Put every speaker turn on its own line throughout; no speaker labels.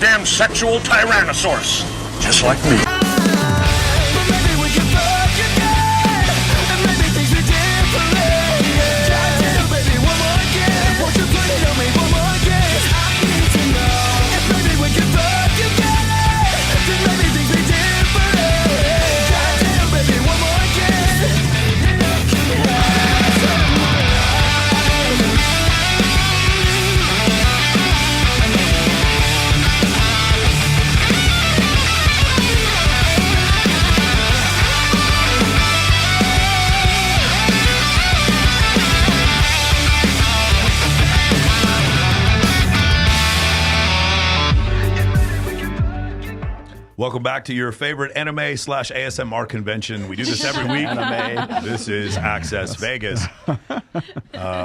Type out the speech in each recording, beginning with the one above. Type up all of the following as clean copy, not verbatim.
goddamn sexual tyrannosaurus. Just like me.
Welcome back to your favorite anime/ASMR convention. We do this every week. This is Access Vegas,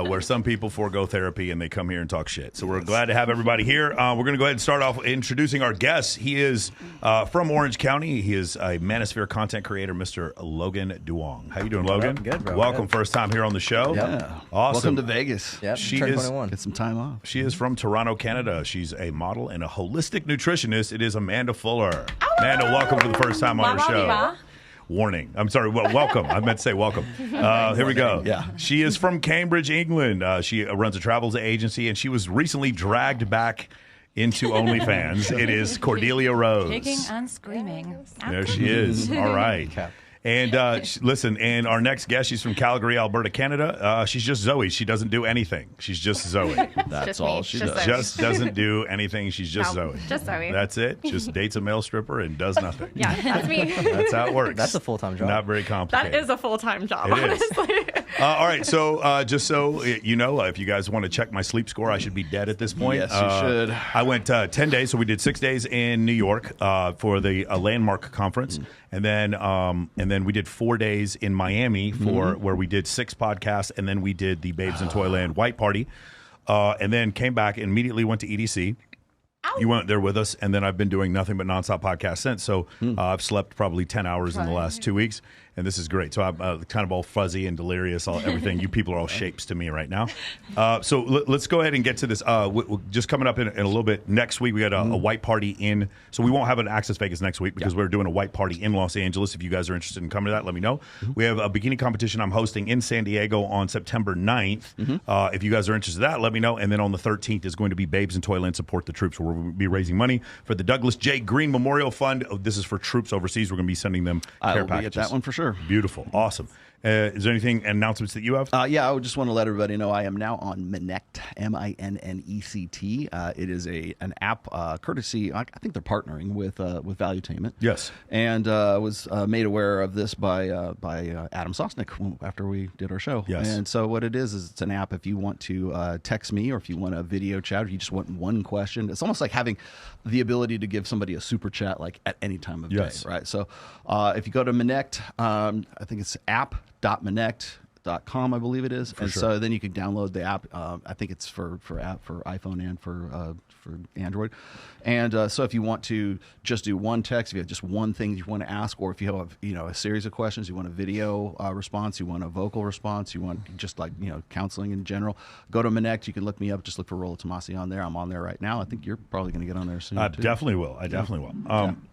where some people forego therapy and they come here and talk shit. So we're glad to have everybody here. We're going to go ahead and start off introducing our guest. He is from Orange County. He is a Manosphere content creator, Mr. Logan Duong. How you doing, Logan?
Good, bro.
Welcome, first time here on the show.
Yeah.
Awesome.
Welcome to Vegas.
Yep.
She
Turn
is
21.
Get some time off.
She is from Toronto, Canada. She's a model and a holistic nutritionist. It is Amanda Fuller. Amanda, welcome for the first time on our show. Warning. I'm sorry. Well, welcome. I meant to say welcome. Here we go.
Yeah.
She is from Cambridge, England. She runs a travel agency, and she was recently dragged back into OnlyFans. It is Cordelia Rose.
Kicking and screaming.
There she is. All right. And listen, and our next guest, she's from Calgary, Alberta, Canada. She's just Zoe. She doesn't do anything. She's just Zoe.
That's
Just
all
me.
she
Just
does.
Zoe.
Just doesn't do anything. She's just
No,
Zoe.
just Zoe.
That's it. Just dates a male stripper and does nothing.
Yeah, that's me.
That's how it works.
That's a full-time job.
Not very complicated.
That is a full-time job,
It is.
honestly.
All right, so just so you know, if you guys want to check my sleep score, I should be dead at this point.
Yes, you should.
I went 10 days, so we did 6 days in New York for the Landmark conference, and then we did 4 days in Miami for where we did 6 podcasts, and then we did the Babes in Toyland White Party, and then came back and immediately went to EDC. You went there with us, and then I've been doing nothing but nonstop podcasts since. So I've slept probably 10 hours in the last 2 weeks, and this is great. So I'm kind of all fuzzy and delirious, everything. You people are all shapes to me right now. So let's go ahead and get to this. Just coming up in a little bit, next week we got a white party in. So we won't have an Access Vegas next week because we're doing a white party in Los Angeles. If you guys are interested in coming to that, let me know. We have a bikini competition I'm hosting in San Diego on September 9th. If you guys are interested in that, let me know. And then on the 13th is going to be Babes in Toyland Support the Troops, where we'll be raising money for the Douglas J. Green Memorial Fund. This is for troops overseas. We're going to be sending them care
I'll
packages.
be at that one for sure.
Beautiful. Awesome. Is there anything, announcements that you have?
Yeah, I would just want to let everybody know I am now on Minect, Minnect. It is an app courtesy. I think they're partnering with Valuetainment.
Yes.
And was made aware of this by Adam Sosnick after we did our show.
Yes.
And so what it is it's an app if you want to text me or if you want a video chat, or if you just want one question. It's almost like having the ability to give somebody a super chat like at any time of day, right? So if you go to Minect, I think it's app.minect.com, I believe it is. And so then you can download the app. I think it's for iPhone and for Android. And so if you want to just do one text, if you have just one thing you want to ask, or if you have a series of questions, you want a video response, you want a vocal response, you want just like counseling in general, go to Minect. You can look me up. Just look for Rollo Tomassi on there. I'm on there right now. I think you're probably going to get on there soon.
I
too.
definitely will. I definitely will.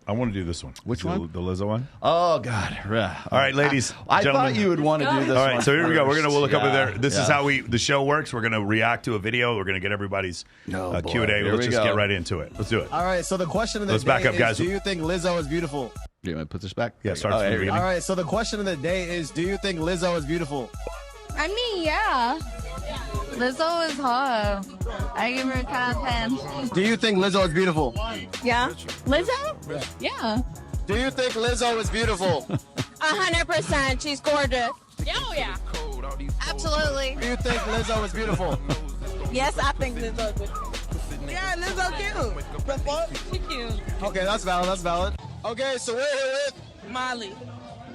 I want to do this one.
Which one?
The Lizzo one.
Oh God!
All right, ladies.
I
gentlemen.
thought you would want to do this.
All right,
one
so here we go. We're
first.
look up in there. This is
Yeah.
how the show works. We're gonna react to a video. We're gonna get everybody's
Oh, boy.
Q&A.
Here
Let's
we
just
go.
get right into it. Let's do it.
All right, so the question of the
Let's
day
back up,
is,
guys.
do you think Lizzo is beautiful?
You want to put this back?
Yeah, start
Oh,
from the
here we go.
beginning.
All right, so the question of the day is, do you think Lizzo is beautiful?
I mean, yeah. Lizzo is hot. I give her a 10 out of 10.
Do you think Lizzo is beautiful?
Yeah. Lizzo? Yeah.
Do you think Lizzo is beautiful?
100%. She's gorgeous. Oh, yeah. Absolutely.
Do you think Lizzo is beautiful?
Yes, I think Lizzo is beautiful. Yeah, Lizzo cute. The fuck? She cute.
Okay, that's valid. That's valid. Okay, so we're here with
Molly.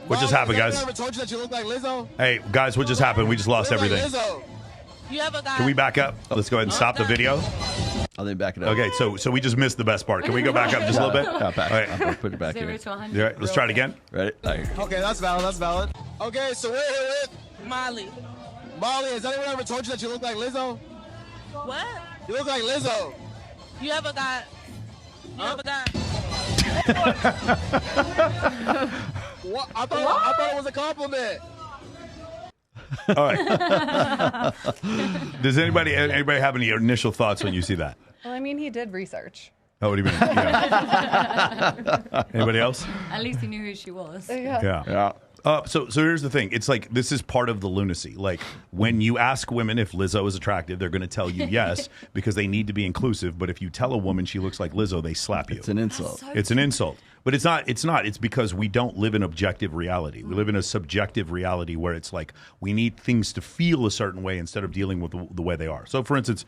What just
Molly.
happened,
Has
guys?
anyone ever told you that you look like Lizzo?
Hey, guys, what just happened? We just lost
You look
everything.
Like Lizzo.
You ever got...
Can we back up? Let's go ahead and stop the video.
I'll then back it up.
Okay, so we just missed the best part. Can we go back up just a little bit?
Yeah, back.
All right.
I'll put it back
0
here.
to 100.
All right, let's try it again.
Ready?
Okay, that's valid. That's valid. Okay, so we're here with
Molly.
Molly. Has anyone ever told you that you look like Lizzo?
What?
You look like Lizzo.
You ever got...
What? I thought it was a compliment.
All right. Does anybody have any initial thoughts when you see that?
Well, I mean, he did research.
Oh, what do you mean? Yeah. Anybody else?
At least he knew who she was.
Yeah. So here's the thing. It's like this is part of the lunacy. Like when you ask women if Lizzo is attractive, they're going to tell you yes because they need to be inclusive. But if you tell a woman she looks like Lizzo, they slap you.
It's an insult.
It's an insult. But it's not. It's because we don't live in objective reality. We live in a subjective reality where it's like we need things to feel a certain way instead of dealing with the way they are. So, for instance,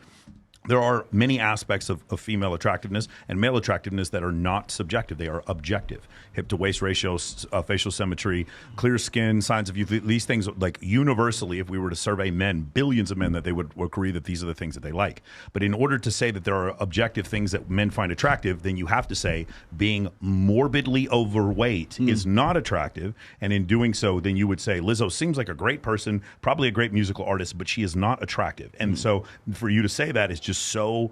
there are many aspects of female attractiveness and male attractiveness that are not subjective. They are objective. Hip to waist ratio, facial symmetry, clear skin, signs of youth. These things, like universally, if we were to survey men, billions of men, that they would agree that these are the things that they like. But in order to say that there are objective things that men find attractive, then you have to say being morbidly overweight is not attractive. And in doing so, then you would say Lizzo seems like a great person, probably a great musical artist, but she is not attractive. And so for you to say that is just so,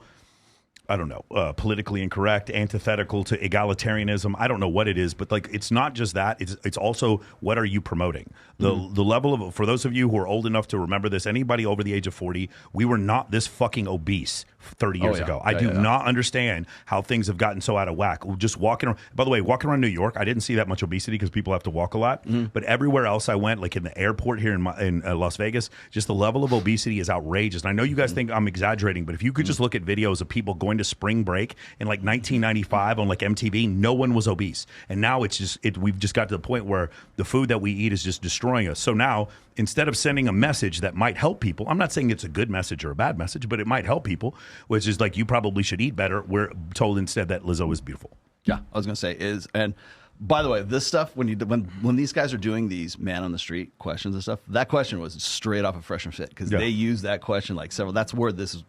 I don't know, politically incorrect, antithetical to egalitarianism. I don't know what it is, but like it's not just that. It's also what are you promoting? The level of, for those of you who are old enough to remember this, anybody over the age of 40, we were not this fucking obese 30 years ago. I do not understand how things have gotten so out of whack. Just walking around, by the way, walking around New York, I didn't see that much obesity because people have to walk a lot. But everywhere else I went, like in the airport here in Las Vegas, just the level of obesity is outrageous. And I know you guys think I'm exaggerating, but if you could just look at videos of people going to spring break in like 1995 on like MTV, no one was obese. And now it's just, we've just got to the point where the food that we eat is just destroying us. So now, instead of sending a message that might help people, I'm not saying it's a good message or a bad message, but it might help people, which is like, you probably should eat better. We're told instead that Lizzo is beautiful.
Yeah, I was going to say is, and by the way, this stuff, when these guys are doing these man on the street questions and stuff, that question was straight off of Fresh and Fit because they use that question like several. That's where this is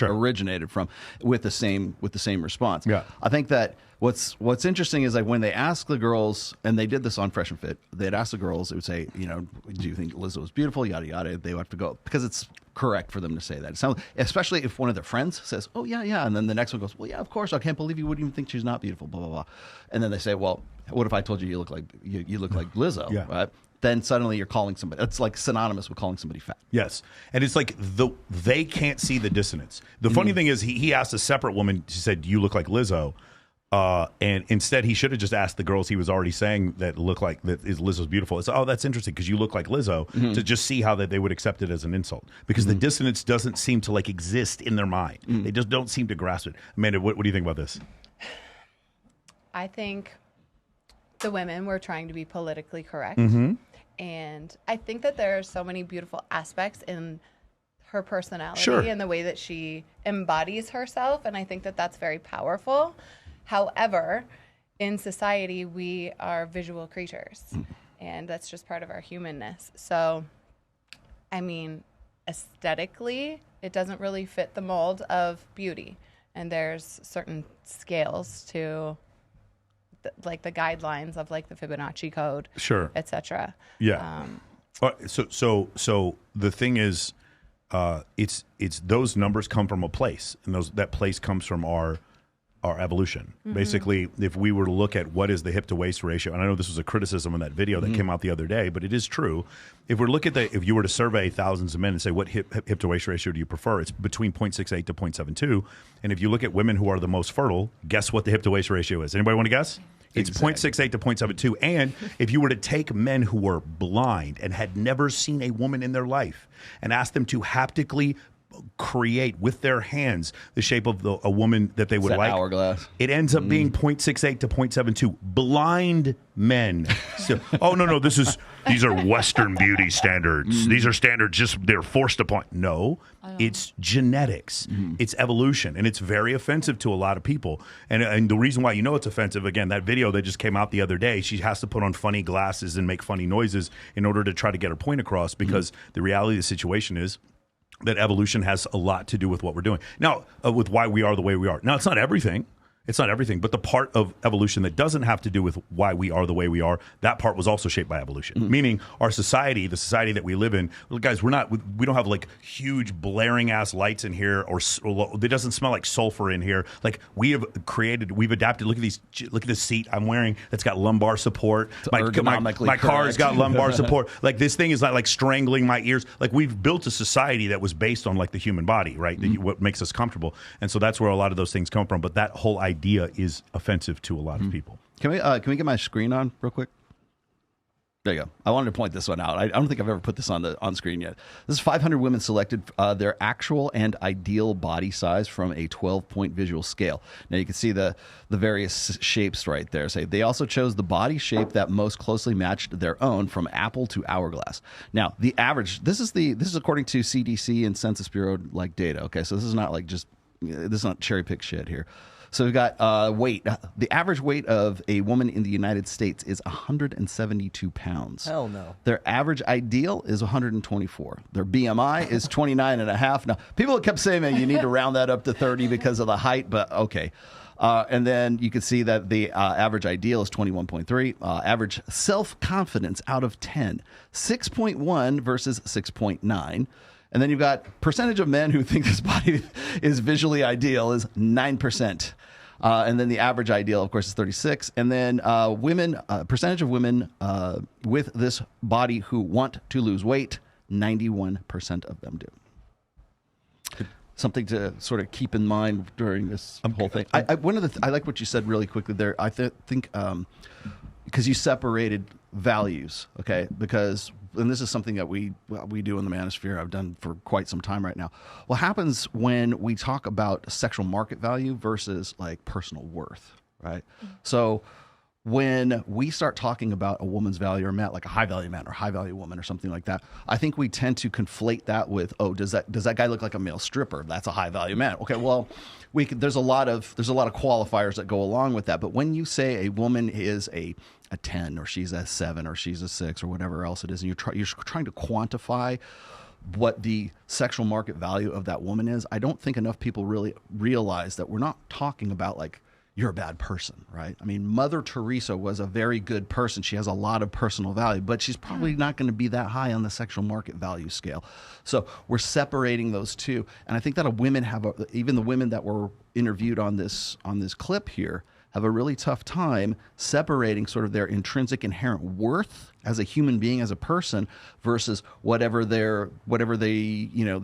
originated from, with the same response. Yeah, I think that what's interesting is like when they ask the girls, and they did this on Fresh and Fit, they'd ask the girls, it would say, you know, do you think Lizzo is beautiful? Yada yada. They would have to go because it's correct for them to say that. It sounds, especially if one of their friends says, "Oh yeah," and then the next one goes, "Well, yeah, of course. I can't believe you wouldn't even think she's not beautiful." Blah blah blah, and then they say, "Well, what if I told you you look like Lizzo?"
Yeah.
Right? Then suddenly you're calling somebody. It's like synonymous with calling somebody fat.
Yes, and it's like they can't see the dissonance. The funny thing is, he asked a separate woman. She said, "Do you look like Lizzo?" And instead, he should have just asked the girls he was already saying that look like that is Lizzo's beautiful. It's, oh, that's interesting because you look like Lizzo, to just see how that they would accept it as an insult because the dissonance doesn't seem to like exist in their mind. They just don't seem to grasp it. Amanda, what do you think about this?
I think the women were trying to be politically correct. And I think that there are so many beautiful aspects in her personality and the way that she embodies herself. And I think that that's very powerful. However, in society, we are visual creatures, and that's just part of our humanness. So, I mean, aesthetically, it doesn't really fit the mold of beauty. And there's certain scales to, like the guidelines of like the Fibonacci code, etc.
Yeah. So the thing is, it's those numbers come from a place, and that place comes from our evolution. Basically, if we were to look at what is the hip to waist ratio, and I know this was a criticism in that video that came out the other day, but it is true. If we look at if you were to survey thousands of men and say what hip to waist ratio do you prefer, it's between 0.68 to 0.72. And if you look at women who are the most fertile, guess what the hip to waist ratio is? Anybody want to guess? It's 0.68 to 0.72. And if you were to take men who were blind and had never seen a woman in their life and ask them to haptically create with their hands the shape of a woman that they would like,
hourglass,
it ends up being 0.68 to 0.72. Blind men. So, oh no, these are Western beauty standards. These are standards they're forced upon. No, it's genetics. It's evolution, and it's very offensive to a lot of people. And the reason why you know it's offensive, again, that video that just came out the other day, she has to put on funny glasses and make funny noises in order to try to get her point across, because the reality of the situation is that evolution has a lot to do with what we're doing now, with why we are the way we are. Now, it's not everything. It's not everything, but the part of evolution that doesn't have to do with why we are the way we are, that part was also shaped by evolution. Meaning our society, the society that we live in, guys, we don't have like huge blaring ass lights in here, or it doesn't smell like sulfur in here. Like we've adapted. Look at this seat I'm wearing that's got lumbar support. My car's got lumbar support. Like this thing is not like strangling my ears. Like we've built a society that was based on like the human body, right? What makes us comfortable, and so that's where a lot of those things come from. But that whole idea is offensive to a lot of people.
Can we get my screen on real quick? There you go. I wanted to point this one out. I don't think I've ever put this on screen yet. This is 500 women selected their actual and ideal body size from a 12-point visual scale. Now you can see the various shapes right there. So they also chose the body shape that most closely matched their own, from apple to hourglass. Now the average. This is according to CDC and Census Bureau like data. Okay, so this is not like this is not cherry pick shit here. So we've got weight. The average weight of a woman in the United States is 172 pounds.
Hell no.
Their average ideal is 124. Their BMI is 29.5. Now, people kept saying, man, you need to round that up to 30 because of the height, but okay. And then you can see that the average ideal is 21.3. Average self-confidence out of 10, 6.1 versus 6.9. And then you've got percentage of men who think this body is visually ideal is 9%. And then the average ideal, of course, is 36. And then women, percentage of women with this body who want to lose weight, 91% of them do. Something to sort of keep in mind during this whole thing. I like what you said really quickly there. I think because you separated values, okay? And this is something that we do in the manosphere. I've done for quite some time right now. What happens when we talk about sexual market value versus like personal worth, right? So when we start talking about a woman's value, or like a high value man or high value woman or something like that, I think we tend to conflate that with, does that guy look like a male stripper? That's a high value man. Okay, well, there's a lot of qualifiers that go along with that. But when you say a woman is a 10, or she's a 7, or she's a 6, or whatever else it is, and you're trying to quantify what the sexual market value of that woman is, I don't think enough people really realize that we're not talking about like, you're a bad person, right? I mean, Mother Teresa was a very good person. She has a lot of personal value, but she's probably not going to be that high on the sexual market value scale. So we're separating those two. And I think that even the women that were interviewed on this clip here, have a really tough time separating sort of their intrinsic inherent worth as a human being, as a person, versus whatever their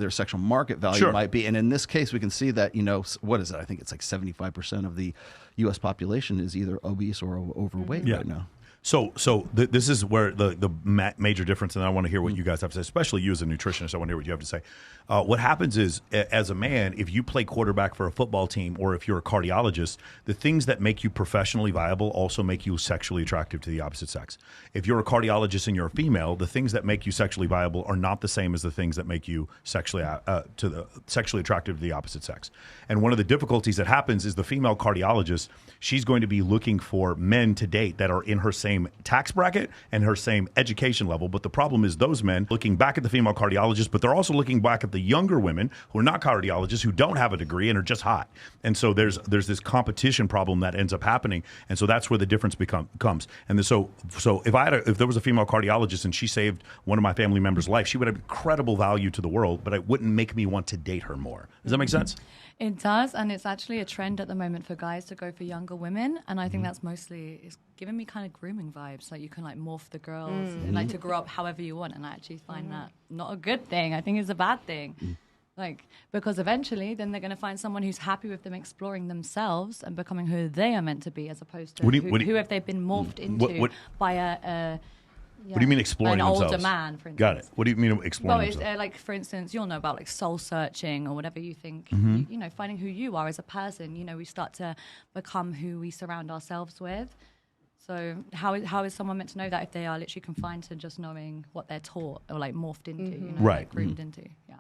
sexual market value might be. And in this case, we can see that, what is it? I think it's like 75% of the U.S. population is either obese or overweight right now.
So this is where the major difference, and I want to hear what you guys have to say, especially you as a nutritionist. I want to hear what you have to say. What happens is, as a man, if you play quarterback for a football team, or if you're a cardiologist, the things that make you professionally viable also make you sexually attractive to the opposite sex. If you're a cardiologist and you're a female, the things that make you sexually viable are not the same as the things that make you sexually attractive to the opposite sex. And one of the difficulties that happens is the female cardiologist, she's going to be looking for men to date that are in her same tax bracket and her same education level. But the problem is those men looking back at the female cardiologist, but they're also looking back at the younger women who are not cardiologists, who don't have a degree and are just hot. And so there's this competition problem that ends up happening. And so that's where the difference comes. And so if there was a female cardiologist and she saved one of my family members' life, she would have incredible value to the world, but it wouldn't make me want to date her more. Does that make sense?
It does, and it's actually a trend at the moment for guys to go for younger women, and I think that's it's giving me kind of grooming vibes. Like you can like morph the girls and like to grow up however you want, and I actually find that not a good thing. I think it's a bad thing. Like, because eventually then they're going to find someone who's happy with them exploring themselves and becoming who they are meant to be, as opposed to who have they been morphed into by a
what do you mean exploring themselves?
An older man, for instance.
Got it. What do you mean exploring themselves?
Well, like, for instance, you'll know about like soul searching or whatever you think, finding who you are as a person. We start to become who we surround ourselves with. So how is someone meant to know that if they are literally confined to just knowing what they're taught or like morphed into, like groomed into? Yeah.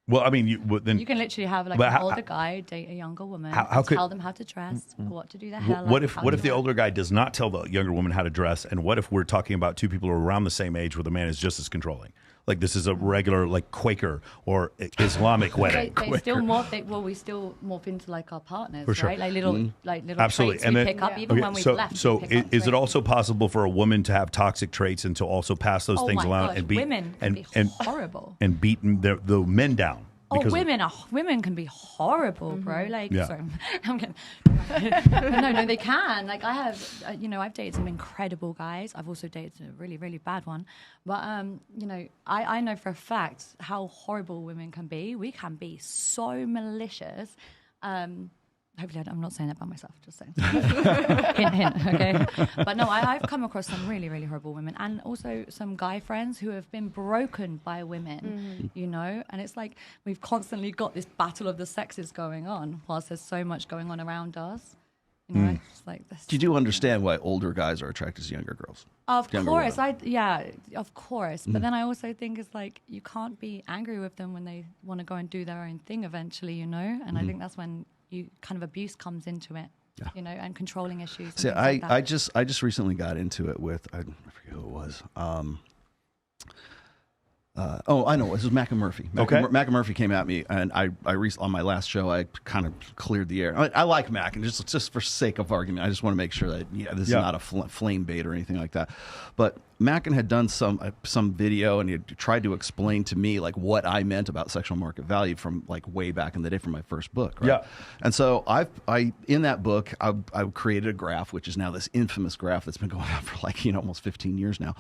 Well, I mean, then
you can literally have like an older guy date a younger woman, tell them how to dress, what to do their hair.
What if the older guy does not tell the younger woman how to dress, and what if we're talking about two people who are around the same age where the man is just as controlling? like this is a regular like Quaker or Islamic wedding.
They still morph. We still morph into like our partners,
For sure.
right? Like little
Absolutely.
traits
And
we
then-
pick up even when we've left.
So
we pick up
is it
traits.
also possible for a woman to have toxic traits and to also pass those
Oh
things
my
around
gosh,
and beat
women can be horrible.
and beat the men down?
Oh,
Because-
women can be horrible, bro. Like,
Yeah.
sorry, I'm kidding. no, they can. Like, I have, I've dated some incredible guys. I've also dated a really, really bad one. But, I know for a fact how horrible women can be. We can be so malicious. Hopefully, I'm not saying that about myself. Just saying. Hint, hint. Okay. But no, I've come across some really, really horrible women, and also some guy friends who have been broken by women. And it's like we've constantly got this battle of the sexes going on, whilst there's so much going on around us. It's like this.
You do understand why older guys are attracted to younger girls?
Of
Younger
course,
women.
of course. But then I also think it's like you can't be angry with them when they want to go and do their own thing eventually, And I think that's when you kind of abuse comes into it, and controlling issues. And
See,
things like that.
I just recently got into it with I forget who it was. I know. This was Mac and Murphy. Mac and Murphy came at me, and I on my last show, I kind of cleared the air. I like Mac, and just for sake of argument, I just want to make sure that this is not a flame bait or anything like that. But Mackin had done some video, and he had tried to explain to me like what I meant about sexual market value from like way back in the day from my first book. Right?
Yeah.
And so I in that book I created a graph, which is now this infamous graph that's been going on for like almost 15 years now.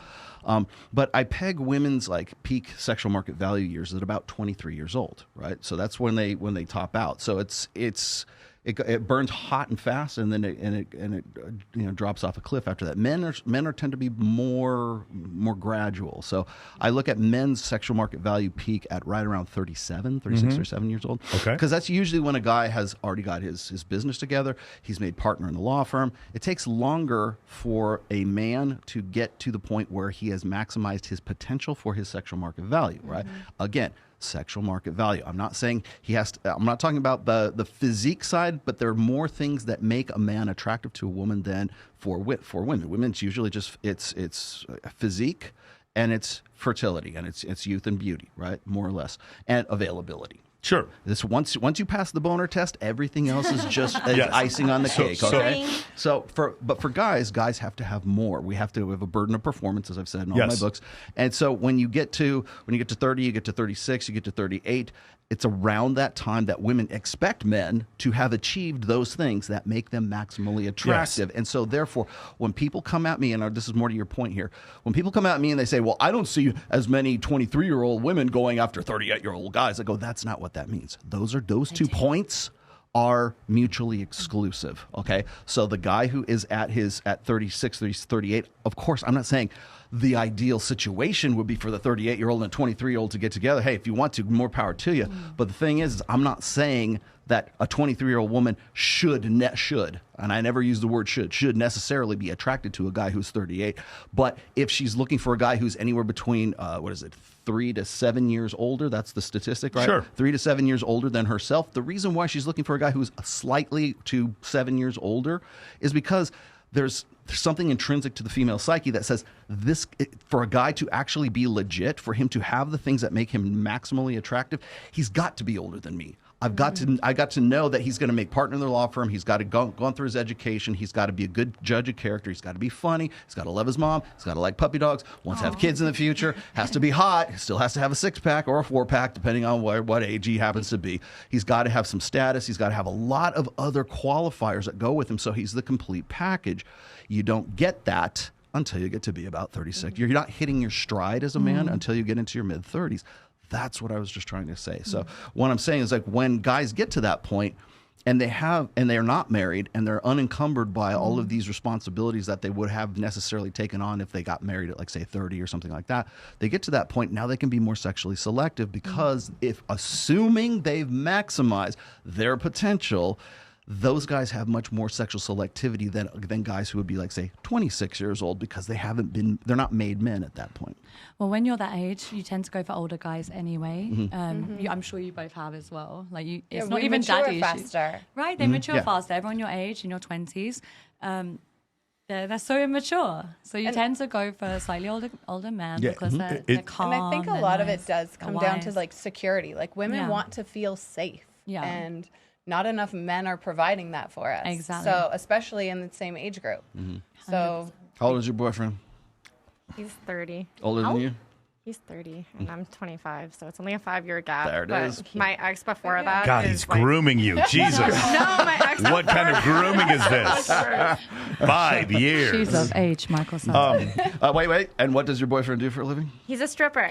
But I peg women's like peak sexual market value years at about 23 years old, right? So that's when they top out. So it burns hot and fast, and then it drops off a cliff after that. Men are tend to be more gradual. So I look at men's sexual market value peak at right around 36 or 7 years old.
Okay.
Because that's usually when a guy has already got his business together. He's made partner in the law firm. It takes longer for a man to get to the point where he has maximized his potential for his sexual market value, right? Again, sexual market value. I'm not saying he has to, I'm not talking about the physique side, but there are more things that make a man attractive to a woman than for women. Women's usually just it's physique and it's fertility and it's youth and beauty, right? More or less, and availability.
Sure.
This once you pass the boner test, everything else is just
Yes.
icing on the cake.
So-
Okay. So for guys have to have more. We have to have a burden of performance, as I've said in all my books. And so when you get to 30, you get to 36, you get to 38. It's around that time that women expect men to have achieved those things that make them maximally attractive. And so therefore, when people come at me, and this is more to your point here, when people come at me and they say, well, I don't see as many 23-year-old women going after 38-year-old guys, I go, that's not what that means. Those 2 points are mutually exclusive. Okay. So the guy who is at 36, 38, of course, I'm not saying the ideal situation would be for the 38-year-old and a 23-year-old to get together. Hey, if you want to, more power to you. But the thing is I'm not saying that a 23-year-old woman should, and I never use the word should necessarily be attracted to a guy who's 38. But if she's looking for a guy who's anywhere between, 3 to 7 years older, that's the statistic, right?
Sure.
3 to 7 years older than herself. The reason why she's looking for a guy who's slightly to 7 years older is because there's something intrinsic to the female psyche that says for a guy to actually be legit, for him to have the things that make him maximally attractive, he's got to be older than me. I got to know that he's going to make partner in the law firm. He's got to gone through his education. He's got to be a good judge of character. He's got to be funny. He's got to love his mom. He's got to like puppy dogs. Wants to have kids in the future. Has to be hot. Still has to have a 6-pack or a 4-pack, depending on what age he happens to be. He's got to have some status. He's got to have a lot of other qualifiers that go with him. So he's the complete package. You don't get that until you get to be about 36. You're not hitting your stride as a man until you get into your mid-30s. That's what I was just trying to say. So what I'm saying is, like, when guys get to that point and they're not married and they're unencumbered by all of these responsibilities that they would have necessarily taken on if they got married at, like, say 30 or something like that, they get to that point, now they can be more sexually selective because if assuming they've maximized their potential, those guys have much more sexual selectivity than guys who would be, like, say 26 years old, because they're not made men at that point.
Well, when you're that age, you tend to go for older guys anyway. I'm sure you both have as well. Like, it's not even daddy issues,
faster.
right? They mature faster. Everyone your age, in your 20s, they're so immature. So you tend to go for slightly older men because they're calm.
And I think a lot of it does come down to like security. Like women want to feel safe.
Yeah.
And not enough men are providing that for us.
Exactly.
So especially in the same age group. So
How old is your boyfriend?
He's 30.
Older than you?
He's 30 and I'm 25, so it's only a 5-year gap.
There it is.
My ex before that.
God, he's grooming you. Jesus.
No, my ex.
What kind of grooming is this? 5 years.
She's of age, Michael says.
Wait. And what does your boyfriend do for a living?
He's a stripper.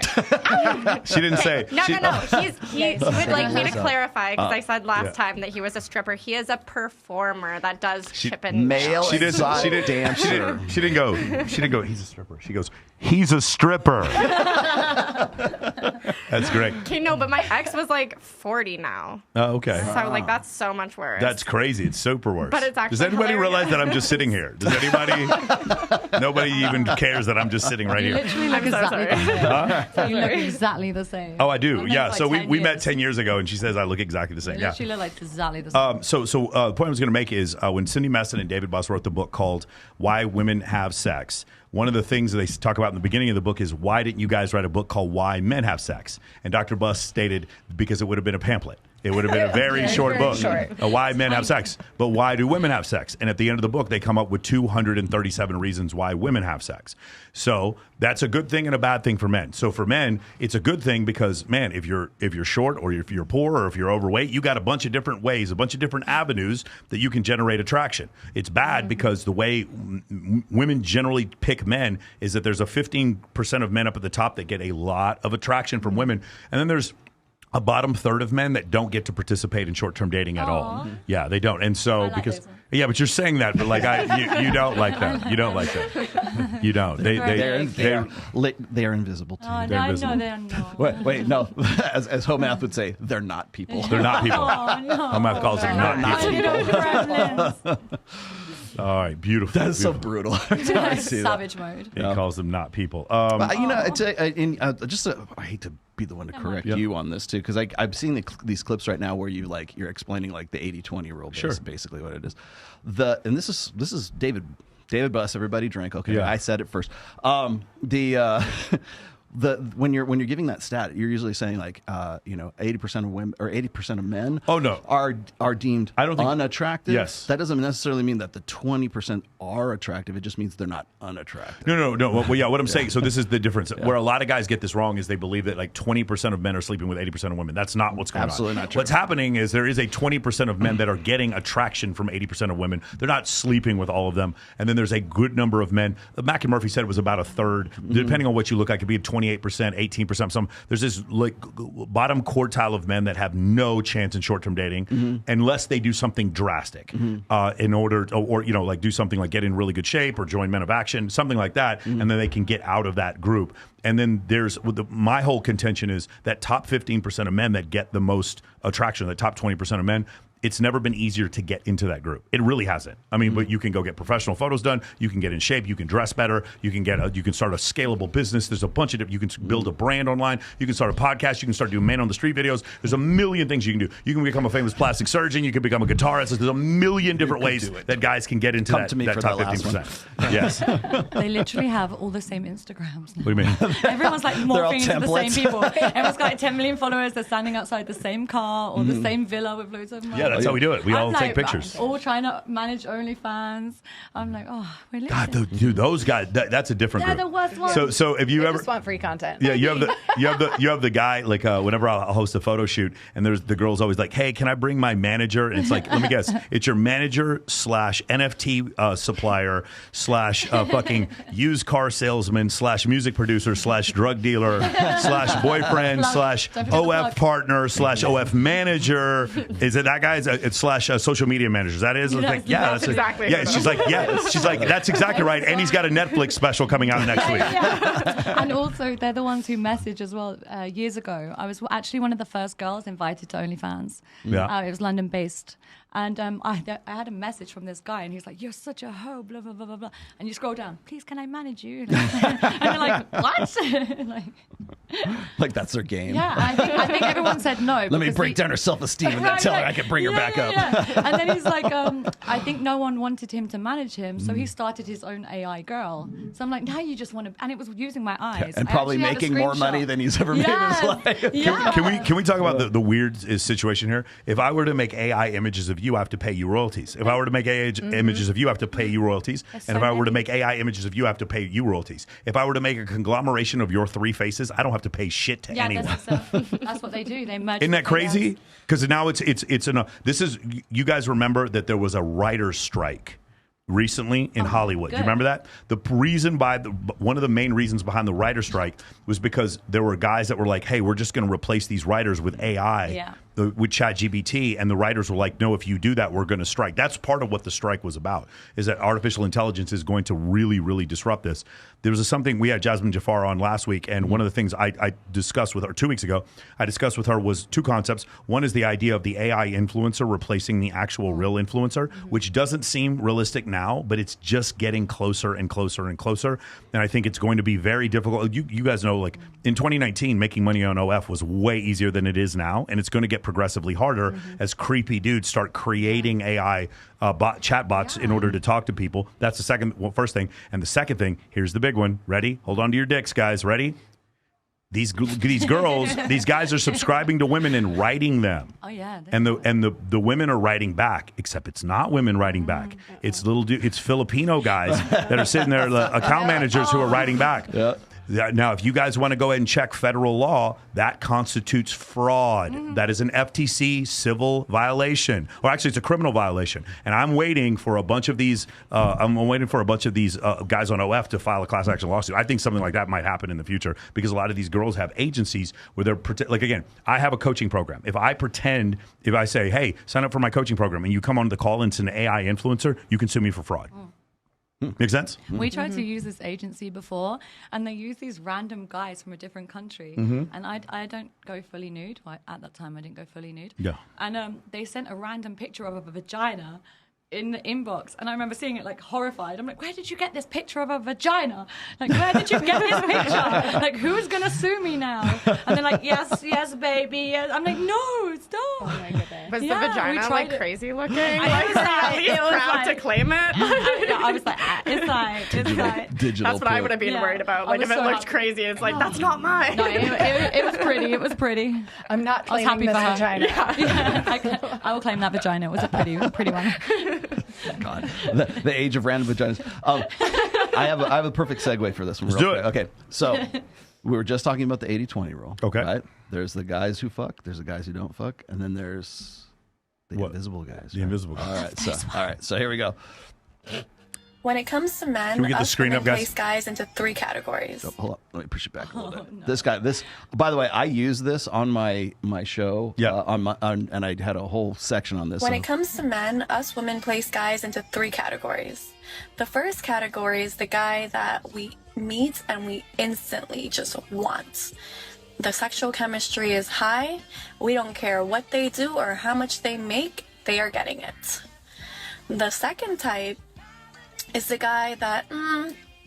She didn't say.
No. He would like me to clarify because I said last time that he was a stripper. He is a performer that does chip and
Male
She didn't
dancer.
She didn't go, he's a stripper. She goes, he's a stripper. That's great.
Okay, no, but my ex was like 40 now.
Oh, okay.
So like that's so much worse.
That's crazy. It's super worse.
But it's actually
Does anybody
hilarious.
realize that I'm just sitting here? Does anybody? Nobody even cares that I'm just sitting right
You
here.
literally look exactly the same. You look exactly the same.
Oh, I do.
I've
Yeah.
known
So
for like
we
10
met
years.
10 years ago, and she says I look exactly the same.
You
Yeah.
literally look like exactly the same.
So the point I was going to make is when Cindy Meston and David Buss wrote the book called Why Women Have Sex, one of the things that they talk about in the beginning of the book is why didn't you guys write a book called Why Men Have Sex? And Dr. Buss stated because it would have been a pamphlet. It would have been a very short book. Why men have sex. But why do women have sex? And at the end of the book, they come up with 237 reasons why women have sex. So that's a good thing and a bad thing for men. So for men, it's a good thing because, man, if you're short or if you're poor or if you're overweight, you got a bunch of different ways, a bunch of different avenues that you can generate attraction. It's bad because the way women generally pick men is that there's a 15% of men up at the top that get a lot of attraction from women. And then there's a bottom third of men that don't get to participate in short-term dating at all. Yeah, they don't. And so
like
because
those ones.
yeah, but you're saying that, but like you don't like that. You don't like that. You don't.
They're invisible too.
Oh,
they're
no, I
invisible.
know they're not.
Wait, no. As Home Math would say, they're not people.
They're not people.
Oh, no.
Home Math calls them not people.
Gremlins.
All right, beautiful.
That's so
beautiful.
brutal. Every time I see that.
Savage mode.
He calls them not people.
But, I hate to be the one to correct you on this too, because I'm seeing these clips right now where you're explaining like the 80-20 rule.
Sure.
Basically what it is. And this is David Buss. Everybody drink. Okay,
Yeah.
I said it first. When you're giving that stat, you're usually saying like 80% of women or 80% of men.
Oh, no.
are deemed
I don't think-
unattractive.
Yes.
That doesn't necessarily mean that the 20% are attractive. It just means they're not unattractive.
No. Well, yeah, what I'm saying, so this is the difference. Where a lot of guys get this wrong is they believe that like 20% of men are sleeping with 80% of women. That's not what's going
Absolutely
on.
not true.
What's happening is there is a 20% of men that are getting attraction from 80% of women. They're not sleeping with all of them. And then there's a good number of men. Mac and Murphy said it was about a third. Depending on what you look like, it could be 28%, 18%. There's this like bottom quartile of men that have no chance in short-term dating unless they do something drastic in order to, or like do something like get in really good shape or join Men of Action, something like that, and then they can get out of that group. And then there's my whole contention is that top 15% of men that get the most attraction, the top 20% of men. It's never been easier to get into that group. It really hasn't. I mean, but you can go get professional photos done. You can get in shape. You can dress better. You can you can start a scalable business. There's a bunch of you can build a brand online. You can start a podcast. You can start doing man on the street videos. There's a million things you can do. You can become a famous plastic surgeon. You can become a guitarist. There's a million different ways that guys can get into that top 15%. Yes.
They literally have all the same Instagrams.
What do you mean?
Everyone's like
They're all
morphing into the same
templates.
people. Everyone's got like 10 million followers. They're standing outside the same car or the same villa with loads of money.
Yeah, that's how we do it. We all take pictures.
All trying to manage OnlyFans. I'm like, we're
God,
listening.
dude, those guys. That's a different
They're
group.
the worst ones.
So if you
They
ever
just want free content.
Yeah, you have the guy like whenever I'll host a photo shoot and there's the girl's always like, hey, can I bring my manager? And it's like, let me guess, it's your manager / NFT supplier / fucking used car salesman / music producer / drug dealer / boyfriend / OF partner / OF manager. Is it that guy's? It's / social media manager. That is.
Yeah,
Like, yeah,
that's
exactly.
Yeah, she's like, that's exactly right. And he's got a Netflix special coming out next week.
Yeah. And also, they're the ones who message as well. Years ago, I was actually one of the first girls invited to OnlyFans.
Yeah.
It was London based. And I had a message from this guy, and he's like, "You're such a hoe, blah blah blah blah blah." And you scroll down, please, can I manage you? And you're like, what? Like,
Like that's their game.
Yeah, I think everyone said no.
Let me break down her self-esteem and then tell her I can bring her back up.
Yeah. And then he's like, I think no one wanted him to manage him, so he started his own AI girl. So I'm like, now you just want to, and it was using my eyes.
And probably making more money than he's ever made in his life.
Yeah.
Can we talk about the weird situation here? If I were to make AI images of you, I have to pay you royalties. If I were to make AI images of you, I have to pay you royalties. And if I were to make AI images of you, I have to pay you royalties. If I were to make a conglomeration of your 3 faces, I don't have to pay shit to anyone.
That's what they do. They merge.
Isn't that crazy? Because now it's this is, you guys remember that there was a writer's strike recently in Hollywood. Do you remember that? One of the main reasons behind the writer's strike was because there were guys that were like, hey, we're just going to replace these writers with AI, with ChatGPT, and the writers were like, no, if you do that, we're going to strike. That's part of what the strike was about, is that artificial intelligence is going to really, really disrupt this. There was something, we had Jasmine Jafar on last week, and one of the things I discussed with her 2 weeks ago, I discussed with her was 2 concepts. One is the idea of the AI influencer replacing the actual real influencer, which doesn't seem realistic now, but it's just getting closer and closer and closer. And I think it's going to be very difficult. You guys know, like in 2019, making money on OF was way easier than it is now, and it's going to get progressively harder as creepy dudes start creating AI chatbots in order to talk to people. That's the first thing. And the second thing, here's the big one. Ready? Hold on to your dicks, guys. Ready? These girls, these guys are subscribing to women and writing them.
Oh yeah.
And the women are writing back, except it's not women writing back. It's it's Filipino guys that are sitting there, the account managers who are writing back. Yeah. Now, if you guys want to go ahead and check federal law, that constitutes fraud. That is an FTC civil violation, or actually, it's a criminal violation. And I'm waiting for a bunch of these. Guys on OF to file a class action lawsuit. I think something like that might happen in the future because a lot of these girls have agencies where they're like, again, I have a coaching program. If I say, hey, sign up for my coaching program, and you come on the call and it's an AI influencer, you can sue me for fraud. Make sense?
We tried to use this agency before, and they use these random guys from a different country. And I don't go fully nude. At that time, I didn't go fully nude.
Yeah.
And they sent a random picture of a vagina in the inbox, and I remember seeing it like horrified. I'm like, where did you get this picture of a vagina? Like, where did you get this picture? Like, who's gonna sue me now? And they're like, yes, baby. Yes. I'm like, no, stop. Oh my goodness.
Was the vagina like crazy looking?
I was
at least proud to claim it.
I was like, it's like.
Digital.
That's what I would have been worried about. Like, if it looked crazy, it's like, that's not mine.
No, it was pretty. It was pretty.
I'm not claiming this vagina.
I will claim that vagina. It was a pretty one.
God, the age of random vaginas. I have a perfect segue for this one.
Let's do it.
Okay, so we were just talking about the 80-20 rule.
Okay,
right? There's the guys who fuck. There's the guys who don't fuck, and then there's the invisible guys.
The invisible guys.
All right. So here we go.
When it comes to men,
can we get the screen up, guys?
Place guys into 3 categories.
Oh, hold on, let me push it back a little bit. No. This. By the way, I use this on my show. Yeah. And I had a whole section on this.
When it comes to men, us women place guys into 3 categories. The first category is the guy that we meet and we instantly just want. The sexual chemistry is high. We don't care what they do or how much they make. They are getting it. The second type is the guy that,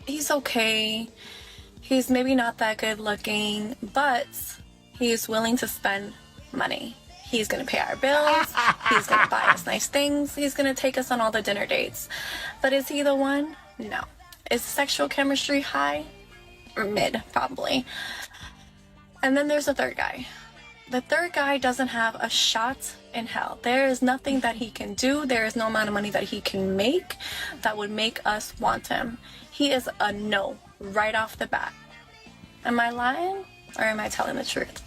he's okay, he's maybe not that good looking, but he's willing to spend money. He's going to pay our bills, he's going to buy us nice things, he's going to take us on all the dinner dates. But is he the one? No. Is sexual chemistry high? Or mid, probably. And then there's the third guy. The third guy doesn't have a shot in hell. There is nothing that he can do. There is no amount of money that he can make that would make us want him. He is a no right off the bat. Am I lying or am I telling the truth?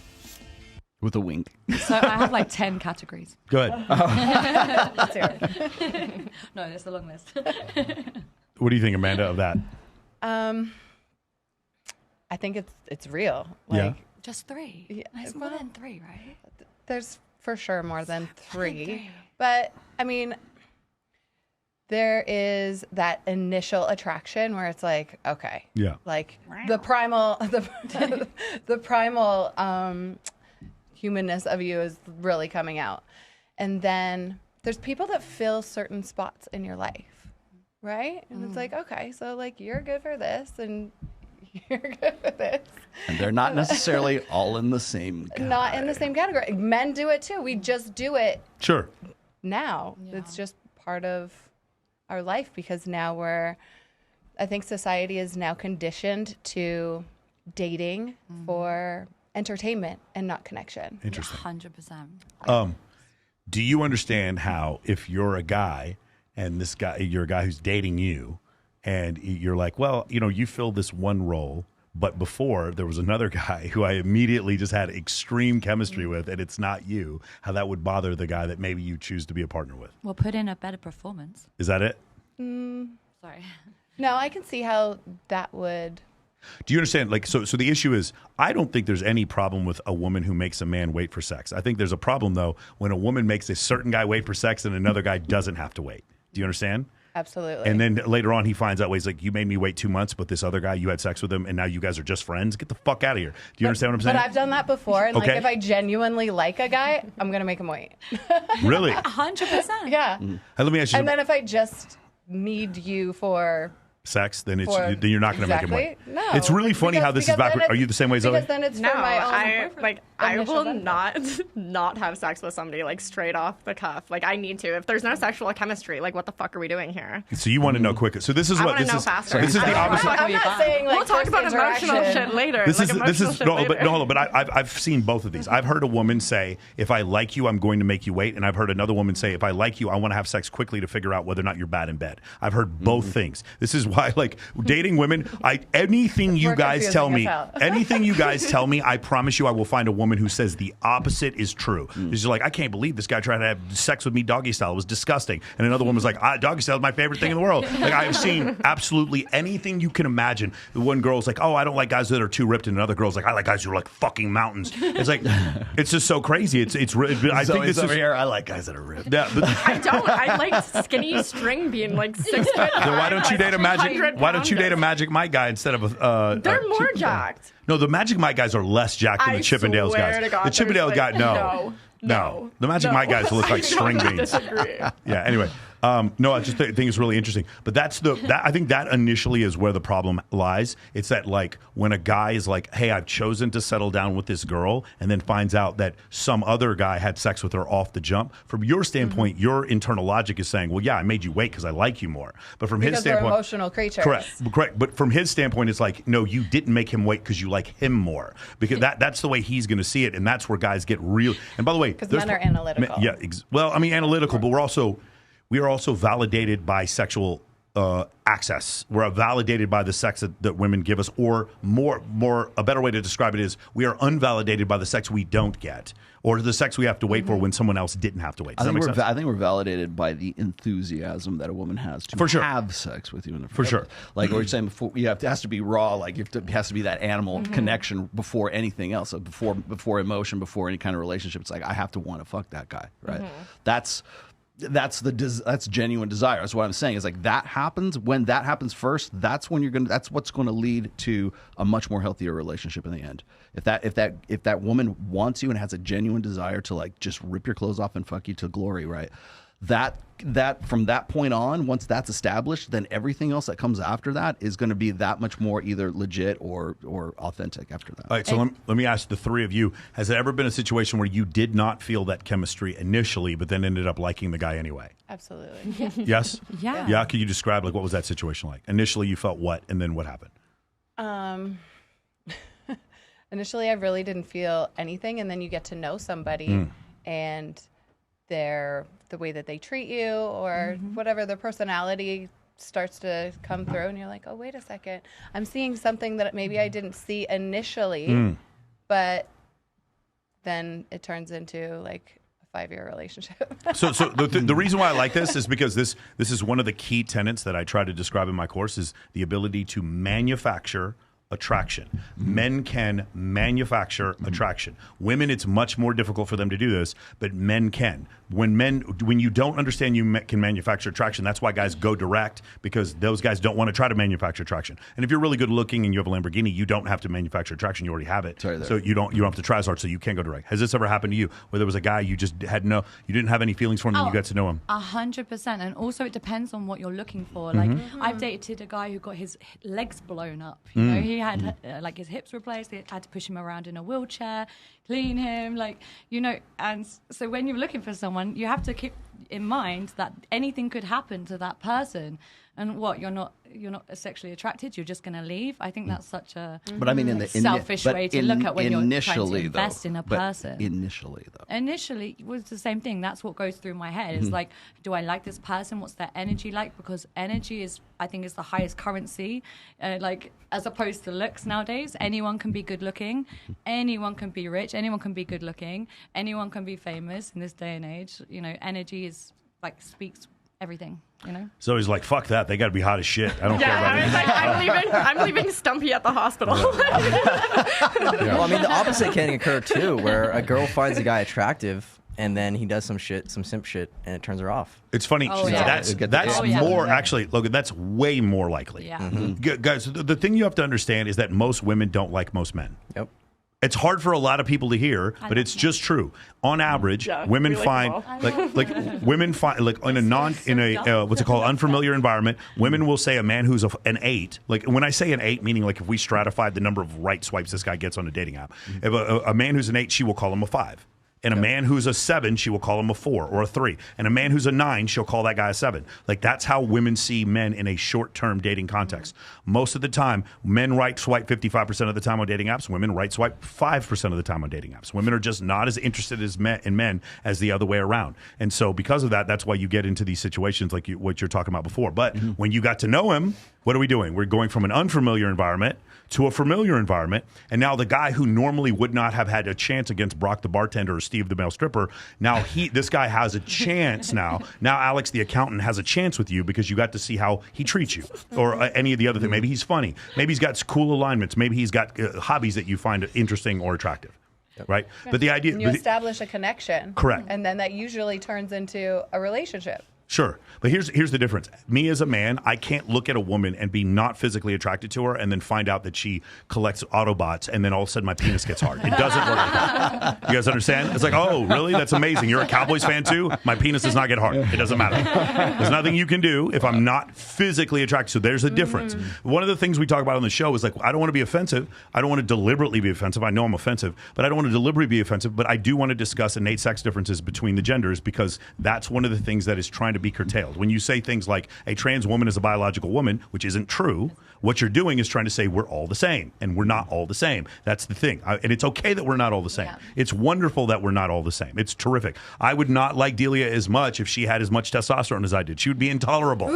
With a wink.
So I have like 10 categories.
Good.
Let's hear it. No, it's a long list.
What do you think, Amanda, of that?
I think it's real.
Yeah.
Just 3. Yeah, there's more than 3, right?
There's for sure more than 3. But I mean, there is that initial attraction where it's like, okay,
yeah,
like the primal humanness of you is really coming out, and then there's people that fill certain spots in your life, right? And it's like, okay, so like you're good for this, and You're good with this.
And they're not necessarily all in the same
Not in the same category. Men do it too. We just do it
Sure.
now.
Yeah.
It's just part of our life because now I think society is now conditioned to dating for entertainment and not connection.
Interesting.
100%.
Do you understand how if you're a guy and you're a guy who's dating you and you're like, well, you fill this one role, but before there was another guy who I immediately just had extreme chemistry with and it's not you, how that would bother the guy that maybe you choose to be a partner with?
Well, put in a better performance.
Is that it?
Sorry.
No, I can see how that would.
Do you understand? So the issue is, I don't think there's any problem with a woman who makes a man wait for sex. I think there's a problem, though, when a woman makes a certain guy wait for sex and another guy doesn't have to wait. Do you understand?
Absolutely.
And then later on, he finds out, he's like, you made me wait 2 months, but this other guy, you had sex with him, and now you guys are just friends? Get the fuck out of here. Do you understand what I'm saying?
But I've done that before. And
Okay.
if I genuinely like a guy, I'm going to make him wait.
Really?
100%.
Yeah.
Hey, let me ask you
And then if I just need you for
sex, then
for-
then you're not going to make him wait.
Exactly. No.
It's really funny how this is
Because then
backward.
it's-
Are you the same way, Zoe?
Because then it's
No,
for my own
I
initial
will
benefit.
not have sex with somebody straight off the cuff. I need to. If there's no sexual chemistry, what the fuck are we doing here?
So you want to know quicker. So this is
I
what
wanna
this
know
is.
faster.
This is the opposite.
I'm not saying
We'll talk
first
about emotional
interaction.
shit later.
This is
emotional shit
no,
later.
but hold on. But I've seen both of these. I've heard a woman say, "If I like you, I'm going to make you wait," and I've heard another woman say, "If I like you, I want to have sex quickly to figure out whether or not you're bad in bed." I've heard both things. This is why, dating women, anything you
We're
guys tell
confusing
me,
as hell.
anything you guys tell me, I promise you, I will find a woman who says the opposite is true. She's like, I can't believe this guy tried to have sex with me doggy style. It was disgusting. And another woman's like, doggy style is my favorite thing in the world. I have seen absolutely anything you can imagine. The one girl's like, oh, I don't like guys that are too ripped, and another girl's like, I like guys who are like fucking mountains. It's like, it's just so crazy. I think this
over
is
here. I like guys that are ripped.
Yeah, but,
I don't. I like skinny string being 6 foot.
then why don't you date a magic?
100
Why don't you date a
pounders.
Magic Mike guy instead of a?
They're more jacked.
No, the Magic Mike guys are less jacked than
I
the Chippendales
swear
guys.
to God,
The Chippendale
there's
guy,
no.
The Magic Mike guys look like string beans.
Disagree.
Yeah. Anyway, no, I just think it's really interesting. But I think that initially is where the problem lies. It's that when a guy is like, "Hey, I've chosen to settle down with this girl," and then finds out that some other guy had sex with her off the jump. From your standpoint, your internal logic is saying, "Well, yeah, I made you wait because I like you more." But from his
Because we're
standpoint,
emotional creatures.
correct. But from his standpoint, it's like, no, you didn't make him wait because you like him more. Because that's the way he's going to see it, and that's where guys get real. And by the way,
Because men are analytical.
Yeah, analytical, but we are also validated by sexual access. We're validated by the sex that women give us, or a better way to describe it is we are unvalidated by the sex we don't get, or the sex we have to wait for when someone else didn't have to wait. Does that make sense?
I think we're validated by the enthusiasm that a woman has to
For sure.
have sex with you in the
For sure.
Like we were saying before, it has to be raw. It has to be that animal connection before anything else. So before emotion, before any kind of relationship. It's like I have to want to fuck that guy, right? That's genuine desire. That's what I'm saying. Is that happens when that happens first. That's when that's what's going to lead to a much more healthier relationship in the end. If that woman wants you and has a genuine desire to just rip your clothes off and fuck you to glory, right? That from that point on, once that's established, then everything else that comes after that is going to be that much more either legit or authentic after that.
All right, so let me ask the three of you: has there ever been a situation where you did not feel that chemistry initially, but then ended up liking the guy anyway?
Absolutely.
Yes.
Yeah.
Yeah. Can you describe what was that situation like? Initially, you felt what, and then what happened?
Initially, I really didn't feel anything, and then you get to know somebody, and the way that they treat you or whatever, their personality starts to come through, and you're like, oh, wait a second, I'm seeing something that maybe I didn't see initially, but then it turns into a 5-year relationship.
So the reason why I like this is because this is one of the key tenets that I try to describe in my course is the ability to manufacture attraction. Men can manufacture attraction. Women, it's much more difficult for them to do this, but men can. when you don't understand can manufacture attraction, that's why guys go direct, because those guys don't want to try to manufacture attraction. And if you're really good looking and you have a Lamborghini, you don't have to manufacture attraction. You already have it. So you don't have to try as hard, so you can't go direct. Has this ever happened to you, where there was a guy you just you didn't have any feelings for him, and you got to know him?
100%. And also it depends on what you're looking for. Like I've dated a guy who got his legs blown up. You know, he had like his hips replaced. They had to push him around in a wheelchair, clean him, like, you know. And so when you're looking for someone, you have to keep in mind that anything could happen to that person. And what, you're not sexually attracted, you're just going to leave. I think that's such a selfish way to look at when you're trying to invest in a person. Initially it was the same thing. That's what goes through my head. It's like, do I like this person? What's their energy like? Because energy is, I think, is the highest currency, like as opposed to looks nowadays. Anyone can be good looking, anyone can be rich, anyone can be good looking, anyone can be famous in this day and age. You know, energy is like speaks everything. You know?
So he's like, fuck that. They got to be hot as shit. I don't care about it.
I'm leaving Stumpy at the hospital.
Well, I mean, the opposite can occur too, where a girl finds a guy attractive and then he does some simp shit, and it turns her off.
It's funny. That's more actually, Logan. That's way more likely.
Yeah.
Guys, the thing you have to understand is that most women don't like most men.
Yep.
It's hard for a lot of people to hear, but it's just true. On average, women find women find like in a what's it called, unfamiliar environment. Women will say a man who's an 8. Like when I say an 8, meaning like if we stratified the number of right swipes this guy gets on a dating app, if a man who's an 8, she will call him a 5. And a man who's a 7, she will call him a 4 or a 3. And a man who's a 9, she'll call that guy a 7. Like, that's how women see men in a short-term dating context. Most of the time, men right swipe 55% of the time on dating apps. Women right swipe 5% of the time on dating apps. Women are just not as interested in men as the other way around. And so because of that, that's why you get into these situations like what you're talking about before. But when you got to know him, what are we doing? We're going from an unfamiliar environment to a familiar environment. And now the guy who normally would not have had a chance against Brock the bartender or Steve the male stripper, now this guy has a chance now. Now Alex the accountant has a chance with you because you got to see how he treats you or any of the other things. Maybe he's funny. Maybe he's got cool alignments. Maybe he's got hobbies that you find interesting or attractive. Right? But the idea...
And you establish a connection.
Correct.
And then that usually turns into a relationship.
Sure. But here's the difference. Me as a man, I can't look at a woman and be not physically attracted to her and then find out that she collects Autobots and then all of a sudden my penis gets hard. It doesn't work like that. You guys understand? It's like, oh, really? That's amazing. You're a Cowboys fan too? My penis does not get hard. It doesn't matter. There's nothing you can do if I'm not physically attracted. So there's a difference. One of the things we talk about on the show is like, I don't want to be offensive. I don't want to deliberately be offensive. I know I'm offensive, but I don't want to deliberately be offensive. But I do want to discuss innate sex differences between the genders because that's one of the things that is trying to be curtailed. When you say things like a trans woman is a biological woman, which isn't true, what you're doing is trying to say we're all the same, and we're not all the same. That's the thing. And it's okay that we're not all the same. Yeah. It's wonderful that we're not all the same. It's terrific. I would not like Delia as much if she had as much testosterone as I did. She would be intolerable.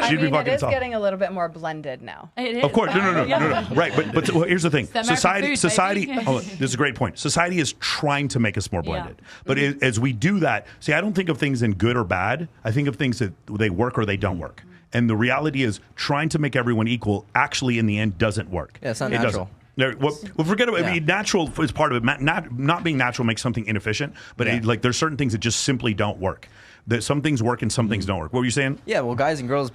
She'd be fucking
it is getting a little bit more blended now.
It is.
Of course. No. Right. But here's the thing. Society, this is a great point. Society is trying to make us more blended. But as we do that, see, I don't think of things in good or bad. I think of things that they work or they don't work. And the reality is trying to make everyone equal actually in the end doesn't work.
Yeah, it's not natural.
Well, forget about it. Natural is part of it. Not being natural makes something inefficient, but there's certain things that just simply don't work. That some things work and some things don't work. What were you saying?
Yeah, well, guys and girls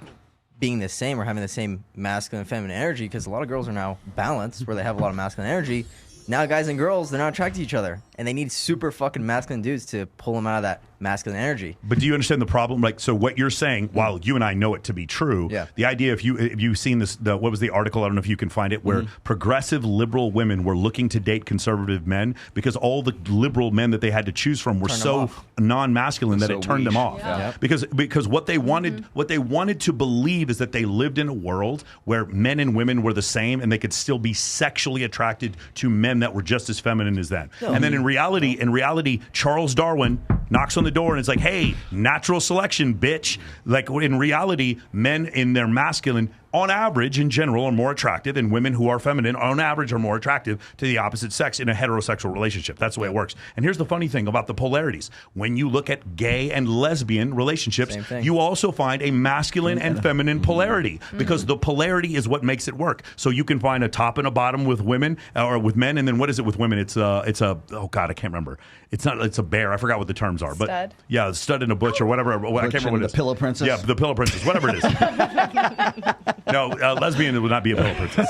being the same or having the same masculine and feminine energy, because a lot of girls are now balanced where they have a lot of masculine energy. Now guys and girls, they're not attracted to each other, and they need super fucking masculine dudes to pull them out of that masculine energy.
But do you understand the problem? Like, so what you're saying, while you and I know it to be true, the idea, if you've seen this, what was the article? I don't know if you can find it, where progressive liberal women were looking to date conservative men because all the liberal men that they had to choose from were so non-masculine that it turned them off. Yeah. Because what they wanted to believe is that they lived in a world where men and women were the same and they could still be sexually attracted to men that were just as feminine as that. And then in reality, Charles Darwin knocks on the door and it's like, hey, natural selection, bitch. Like in reality, men in their masculine, on average, in general, are more attractive, and women who are feminine, on average, are more attractive to the opposite sex in a heterosexual relationship. That's the way it works. And here's the funny thing about the polarities. When you look at gay and lesbian relationships, you also find a masculine and feminine polarity, because the polarity is what makes it work. So you can find a top and a bottom with women or with men, and then what is it with women? It's a oh god, I can't remember. It's a bear. I forgot what the term terms are. But
Stud?
yeah, stud in a butch or whatever. I can't remember what it is.
The pillow princess?
Yeah, the pillow princess, whatever it is. No, lesbian would not be a pillow princess.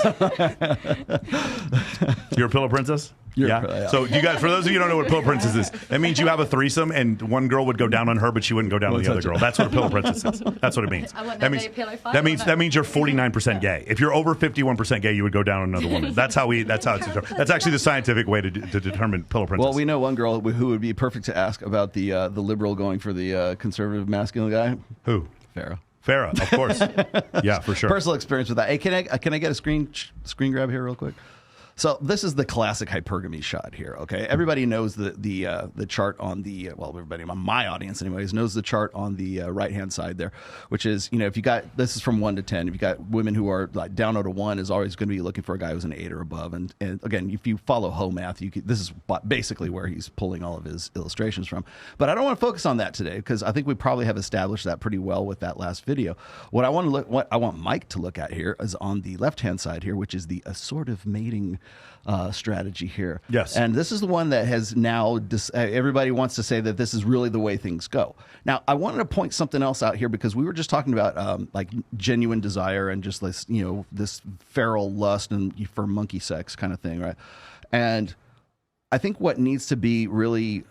You're a pillow princess? Yeah. So you guys, for those of you who don't know what a pillow princess is, that means you have a threesome and one girl would go down on her, but she wouldn't go down on the other girl. That's what a pillow princess is. That's what it means. That means you're 49% gay. If you're over 51% gay, you would go down on another woman. That's how it's determined. That's actually the scientific way to determine pillow princess.
Well, we know one girl who would be perfect to ask about the liberal going for the conservative masculine guy.
Who? Farrah, of course. Yeah, for sure.
Personal experience with that. Hey, can I get a screen grab here real quick? So this is the classic hypergamy shot here. Okay, everybody knows the chart on the everybody in my audience anyways knows the chart on the right hand side there, which is if you got, this is from 1 to 10. If you got women who are like down to 1 is always going to be looking for a guy who's an 8 or above. And again, if you follow Ho math, this is basically where he's pulling all of his illustrations from. But I don't want to focus on that today because I think we probably have established that pretty well with that last video. What I want Mike to look at here is on the left hand side here, which is the assortative mating strategy here.
Yes.
And this is the one that has now, everybody wants to say that this is really the way things go. Now, I wanted to point something else out here because we were just talking about like genuine desire and just this, this feral lust and for monkey sex kind of thing, right? And I think what needs to be really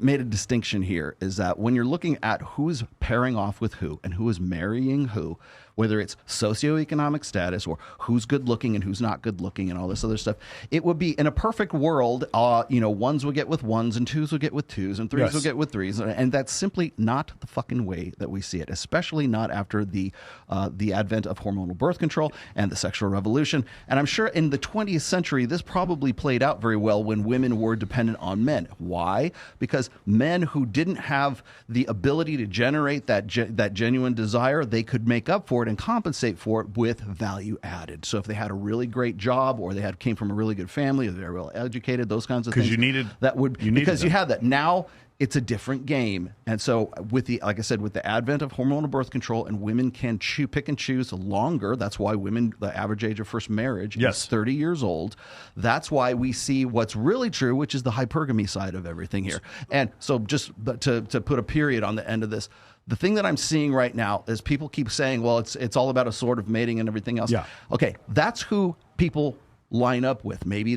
made a distinction here is that when you're looking at who's pairing off with who and who is marrying who, whether it's socioeconomic status or who's good looking and who's not good looking and all this other stuff, it would be in a perfect world, ones will get with ones and twos will get with twos and threes will get with threes. And that's simply not the fucking way that we see it, especially not after the advent of hormonal birth control and the sexual revolution. And I'm sure in the 20th century, this probably played out very well when women were dependent on men. Why? Because men who didn't have the ability to generate that genuine desire, they could make up for it and compensate for it with value added. So if they had a really great job or they came from a really good family or they were well educated, those kinds of things. Because you had that. Now it's a different game. And so like I said, with the advent of hormonal birth control and women can pick and choose longer, that's why the average age of first marriage is 30 years old. That's why we see what's really true, which is the hypergamy side of everything here. And so just to put a period on the end of this, the thing that I'm seeing right now is people keep saying, well, it's all about assortative mating and everything else.
Yeah.
Okay, that's who people line up with. Maybe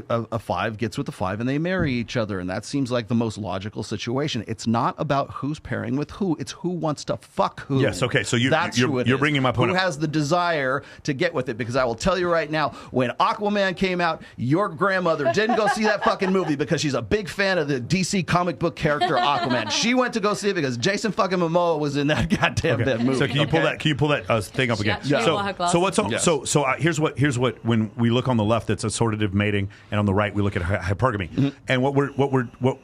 a 5 gets with a 5 and they marry each other, and that seems like the most logical situation. It's not about who's pairing with who, it's who wants to fuck who.
Yes, okay, so you're bringing my point
who
up.
has the desire to get with it, because I will tell you right now, when Aquaman came out, your grandmother didn't go see that fucking movie because she's a big fan of the DC comic book character Aquaman. She went to go see it because Jason fucking Momoa was in that goddamn movie.
So can you pull that thing up again? Here's what when we look on the left, it's assortative mating, and on the right we look at hypergamy. Mm-hmm. And what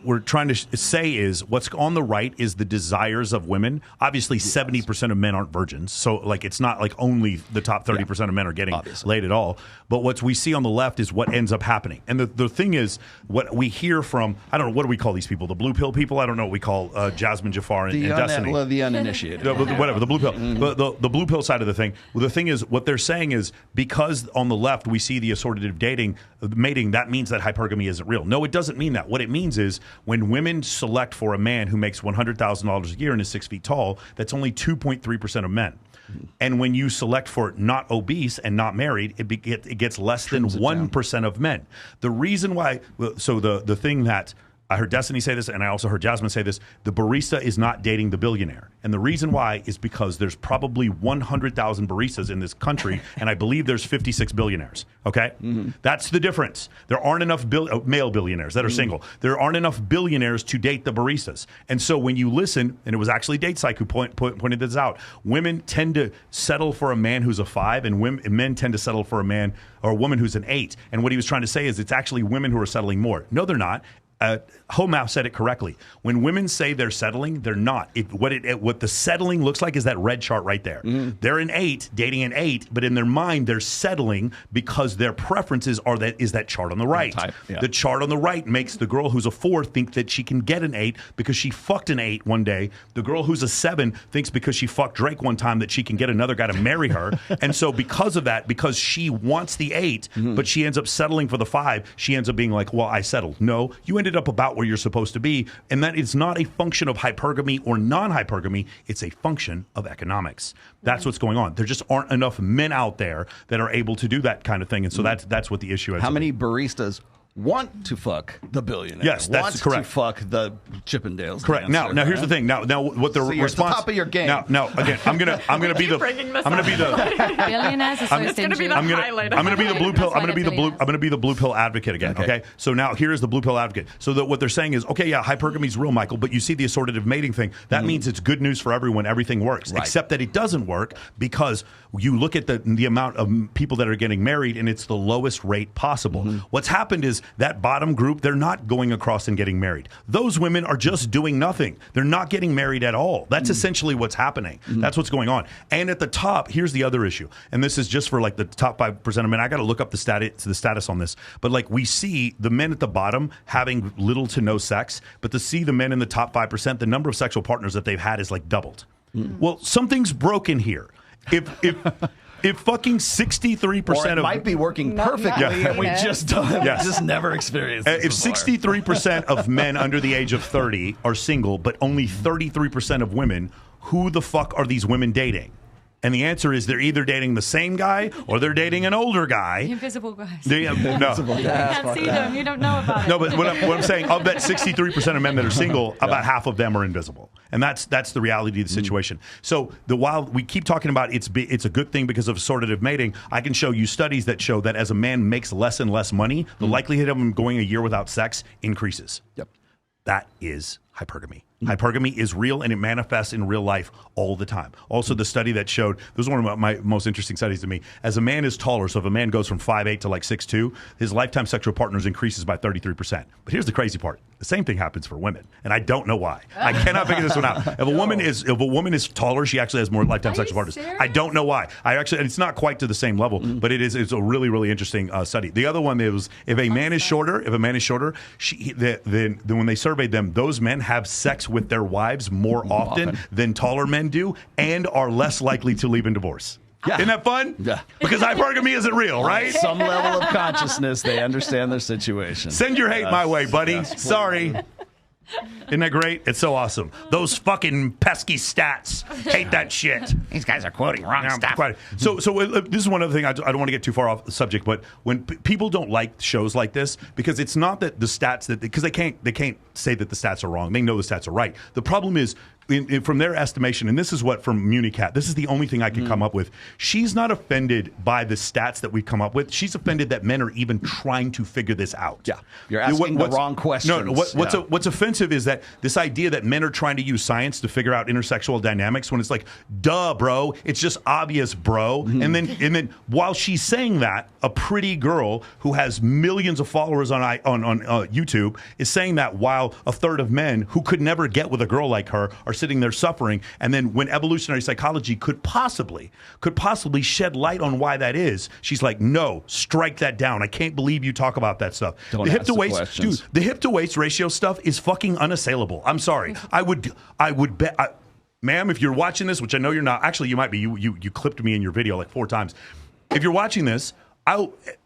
we're trying to say is what's on the right is the desires of women. Obviously, 70% of men aren't virgins, so like it's not like only the top 30% of men are getting laid at all. But what we see on the left is what ends up happening. And the thing is, what we hear from, I don't know, what do we call these people? The blue pill people? I don't know what we call Jasmine Jafar and Destiny.
The uninitiated.
Whatever, the blue pill. Mm-hmm. The blue pill side of the thing. Well, the thing is, what they're saying is because on the left we see the assortative mating, that means that hypergamy isn't real. No, it doesn't mean that. What it means is when women select for a man who makes $100,000 a year and is 6 feet tall, that's only 2.3% of men. And when you select for not obese and not married, it gets less than 1% of men. The reason why, so the thing that I heard Destiny say this, and I also heard Jasmine say this, the barista is not dating the billionaire. And the reason why is because there's probably 100,000 baristas in this country, and I believe there's 56 billionaires, okay? Mm-hmm. That's the difference. There aren't enough male billionaires that are single. There aren't enough billionaires to date the baristas. And so when you listen, and it was actually Date Psych who pointed this out, women tend to settle for a man who's a 5, and men tend to settle for a man or a woman who's an 8. And what he was trying to say is it's actually women who are settling more. No, they're not. Homau said it correctly. When women say they're settling, they're not. What the settling looks like is that red chart right there. Mm. They're an 8, dating an 8, but in their mind they're settling because their preferences is that chart on the right. Yeah. The chart on the right makes the girl who's a 4 think that she can get an 8 because she fucked an 8 one day. The girl who's a 7 thinks because she fucked Drake one time that she can get another guy to marry her. And so because of that, because she wants the 8, but she ends up settling for the 5, she ends up being like, well, I settled. No, you ended ended up about where you're supposed to be, and that it's not a function of hypergamy or non-hypergamy. It's a function of economics. That's what's going on. There just aren't enough men out there that are able to do that kind of thing, and so that's what the issue is.
How many baristas want to fuck the billionaire?
Yes, that's correct.
To fuck the Chippendales.
Correct.
dancer,
Now here's the thing. Now what the
So you're at the
response?
top of your game.
Now again, I'm gonna be the
Billionaires are so stingy.
I'm gonna be the blue pill. I'm gonna be the blue pill advocate again. Okay. So now here is the blue pill advocate. So that what they're saying is, okay, yeah, hypergamy is real, Michael, but you see the assortative mating thing. That means it's good news for everyone. Everything works, except that it doesn't work because you look at the amount of people that are getting married, and it's the lowest rate possible. What's happened is that bottom group, they're not going across and getting married. Those women are just doing nothing. They're not getting married at all. That's essentially what's happening. That's what's going on. And at the top, here's the other issue. And this is just for like the top 5% of men. I got to look up the status on this. But like we see the men at the bottom having little to no sex, but to see the men in the top 5%, the number of sexual partners that they've had is like doubled. Well, something's broken here. If fucking 63% of
might be working perfectly, and we just just never experienced it.
If 63% of men under the age of 30 are single, but only 33% of women, who the fuck are these women dating? And the answer is they're either dating the same guy or they're dating an older guy.
The invisible guys.
No.
You can't see them. You don't know about it.
No, but what I'm saying, of that 63% of men that are single, about half of them are invisible. And that's the reality of the situation. So while we keep talking about it's a good thing because of assortative mating, I can show you studies that show that as a man makes less and less money, the likelihood of him going a year without sex increases.
Yep.
That is hypergamy. Hypergamy is real, and it manifests in real life all the time. Also, the study that showed, this was one of my most interesting studies to me, as a man is taller, so if a man goes from 5'8" to like 6'2", his lifetime sexual partners increases by 33%. But here's the crazy part. The same thing happens for women, and I don't know why. I cannot figure this one out. If a woman is taller, she actually has more lifetime sexual partners.
Serious?
I don't know why. And it's not quite to the same level, but it's a really, really interesting study. The other one is if a man is shorter, then when they surveyed them, those men have sex with their wives more often than taller men do, and are less likely to leave in divorce. Yeah. Isn't that fun?
Yeah.
Because hypergamy isn't real, right?
Some level of consciousness, they understand their situation.
Send your hate my way, buddy. Sorry. Isn't that great? It's so awesome. Those fucking pesky stats. Hate that shit.
These guys are quoting wrong stuff.
So this is one other thing. I don't want to get too far off the subject, but when people don't like shows like this, because it's not that the stats because they can't say that the stats are wrong. They know the stats are right. The problem is, from their estimation, and this is what from Municat, this is the only thing I can come up with. She's not offended by the stats that we come up with. She's offended that men are even trying to figure this out.
Yeah, you're asking the wrong questions.
No, what's offensive is that this idea that men are trying to use science to figure out intersexual dynamics when it's like, duh, bro, it's just obvious, bro. And then while she's saying that, a pretty girl who has millions of followers on YouTube is saying that, while a third of men who could never get with a girl like her are sitting there suffering. And then when evolutionary psychology could possibly shed light on why that is, she's like, no, strike that down. I can't believe you talk about that stuff.
Don't ask the questions.
Dude, the hip to waist ratio stuff is fucking unassailable. I'm sorry. I would bet, ma'am, if you're watching this, which I know you're not, actually you might be, you clipped me in your video like 4 times. If you're watching this,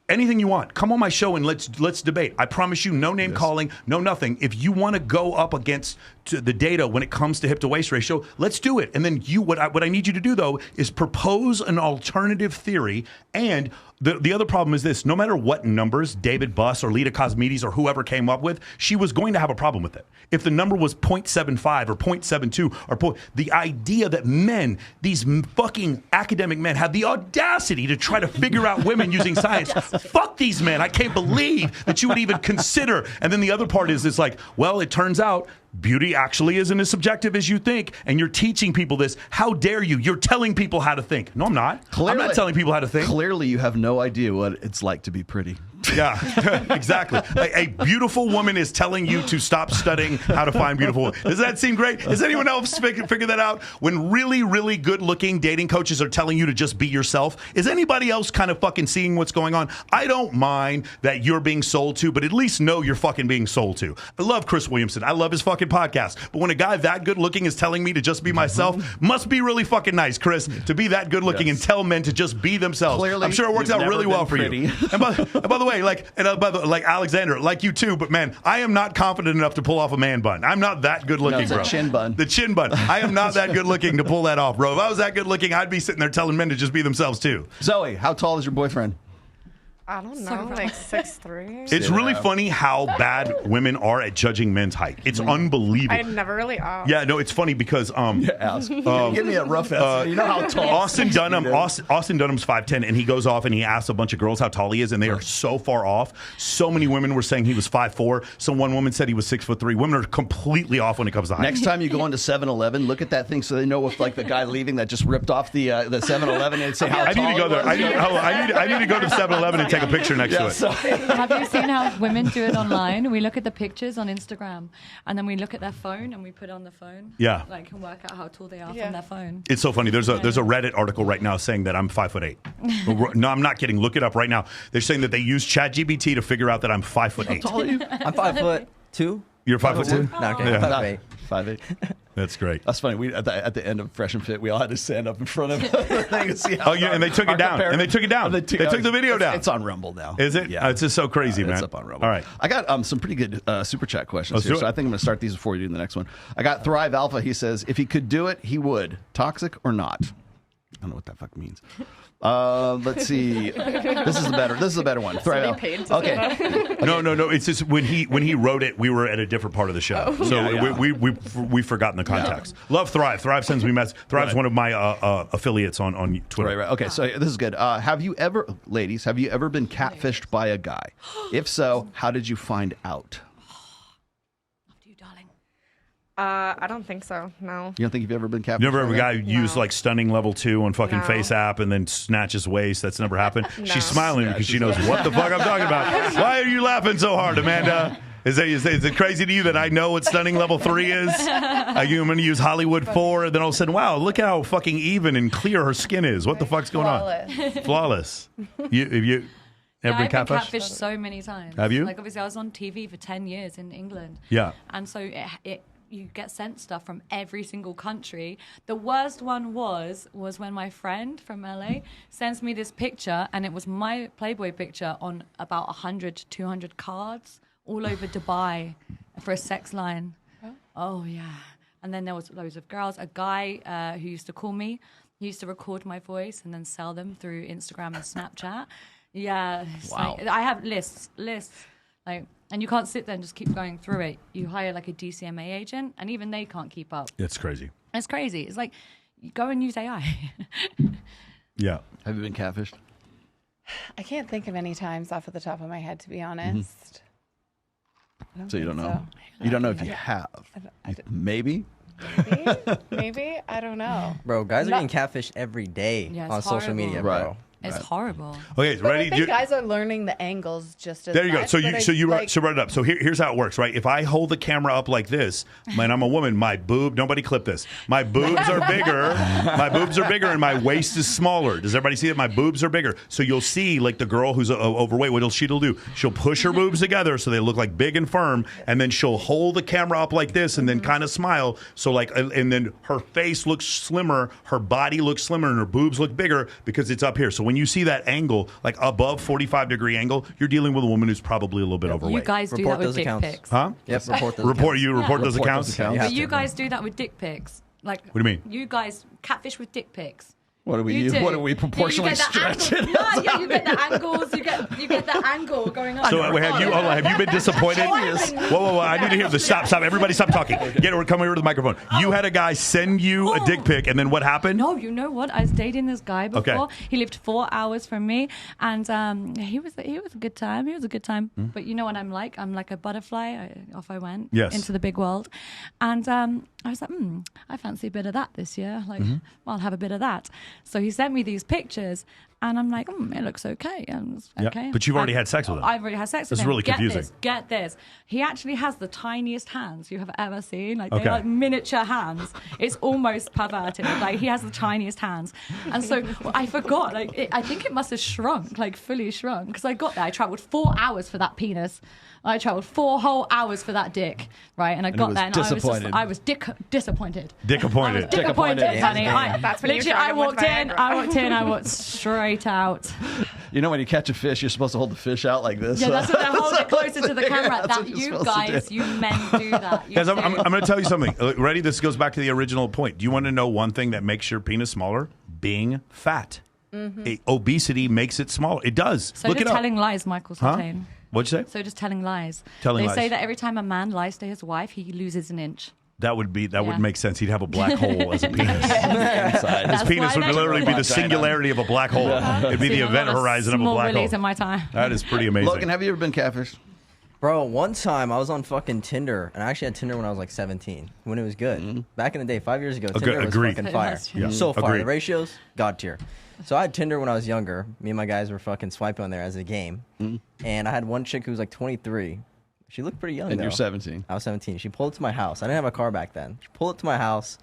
anything you want, come on my show and let's debate. I promise you, no name calling, no nothing. If you want to go up against the data when it comes to hip to waist ratio, let's do it. And then what I need you to do though is propose an alternative theory. And the other problem is this: no matter what numbers David Buss or Lita Cosmides or whoever came up with, she was going to have a problem with it. If the number was 0.75 or 0.72 or the idea that men, these fucking academic men, have the audacity to try to figure out women using science. Fuck these men. I can't believe that you would even consider. And then the other part is it's like, well, it turns out beauty actually isn't as subjective as you think, and you're teaching people this. How dare you? You're telling people how to think. No, I'm not. I'm not telling people how to think.
Clearly, you have no idea what it's like to be pretty.
Yeah, exactly. A beautiful woman is telling you to stop studying how to find beautiful women. Does that seem great? Has anyone else figured that out? When really, really good-looking dating coaches are telling you to just be yourself, is anybody else kind of fucking seeing what's going on? I don't mind that you're being sold to, but at least know you're fucking being sold to. I love Chris Williamson. I love his fucking podcast. But when a guy that good-looking is telling me to just be myself, must be really fucking nice, Chris, to be that good-looking and tell men to just be themselves.
Clearly,
I'm sure it works out really well for you. And by the way, way, by the way, like Alexander, like you too, but man, I am not confident enough to pull off a man bun. I'm not that good looking, bro.
It's a chin bun.
The chin bun. I am not that good looking to pull that off, bro. If I was that good looking, I'd be sitting there telling men to just be themselves too.
Zoe, how tall is your boyfriend?
I don't know, like 6'3".
It's really funny how bad women are at judging men's height. It's unbelievable.
I never really asked.
Yeah, no, it's funny because
ask. Give me a rough estimate. You know how tall
Austin Dunham's 5'10", and he goes off and he asks a bunch of girls how tall he is, and they are so far off. So many women were saying he was 5'4". One woman said he was 6'3". Women are completely off when it comes to height.
Next time you go into 7-Eleven, look at that thing so they know if like the guy leaving that just ripped off the 7-Eleven and say how tall.
I need to go there. I need to go to 7-Eleven and take a picture next to it.
Have you seen how women do it online? We look at the pictures on Instagram, and then we look at their phone, and we put on the phone.
Yeah.
Like, can work out how tall they are from their phone.
It's so funny. There's a Reddit article right now saying that I'm 5'8". No, I'm not kidding. Look it up right now. They're saying that they use ChatGPT to figure out that I'm 5'8".
How tall are you?
I'm 5'2".
You're 5'2"?
No, okay.
Yeah.
5'8".
That's great.
That's funny. We at the end of Fresh and Fit, we all had to stand up in front of the thing and see how.
Oh yeah, and they took it down. They took the video down.
It's on Rumble now.
Is it?
Yeah.
It's just so crazy, man.
It's up on Rumble.
All right.
I got some pretty good super chat questions here, so I think I'm going to start these before you do the next one. I got Thrive Alpha. He says, if he could do it, he would. Toxic or not? I don't know what that fuck means. Let's see. This is the better one. Thrive Alpha. Okay.
No. It's just when he wrote it, we were at a different part of the show, so we've forgotten the context. Love Thrive. Thrive sends me messages. Thrive's one of my affiliates on Twitter.
Right. Okay, so this is good. Ladies, have you ever been catfished by a guy? If so, how did you find out?
I don't think so. No.
You don't think you've ever been catfished?
You never have a guy use like stunning level 2 on fucking Face App and then snatch his waist? That's never happened.
No.
She's smiling because she knows what the fuck I'm talking about. Why are you laughing so hard, Amanda? Is it crazy to you that I know what stunning level 3 is? I'm going to use Hollywood 4, and then all of a sudden, wow, look how fucking even and clear her skin is. What the fuck's going on? Flawless. Have you ever been catfished?
I've been catfished so many times.
Have you?
Like, obviously, I was on TV for 10 years in England.
Yeah.
And so you get sent stuff from every single country. The worst one was when my friend from LA sends me this picture, and it was my Playboy picture on about 100 to 200 cards all over Dubai for a sex line. Oh, yeah. And then there was loads of girls. A guy who used to call me, he used to record my voice and then sell them through Instagram and Snapchat. Yeah.
Wow.
Like, I have lists. Like, and you can't sit there and just keep going through it. You hire like a DCMA agent, and even they can't keep up.
It's crazy.
It's crazy. It's like, you go and use AI.
Yeah.
Have you been catfished?
I can't think of any times off of the top of my head, to be honest.
So you don't know? You don't know if you have? Maybe?
Maybe? I don't know.
Bro, guys are getting catfished every day on social media, bro.
Right.
It's horrible.
Okay,
But
ready?
I think guys are learning the angles just as
There you go.
much,
So
but
you
like,
write it up. So here's how it works, right? If I hold the camera up like this, man, I'm a woman. My boob. Nobody clip this. My boobs are bigger. My boobs are bigger, and my waist is smaller. Does everybody see that? My boobs are bigger. So you'll see like the girl who's overweight. What she'll do? She'll push her boobs together so they look like big and firm, and then she'll hold the camera up like this, and then kind of smile. So like, and then her face looks slimmer, her body looks slimmer, and her boobs look bigger because it's up here. So when you see that angle, like above 45-degree angle, you're dealing with a woman who's probably a little bit overweight.
You guys do that with dick pics.
Huh?
Yep, report those
Report those accounts?
But you guys do that with dick pics. Like,
what do you mean?
You guys catfish with dick pics.
What do we use? What do we proportionally stretch it?
You get the angles. You get the angle going on.
So have you been disappointed? Whoa! I need to hear this. Stop! Everybody, stop talking. Come over to the microphone. You had a guy send you a dick pic, and then what happened?
No, you know what? I was dating this guy before.
Okay.
He lived 4 hours from me, and he was a good time. He was a good time. But you know what I'm like? I'm like a butterfly. Off I went into the big world, and I was like, I fancy a bit of that this year. Like, well, I'll have a bit of that. So he sent me these pictures, and I'm like, it looks okay. Okay.
But you've already had sex with him.
I've already had sex with him.
This is really confusing.
Get this. He actually has the tiniest hands you have ever seen. Like, they're like miniature hands. It's almost perverted. Like, he has the tiniest hands. And so I forgot. Like, I think it must have shrunk, like fully shrunk. Because I got there. I traveled 4 hours for that penis. I traveled 4 whole hours for that dick, right? And I got there, and I was disappointed.
Disappointed,
honey.
That's when
I walked in. I walked straight straight out.
You know when you catch a fish, you're supposed to hold the fish out like this.
Yeah, that's what they're holding closer to the camera.
That's what you're
You
supposed to
guys,
do.
you men do that.
Guys, I'm going to tell you something. Ready? This goes back to the original point. Do you want to know one thing that makes your penis smaller? Being fat. Obesity makes it smaller. It does.
So
Look
just
it up.
telling lies, Michael Sartain.
What'd you say?
So just telling lies.
Telling
they
lies.
say that every time a man lies to his wife, he loses an inch.
That would make sense. He'd have a black hole as a penis.
Inside.
His penis would literally be the singularity of a black hole. It'd be the event horizon of a black hole.
In my time.
That is pretty amazing.
Logan, have you ever been catfished?
Bro, one time I was on fucking Tinder, and I actually had Tinder when I was like 17, when it was good. Back in the day, 5 years ago, Tinder was fucking fire.
Yeah.
So fire.
Agreed.
The ratios, God tier. So I had Tinder when I was younger. Me and my guys were fucking swiping on there as a game. And I had one chick who was like 23. She looked pretty young,
And
though.
you're 17.
I was 17. She pulled it to my house. I didn't have a car back then. She pulled it to my house,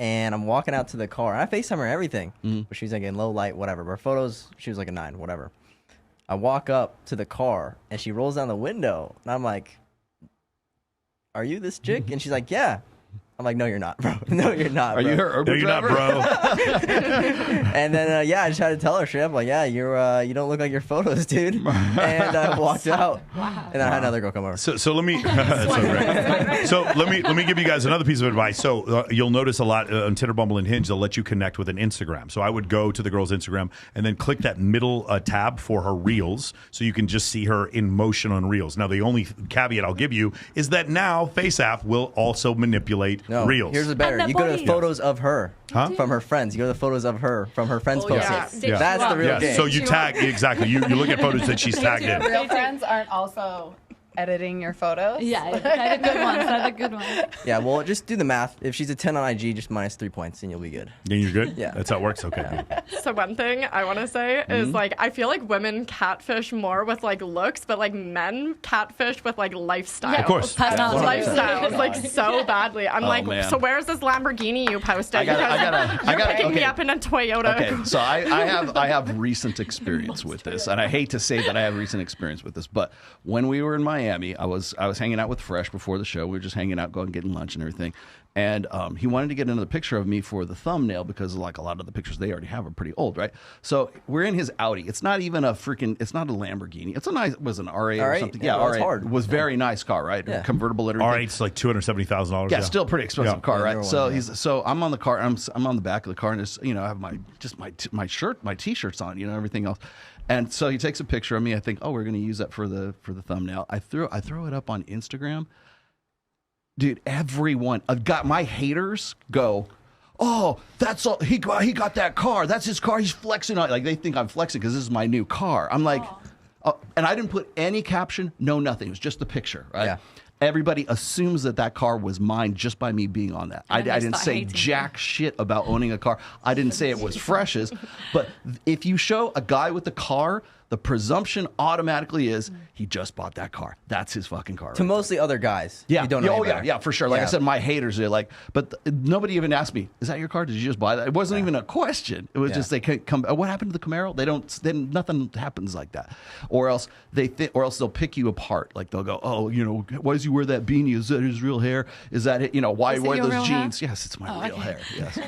and I'm walking out to the car. I FaceTime her everything, but she's like in low light, whatever. Her photos, she was like a 9, whatever. I walk up to the car, and she rolls down the window, and I'm like, "Are you this chick?" And she's like, "Yeah." I'm like, "No, you're not, bro. No, you're not,
Are
bro."
you her Uber driver?
Not, bro.
And then, I just had to tell her straight up, like, "Yeah, you don't look like your photos, dude." And I walked out. Wow. And then I had another girl come over.
So let me. That's so great. So let me give you guys another piece of advice. So you'll notice a lot on Tinder, Bumble, and Hinge. They'll let you connect with an Instagram. So I would go to the girl's Instagram and then click that middle tab for her Reels, so you can just see her in motion on Reels. Now the only caveat I'll give you is that now FaceApp will also manipulate Reels.
Here's the better. You go to the photos of her from her friends. You go to the photos of her from her friends' posts.
Yeah.
That's the real game.
So you tag exactly. You look at photos that she's tagged in.
Real friends aren't also editing your photos.
Yeah, they're the good ones. They're the good ones.
Yeah, well, just do the math. If she's a 10 on IG, just minus 3 points, and you'll be good.
Then you're good?
Yeah.
That's how it works? Okay.
So one thing I want to say is, like, I feel like women catfish more with, like, looks, but, like, men catfish with, like, lifestyle.
Yeah,
of course.
Lifestyles, like, so badly. I'm like,
man.
so where's this Lamborghini you posted?
You're
picking me up in a Toyota.
Okay, so I have recent experience with this, and I hate to say that I have recent experience with this, but when we were in Miami, I was hanging out with Fresh before the show. We were just hanging out, going getting lunch and everything, and he wanted to get another picture of me for the thumbnail because like a lot of the pictures they already have are pretty old, right? So we're in his Audi. It's not even it's not a Lamborghini. It's it was an R8 or something. Yeah,
well,
R8
it's hard.
was very nice car, right?
Yeah.
Convertible and everything.
R8's like $270,000.
Yeah, still pretty expensive car, right?
one,
So
yeah.
so I'm on the car. I'm on the back of the car, and just, I have my shirt, my t-shirts on, everything else. And so he takes a picture of me. I think, oh, we're going to use that for the thumbnail. I throw it up on Instagram. Dude, everyone, my haters go, oh, that's all. He got that car. That's his car. He's flexing on. Like, they think I'm flexing because this is my new car. I'm like, and I didn't put any caption, no nothing. It was just the picture, right?
Yeah.
Everybody assumes that car was mine just by me being on that. I didn't say jack shit about owning a car. I didn't say it was Fresh's. But if you show a guy with a car, the presumption automatically is he just bought that car. That's his fucking car.
To mostly other guys.
Yeah.
You don't know any better.
Yeah, for sure. Like I
Yeah.
said, my haters are like, but nobody even asked me, is that your car? Did you just buy that? It wasn't even a question. It was just they can't come. What happened to the Camaro? Then nothing happens like that. Or else they'll pick you apart. Like they'll go, oh, why does he wear that beanie? Is that his real hair? Is that it? Why wear those jeans? Hair? Yes, it's my real hair. Yes.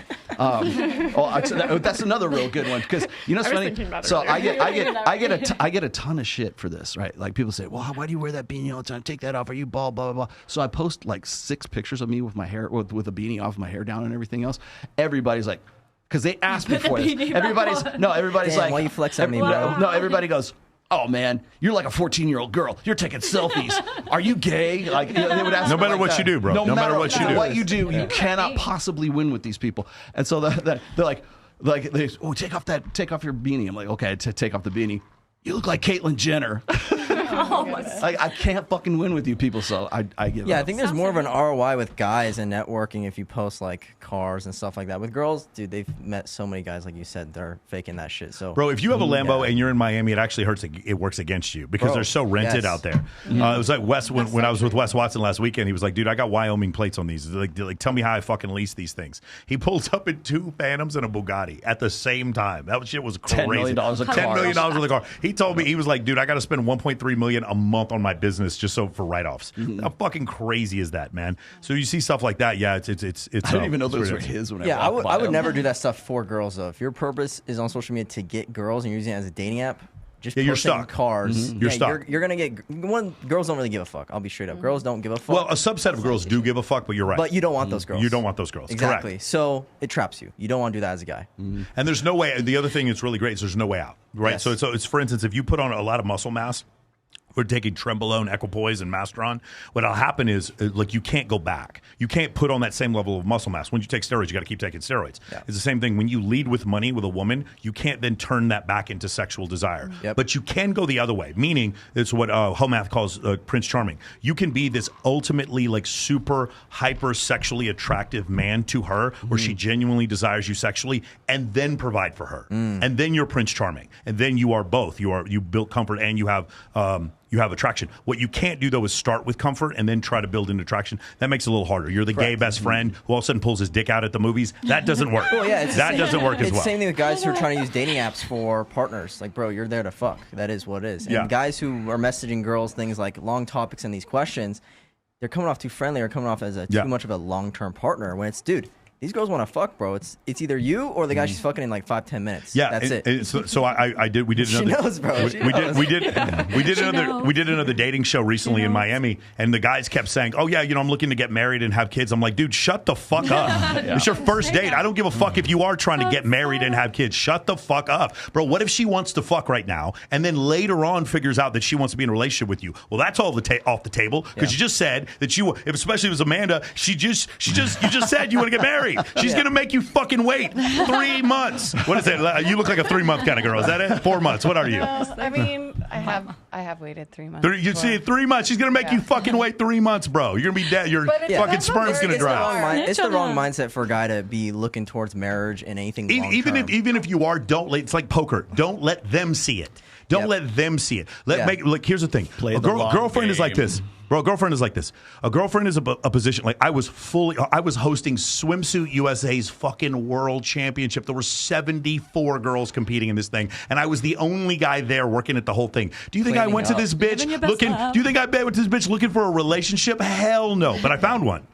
That's another real good one because it's funny. So I get a ton of shit for this, right? Like people say, well, why do you wear that beanie all the time? Take that off. Are you bald? Blah blah blah. So I post like 6 pictures of me with my hair, with a beanie off, my hair down, and everything else. Everybody's like, because they asked me for this. Everybody's
Damn,
like,
why you flex at me, bro?
No, everybody goes, oh man, you're like a 14-year-old girl. You're taking selfies. Are you gay? Like they would ask.
No
me
matter
like
what
that.
you do, bro. No matter what you do.
You cannot possibly win with these people. And so they're like take off your beanie. I'm like, okay, take off the beanie. You look like Caitlyn Jenner. I can't fucking win with you people, so I give up.
Yeah, I think there's more of an ROI with guys and networking if you post like cars and stuff like that. With girls, dude, they've met so many guys, like you said, they're faking that shit. So,
bro, if you have a Lambo and you're in Miami, it actually hurts. It works against you because they're so rented out there. It was like Wes when I was with Wes Watson last weekend. He was like, dude, I got Wyoming plates on these. Like, tell me how I fucking lease these things. He pulls up in 2 Phantoms and a Bugatti at the same time. That shit was crazy.
$10 million a car.
$10 million worth of car. He told me, he was like, dude, I got to spend $1.3 $3 million a month on my business just so for write-offs. How fucking crazy is that, man? So you see stuff like that. Yeah, it's.
I didn't even know those were his. When
I would never do that stuff for girls though. If your purpose is on social media to get girls and you're using it as a dating app, just
you're stuck.
Cars.
You're stuck.
You're gonna get girls don't really give a fuck. I'll be straight up. Girls don't give a fuck.
Well, a subset of girls do give a fuck, but you're right.
But you don't want those girls.
You don't want those girls.
Exactly.
Correct.
So it traps you. You don't want to do that as a guy.
And there's no way. The other thing that's really great is there's no way out. Right.
Yes.
So it's for instance, if you put on a lot of muscle mass. We're taking Trenbolone, Equipoise, and Masteron. What'll happen is, like, you can't go back. You can't put on that same level of muscle mass. When you take steroids, you got to keep taking steroids. Yeah. It's the same thing. When you lead with money with a woman, you can't then turn that back into sexual desire. Yep. But you can go the other way, meaning it's what Homath calls Prince Charming. You can be this ultimately, like, super hyper sexually attractive man to her, where she genuinely desires you sexually, and then provide for her. And then you're Prince Charming. And then you are both. You built comfort and you have attraction. What you can't do, though, is start with comfort and then try to build an attraction. That makes it a little harder. You're the gay best friend who all of a sudden pulls his dick out at the movies. That doesn't work.
Well, yeah,
that doesn't work as well.
It's the same thing with guys who are trying to use dating apps for partners. Like, bro, you're there to fuck. That is what it is. And guys who are messaging girls things like long topics and these questions, they're coming off too friendly or coming off as too much of a long-term partner when it's, dude, these girls want to fuck, bro. It's either you or the guy she's fucking in like 5-10 minutes.
Yeah,
that's it.
And so I did. We did another.
She knows, bro.
We did another dating show recently in Miami, and the guys kept saying, "Oh yeah, I'm looking to get married and have kids." I'm like, dude, shut the fuck up. It's your first date. I don't give a fuck if you are trying to get married and have kids. Shut the fuck up, bro. What if she wants to fuck right now, and then later on figures out that she wants to be in a relationship with you? Well, that's all off the table because you just said that especially if it was Amanda, you just said you want to get married. She's gonna make you fucking wait 3 months. What is it? You look like a 3-month kind of girl. Is that it? 4 months. What are you?
I mean, I have waited 3 months.
You see, 3 months. She's gonna make you fucking wait 3 months, bro. You're gonna be dead. Your fucking sperm's gonna dry.
It's the wrong mindset for a guy to be looking towards marriage and anything.
Even if you are, it's like poker. Don't let them see it. Don't let them see it. Here's the thing. Girlfriend is like this. Bro, a girlfriend is like this. A girlfriend is a position like I was hosting Swimsuit USA's fucking world championship. There were 74 girls competing in this thing, and I was the only guy there working at the whole thing. Do you think I went to this bitch looking? Do you think I went to this bitch looking for a relationship? Hell no. But I found one.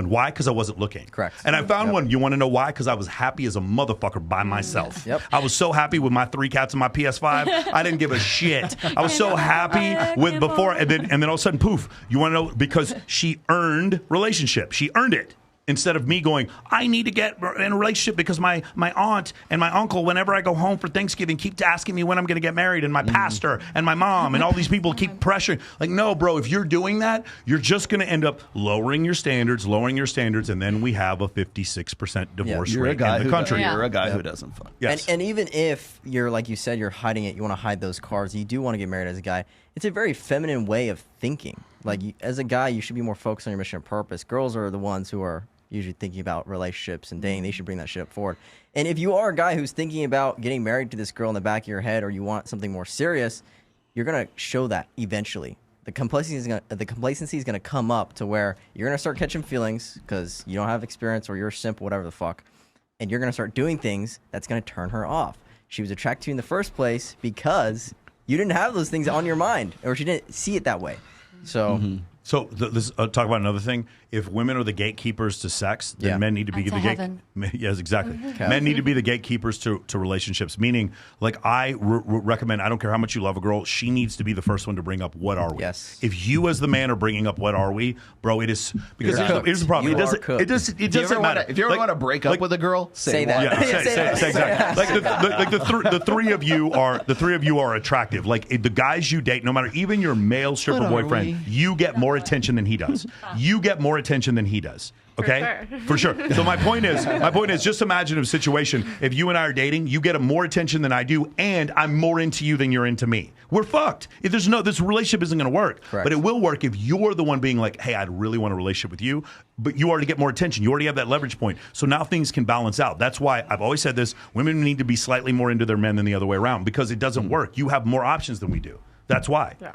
Why? Because I wasn't looking.
Correct.
And I found one. You want to know why? Because I was happy as a motherfucker by myself.
Yep.
I was so happy with my 3 cats and my PS5. I didn't give a shit. I was so happy with before, and then all of a sudden, poof. You want to know? Because she earned relationship. She earned it. Instead of me going, I need to get in a relationship because my aunt and my uncle, whenever I go home for Thanksgiving, keep asking me when I'm going to get married, and my pastor and my mom and all these people keep pressuring. Like, no, bro, if you're doing that, you're just going to end up lowering your standards, and then we have a 56% divorce rate in the country.
You're a guy who doesn't fuck.
Yes.
And even if you're, like you said, you're hiding it, you want to hide those cards, you do want to get married as a guy, it's a very feminine way of thinking. Like, as a guy, you should be more focused on your mission and purpose. Girls are the ones who are usually thinking about relationships and dating. They should bring that shit up forward. And if you are a guy who's thinking about getting married to this girl in the back of your head, or you want something more serious, you're gonna show that eventually. The complacency is gonna come up to where you're gonna start catching feelings because you don't have experience or you're a simp, whatever the fuck, and you're gonna start doing things that's gonna turn her off. She was attracted to you in the first place because you didn't have those things on your mind, or she didn't see it that way. So.
So let's talk about another thing. If women are the gatekeepers to sex, then men need to be the gatekeepers. Yes, exactly. Men need to be the gatekeepers to relationships. Meaning, like I recommend, I don't care how much you love a girl, she needs to be the first one to bring up what are we.
Yes.
If you as the man are bringing up what are we, bro, it is because here's the problem. It doesn't matter.
If you ever want to break up with a girl, say that.
Yeah, say exactly. Like the three of you are attractive. Like the guys you date, no matter even your male stripper boyfriend, you get more attention than he does. You get more attention than he does. Okay? For sure. So my point is just imagine a situation. If you and I are dating, you get more attention than I do, and I'm more into you than you're into me. We're fucked. If this relationship isn't going to work.
Correct.
But it will work if you're the one being like, hey, I'd really want a relationship with you, but you already get more attention. You already have that leverage point. So now things can balance out. That's why I've always said this. Women need to be slightly more into their men than the other way around because it doesn't work. You have more options than we do. That's why.
Yeah.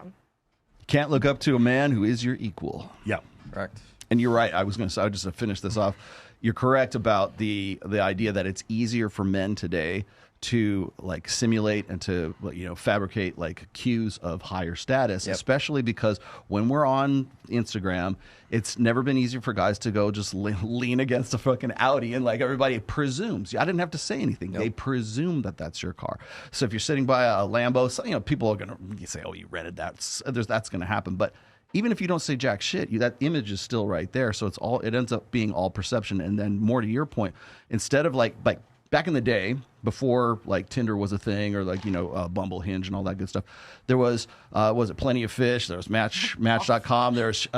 Can't look up to a man who is your equal.
Yeah.
Correct.
And you're right. I was just to finish this off. You're correct about the idea that it's easier for men today to like simulate and to fabricate like cues of higher status, especially because when we're on Instagram, it's never been easier for guys to go just lean against a fucking Audi and like everybody presumes. I didn't have to say anything. They presume that that's your car. So if you're sitting by a Lambo, so, people are gonna say, "Oh, you rented that." That's gonna happen, but even if you don't say jack shit, that image is still right there. So it ends up being all perception. And then more to your point, instead of like back in the day, before like Tinder was a thing or like, Bumble, Hinge and all that good stuff, there was it Plenty of Fish, there was Match.com, there's,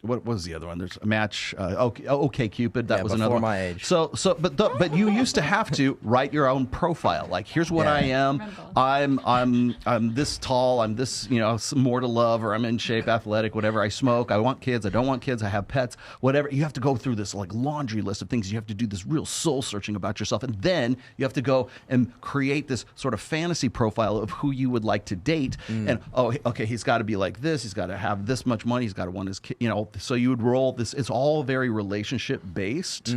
what was the other one? There's Match, OK Cupid, that was another one.
My age.
But you used to have to write your own profile. Like, here's what I am. I'm this tall, I'm this, more to love, or I'm in shape, athletic, whatever. I smoke, I want kids, I don't want kids, I have pets, whatever. You have to go through this like laundry list of things. You have to do this real soul searching about yourself. And then you have to go and create this sort of fantasy profile of who you would like to date. And, okay, he's got to be like this. He's got to have this much money. He's got to want his kid, so you would roll this. It's all very relationship based.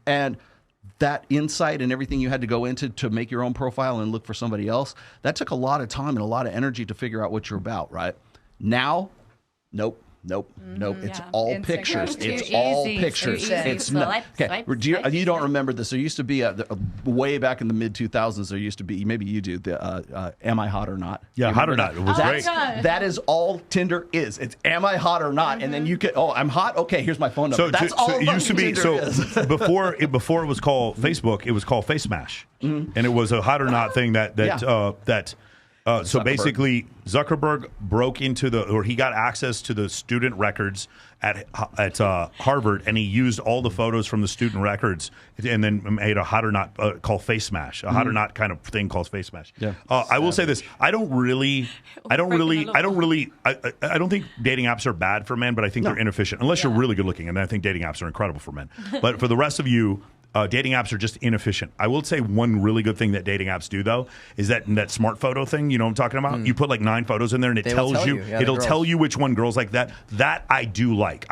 And that insight and everything you had to go into to make your own profile and look for somebody else, that took a lot of time and a lot of energy to figure out what you're about, right? Now, nope. It's all pictures. It's all pictures. It's not okay. You don't remember this? There used to be way back in the mid 2000s. There used to be, maybe you do, the Am I Hot or Not?
Yeah, Hot or Not. It was great.
That is all Tinder is. It's Am I Hot or Not, and then you get I'm hot. Okay, here's my phone number. That's all. It used to be.
Before it was called Facebook, it was called Face Smash, and it was a Hot or Not thing that. So basically, Zuckerberg broke into he got access to the student records at Harvard, and he used all the photos from the student records, and then made a Hot or Not called Face Smash, a Hot or Not kind of thing called Face Smash. Yeah. I will say this: I don't think dating apps are bad for men, but I think they're inefficient unless you're really good looking, and I think dating apps are incredible for men. But for the rest of you. Dating apps are just inefficient. I will say one really good thing that dating apps do, though, is that smart photo thing. You know what I'm talking about? You put like 9 photos in there, and it'll tell you which one girls like that. That I do like.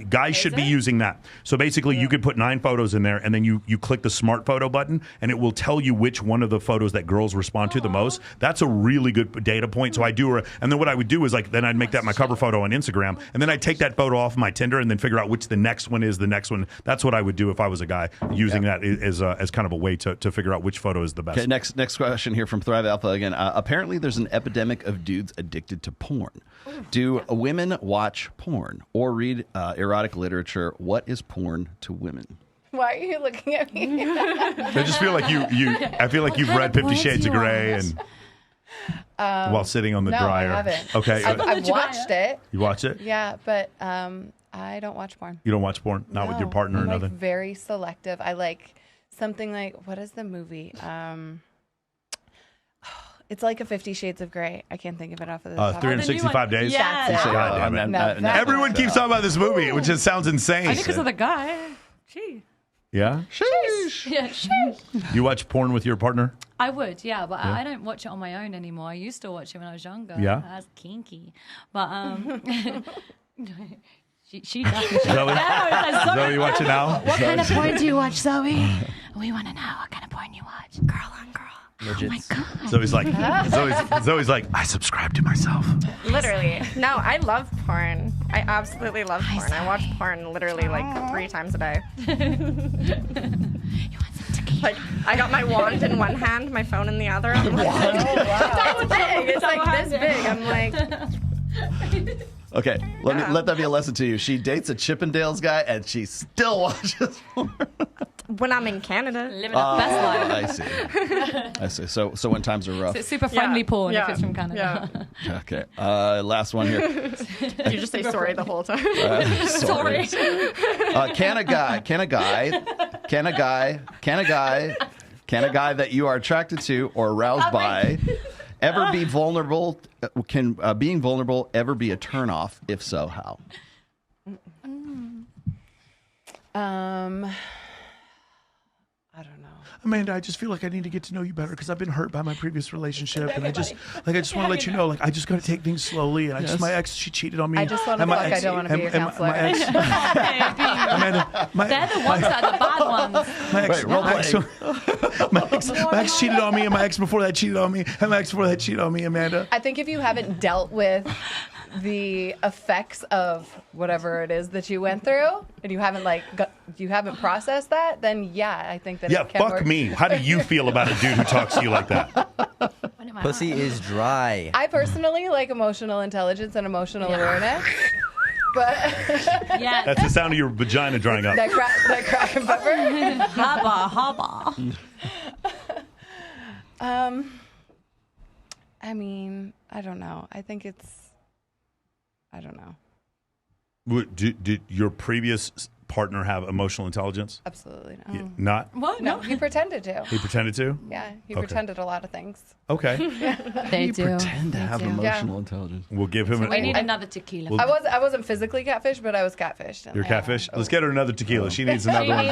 Guys should be using that. So basically, you could put 9 photos in there, and then you click the smart photo button, and it will tell you which one of the photos that girls respond to the most. That's a really good data point. So I do, and then what I would do is then I'd make that my cover photo on Instagram, and then I'd take that photo off my Tinder, and then figure out which the next one is. The next one. That's what I would do if I was a guy. Using that as kind of a way to figure out which photo is the best.
Okay, next question here from Thrive Alpha again. Apparently, there's an epidemic of dudes addicted to porn. Do women watch porn or read erotic literature? What is porn to women?
Why are you looking at me?
I just feel like I feel like you've read 50 Shades of Grey and while sitting on the dryer.
I haven't.
Okay,
I've watched it.
You watch it?
Yeah, but I don't watch porn.
You don't watch porn? Not with your partner or nothing?
Very selective. I like something like, what is the movie? It's like a 50 Shades of Grey. I can't think of it off of the top.
365 Days?
Yeah.
God damn it. Everyone keeps talking about this movie, which just sounds insane.
I think because of the guy. Gee.
Yeah?
Sheesh. Yeah, sheesh.
You watch porn with your partner?
I would, yeah, but I don't watch it on my own anymore. I used to watch it when I was younger.
Yeah?
That's kinky. But, She definitely.
Zoe, you watch it now?
What kind of porn do you watch, Zoe? We want to know what kind of porn you watch. Girl on girl.
Midgets.
Oh my god.
Zoe's like, I subscribe to myself.
Literally. No, I love porn. I absolutely love porn. I watch porn literally like 3 times a day.
You want some tequila?
Like, I got my wand in one hand, my phone in the other. I'm like, that's big. It's like this big. I'm like...
Okay, let that be a lesson to you. She dates a Chippendales guy, and she still watches porn.
When I'm in Canada.
Living the best life.
I see. So when times are rough.
So it's super friendly porn if it's from Canada.
Yeah. Okay, last one here.
You just say sorry the whole time.
Sorry. Can a guy that you are attracted to or aroused by ever be vulnerable? Can being vulnerable ever be a turnoff? If so, how?
I don't know.
Amanda, I just feel like I need to get to know you better because I've been hurt by my previous relationship, and I just want to let you know, like I just got to take things slowly. And my ex, she cheated on me.
I just want to I don't want to be your counselor.
My ex, Amanda,
they're the ones that are the bad ones.
My ex cheated on me, and my ex before that cheated on me, and my ex before that cheated on me, Amanda.
I think if you haven't dealt with the effects of whatever it is that you went through, and you haven't you haven't processed that, then I think that it can
fuck
work.
me. How do you feel about a dude who talks to you like that?
Pussy is dry.
I personally like emotional intelligence and emotional awareness. But
that's the sound of your vagina drying up.
that crack and pepper.
Haba.
I mean, I don't know. I think I don't know.
Did your previous partner have emotional intelligence?
Absolutely not.
Yeah, not?
What?
No, he pretended to.
He pretended to?
Yeah, he pretended a lot of things.
Okay.
They do.
Pretend to have emotional intelligence.
We'll give him.
We need another tequila.
I wasn't physically catfished, but I was catfished.
You're catfish? Let's get her another tequila. She needs another one.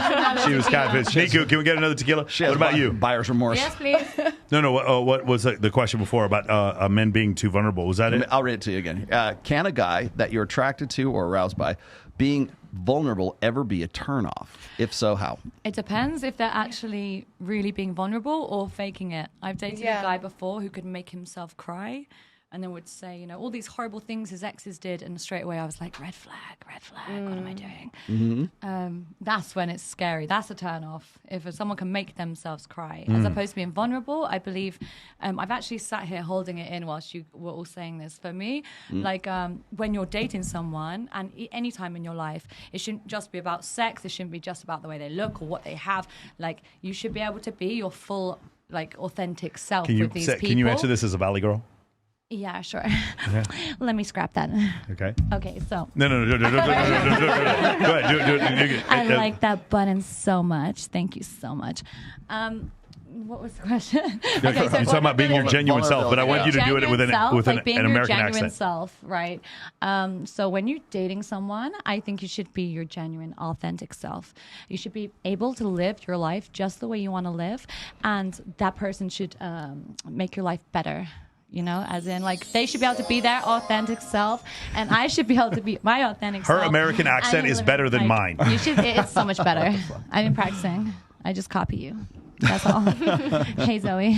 She was catfish. Niku, can we get another tequila? What about you?
Buyer's remorse.
Yes, please.
No. What was the question before about men being too vulnerable? Was that it?
I'll read it to you again. Can a guy that you're attracted to or aroused by being vulnerable ever be a turnoff? If so, how?
It depends if they're actually really being vulnerable or faking it. I've dated a guy before who could make himself cry and then would say, all these horrible things his exes did, and straight away I was like, red flag, what am I doing?
Mm-hmm.
That's when it's scary. That's a turn off. If someone can make themselves cry, as opposed to being vulnerable, I believe, I've actually sat here holding it in whilst you were all saying this. For me, when you're dating someone, and any time in your life, it shouldn't just be about sex. It shouldn't be just about the way they look or what they have. Like, you should be able to be your full, authentic self with these people.
Can you answer this as a Valley girl?
Yeah, sure. Let me scrap that.
Okay.
Okay, so.
No. Go ahead. Do it.
I like that button so much. Thank you so much. What was the question?
You're talking about being your genuine self, but I want you to do it with an American accent.
Self, right? So when you're dating someone, I think you should be your genuine, authentic self. You should be able to live your life just the way you want to live, and that person should make your life better. As in, they should be able to be their authentic self, and I should be able to be my authentic self.
Her American accent is better than mine.
It's so much better. I've been practicing. I just copy you. That's all. Hey, Zoe.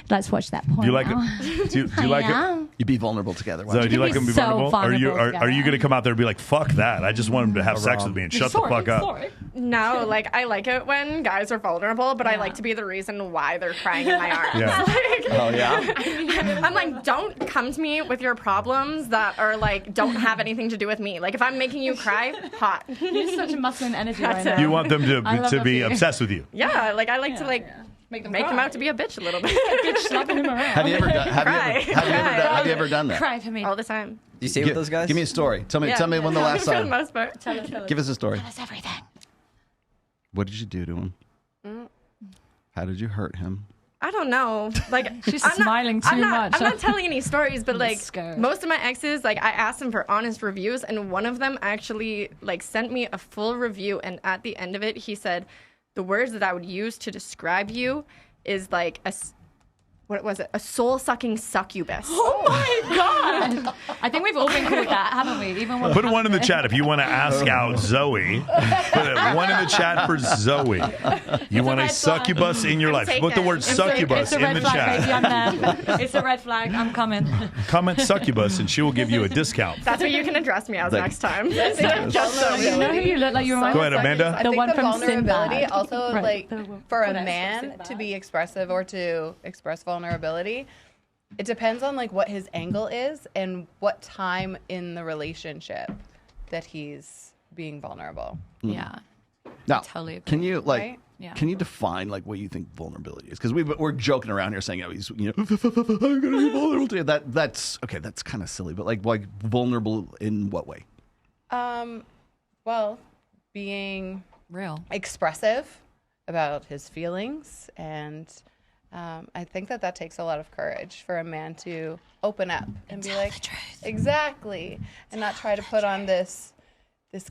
Let's watch that porn.
Do you like it? Do you like it?
You be vulnerable together.
Zoe, do you like them to be
so
vulnerable? Are you going to come out there and be like, fuck that? I just want him to have sex with me and shut the fuck up.
No, I like it when guys are vulnerable, but I like to be the reason why they're crying in my arms.
Yeah.
Oh, yeah?
I'm like, don't come to me with your problems that are don't have anything to do with me. If I'm making you cry, hot.
You're such a masculine energy right now.
You want them to be obsessed with you.
Yeah, I like to make them out to be a bitch a little bit.
Bitch slapping him around.
Have you ever done that?
Cry for me
all the time.
Do you stay with those guys?
Give me a story. Tell me when the last
For the
time.
most part.
Give us a story.
Tell us everything.
What did you do to him? How did you hurt him?
I don't know.
She's smiling too much.
I'm not telling any stories, but
scared.
most of my exes, I asked them for honest reviews, and one of them actually sent me a full review, and at the end of it, he said, the words that I would use to describe you is what was it? A soul-sucking succubus.
Oh my god! I think we've all been called that, haven't we? Even
put one in the chat if you want to ask out Zoe. Put one in the chat for Zoe. You want a succubus in your life? Put the word succubus in the chat.
Baby, I'm there. It's a red flag. I'm coming.
Comment succubus and she will give you a discount.
That's what you can address me as next time.
You know who you look like? You're
Go ahead, Amanda.
I think the vulnerability
Sinbad.
also
Right.
for a man to be expressive or to express vulnerability, it depends on what his angle is and what time in the relationship that he's being vulnerable.
Yeah.
Now,
totally agree.
can you
Right?
can you define what you think vulnerability is? Because we're joking around here saying, he's I'm gonna be vulnerable to you. That's okay. That's kind of silly, but like vulnerable in what way?
Well, being
real,
expressive about his feelings, and I think that takes a lot of courage for a man to open up and be like,
the truth.
Exactly, and not try to put on this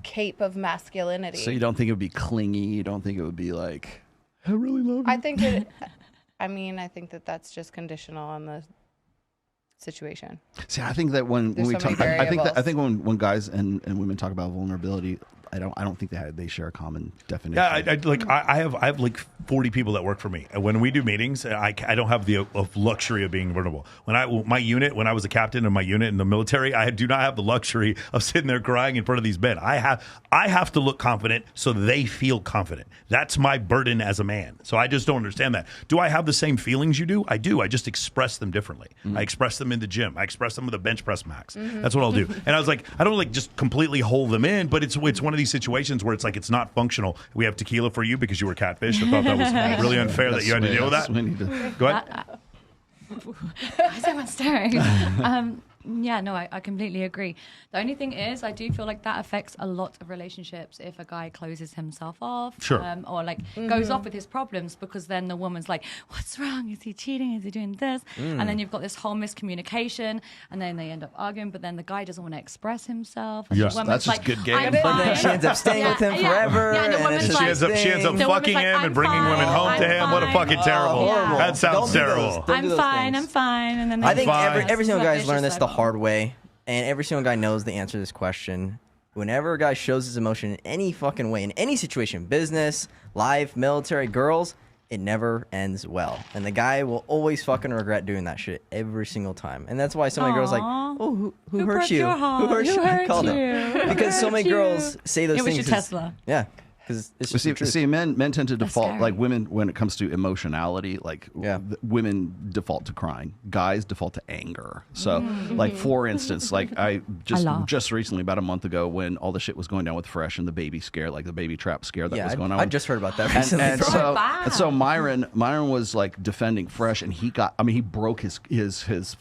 cape of masculinity.
So you don't think it would be clingy? You don't think it would be like, I really love you.
I think I think that that's just conditional on the situation.
See, I think that when we talk, I think when guys and women talk about vulnerability, I don't think they share a common definition.
Yeah, I have like 40 people that work for me. When we do meetings, I don't have the luxury of being vulnerable. When I was a captain of my unit in the military, I do not have the luxury of sitting there crying in front of these men. I have to look confident so they feel confident. That's my burden as a man. So I just don't understand that. Do I have the same feelings you do? I do. I just express them differently. I express them in the gym. I express them with a bench press max. That's what I'll do. And I was like, I don't like just completely hold them in, but it's one of these situations where it's like it's not functional. We have tequila for you because you were catfished. I thought that was really unfair that you had to deal with that. Go ahead.
Why is everyone staring? Yeah, no, I completely agree. The only thing is, I do feel like that affects a lot of relationships if a guy closes himself off,
sure,
or like goes off with his problems, because then the woman's like, "What's wrong? Is he cheating? Is he doing this?" And then you've got this whole miscommunication, and then they end up arguing. But then the guy doesn't want to express himself. And
yes,
that's
just
like,
good game.
But then she ends up staying with him forever.
Yeah, and
she ends up fucking him and bringing women home to him. What a fucking terrible!
Horrible.
That sounds terrible.
I'm fine. And then
I think every single guy has learned this the hard way. And every single guy knows the answer to this question. Whenever a guy shows his emotion in any fucking way, in any situation, business, life, military, girls, it never ends well. And the guy will always fucking regret doing that shit every single time. And that's why so many girls are like, oh, who hurt you? Who hurt you? I called him. Because so many girls say those things.
It was your Tesla.
Yeah. Because
see, men tend to default, like women, when it comes to emotionality, like women default to crying, guys default to anger. So, like for instance, like I just recently, about a month ago, when all the shit was going down with Fresh and the baby scare, like the baby trap scare that was going on.
I just heard about that recently.
And so Myron was like defending Fresh, and he broke his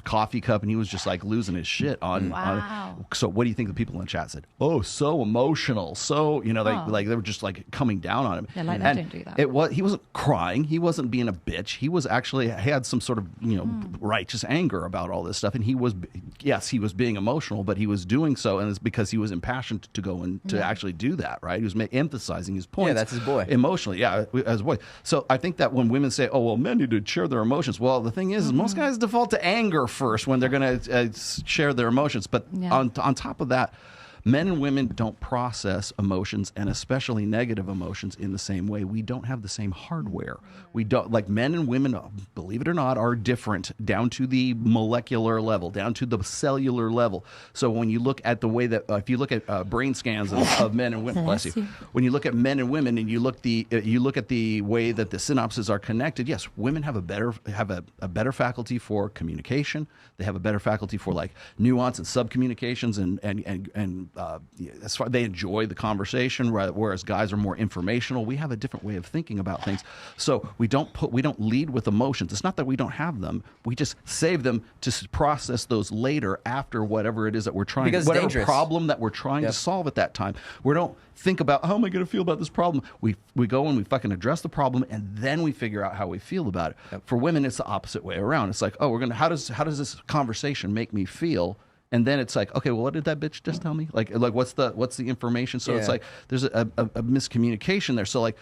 coffee cup, and he was just like losing his shit on. So what do you think the people in the chat said? Oh, so emotional. So they were just like coming down on him.
Yeah, like that, don't do that.
He wasn't crying. He wasn't being a bitch. He was actually had some sort of righteous anger about all this stuff. And he was being emotional, but he was doing so, and it's because he was impassioned to go and to actually do that. Right? He was emphasizing his points.
Yeah, that's his boy.
Emotionally, yeah, as a boy. So I think that when women say, "Oh, well, men need to share their emotions," well, the thing is most guys default to anger first when they're going to share their emotions. But on top of that, men and women don't process emotions, and especially negative emotions, in the same way. We don't have the same hardware. We don't, like, men and women, believe it or not, are different down to the molecular level, down to the cellular level. So when you look at the way that, if you look at brain scans of men and women, bless you. When you look at men and women, and you look at the way that the synapses are connected, yes, women have a better faculty for communication. They have a better faculty for like nuance and subcommunications, and as far they enjoy the conversation, whereas guys are more informational. We have a different way of thinking about things. So we don't lead with emotions. It's not that we don't have them. We just save them to process those later, after whatever it is that we're trying, whatever problem that we're trying to solve at that time. We don't think about, how am I going to feel about this problem? We go and we fucking address the problem, and then we figure out how we feel about it. For women, it's the opposite way around. It's like, oh, how does this conversation make me feel? And then it's like, okay, well, what did that bitch just tell me? Like what's the information? So it's like there's a miscommunication there. So like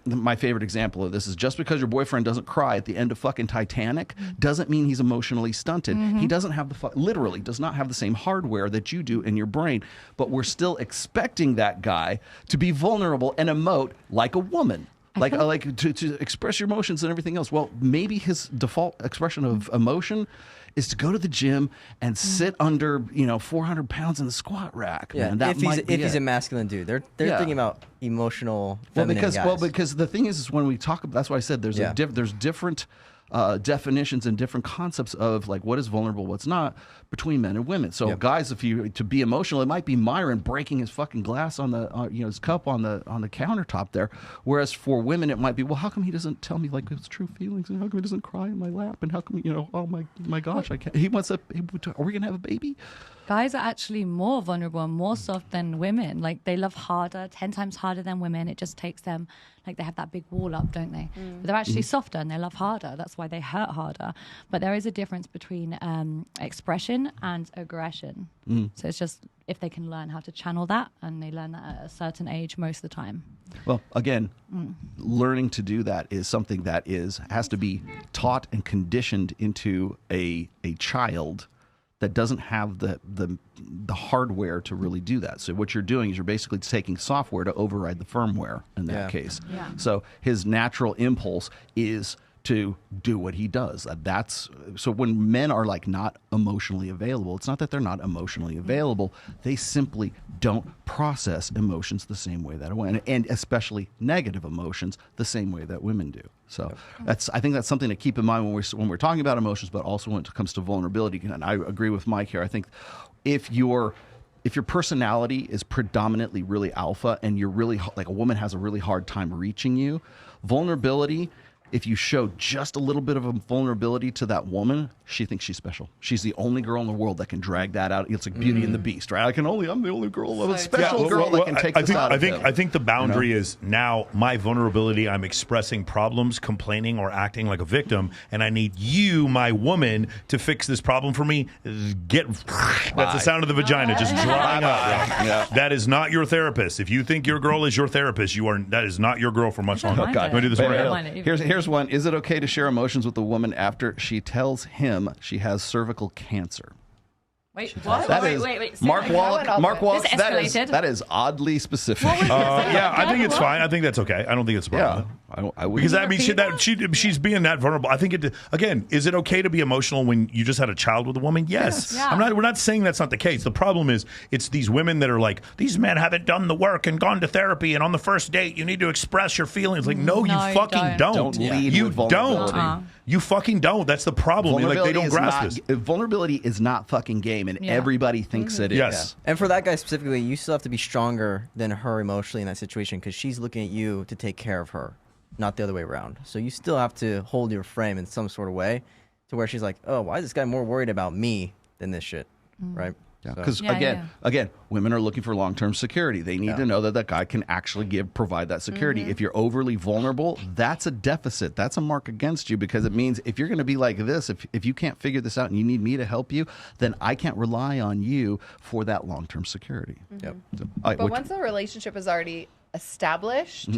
my favorite example of this is, just because your boyfriend doesn't cry at the end of fucking Titanic doesn't mean he's emotionally stunted. He doesn't have literally does not have the same hardware that you do in your brain. But we're still expecting that guy to be vulnerable and emote like a woman. Like to express your emotions and everything else. Well, maybe his default expression of emotion is to go to the gym and sit under 400 pounds in the squat rack.
Yeah,
man.
If he's a masculine dude, they're thinking about emotional feminine guys.
Because the thing is when we talk about, that's why I said there's different definitions and different concepts of like what is vulnerable, what's not, between men and women. So guys, to be emotional, it might be Myron breaking his fucking glass on the his cup on the countertop there. Whereas for women, it might be, well, how come he doesn't tell me like his true feelings, and how come he doesn't cry in my lap, and how come oh my gosh, I can't. He wants are we gonna have a baby?
Guys are actually more vulnerable and more soft than women. Like, they love harder, 10 times harder than women. It just takes them, like, they have that big wall up, don't they? But they're actually softer and they love harder. That's why they hurt harder. But there is a difference between expression and aggression. So it's just if they can learn how to channel that, and they learn that at a certain age most of the time.
Well, again, learning to do that is something that has to be taught and conditioned into a child that doesn't have the hardware to really do that. So what you're doing is you're basically taking software to override the firmware in that case. Yeah. So his natural impulse is to do what he does. So when men are like not emotionally available, it's not that they're not emotionally available. They simply don't process emotions the same way that a woman, and especially negative emotions, the same way that women do. So I think that's something to keep in mind when we're talking about emotions, but also when it comes to vulnerability. And I agree with Mike here. I think if your personality is predominantly really alpha and you're really like a woman has a really hard time reaching you, vulnerability, if you show just a little bit of a vulnerability to that woman, she thinks she's special. She's the only girl in the world that can drag that out. It's like Beauty and the Beast, right? I'm the only girl, a special girl that can take this out of him.
I think the boundary is now my vulnerability. I'm expressing problems, complaining, or acting like a victim, and I need you, my woman, to fix this problem for me. That's the sound of the vagina just drying up. Yeah. That is not your therapist. If you think your girl is your therapist, that is not your girl for much longer.
God.
You want to do this one?
Here's one. Is it okay to share emotions with a woman after she tells him she has cervical cancer?
Wait, what? Wait.
Mark Wallach, that is oddly specific.
I think it's fine. I think that's okay. I don't think it's a problem.
I would.
Because that means she's being that vulnerable. I think again, is it okay to be emotional when you just had a child with a woman? Yes. Yeah. We're not saying that's not the case. The problem is it's these women that are like, these men haven't done the work and gone to therapy, and on the first date you need to express your feelings. Like, no, you fucking don't.
Don't lead with vulnerability.
You fucking don't. That's the problem. Like, they don't grasp this.
Vulnerability is not fucking game, and everybody thinks it is.
Yes.
And for that guy specifically, you still have to be stronger than her emotionally in that situation because she's looking at you to take care of her, not the other way around. So you still have to hold your frame in some sort of way to where she's like, oh, why is this guy more worried about me than this shit, right?
Because again, women are looking for long-term security. They need to know that that guy can actually provide that security. If you're overly vulnerable, that's a deficit. That's a mark against you because it means if you're going to be like this, if you can't figure this out and you need me to help you, then I can't rely on you for that long-term security.
So, but once the relationship is already established,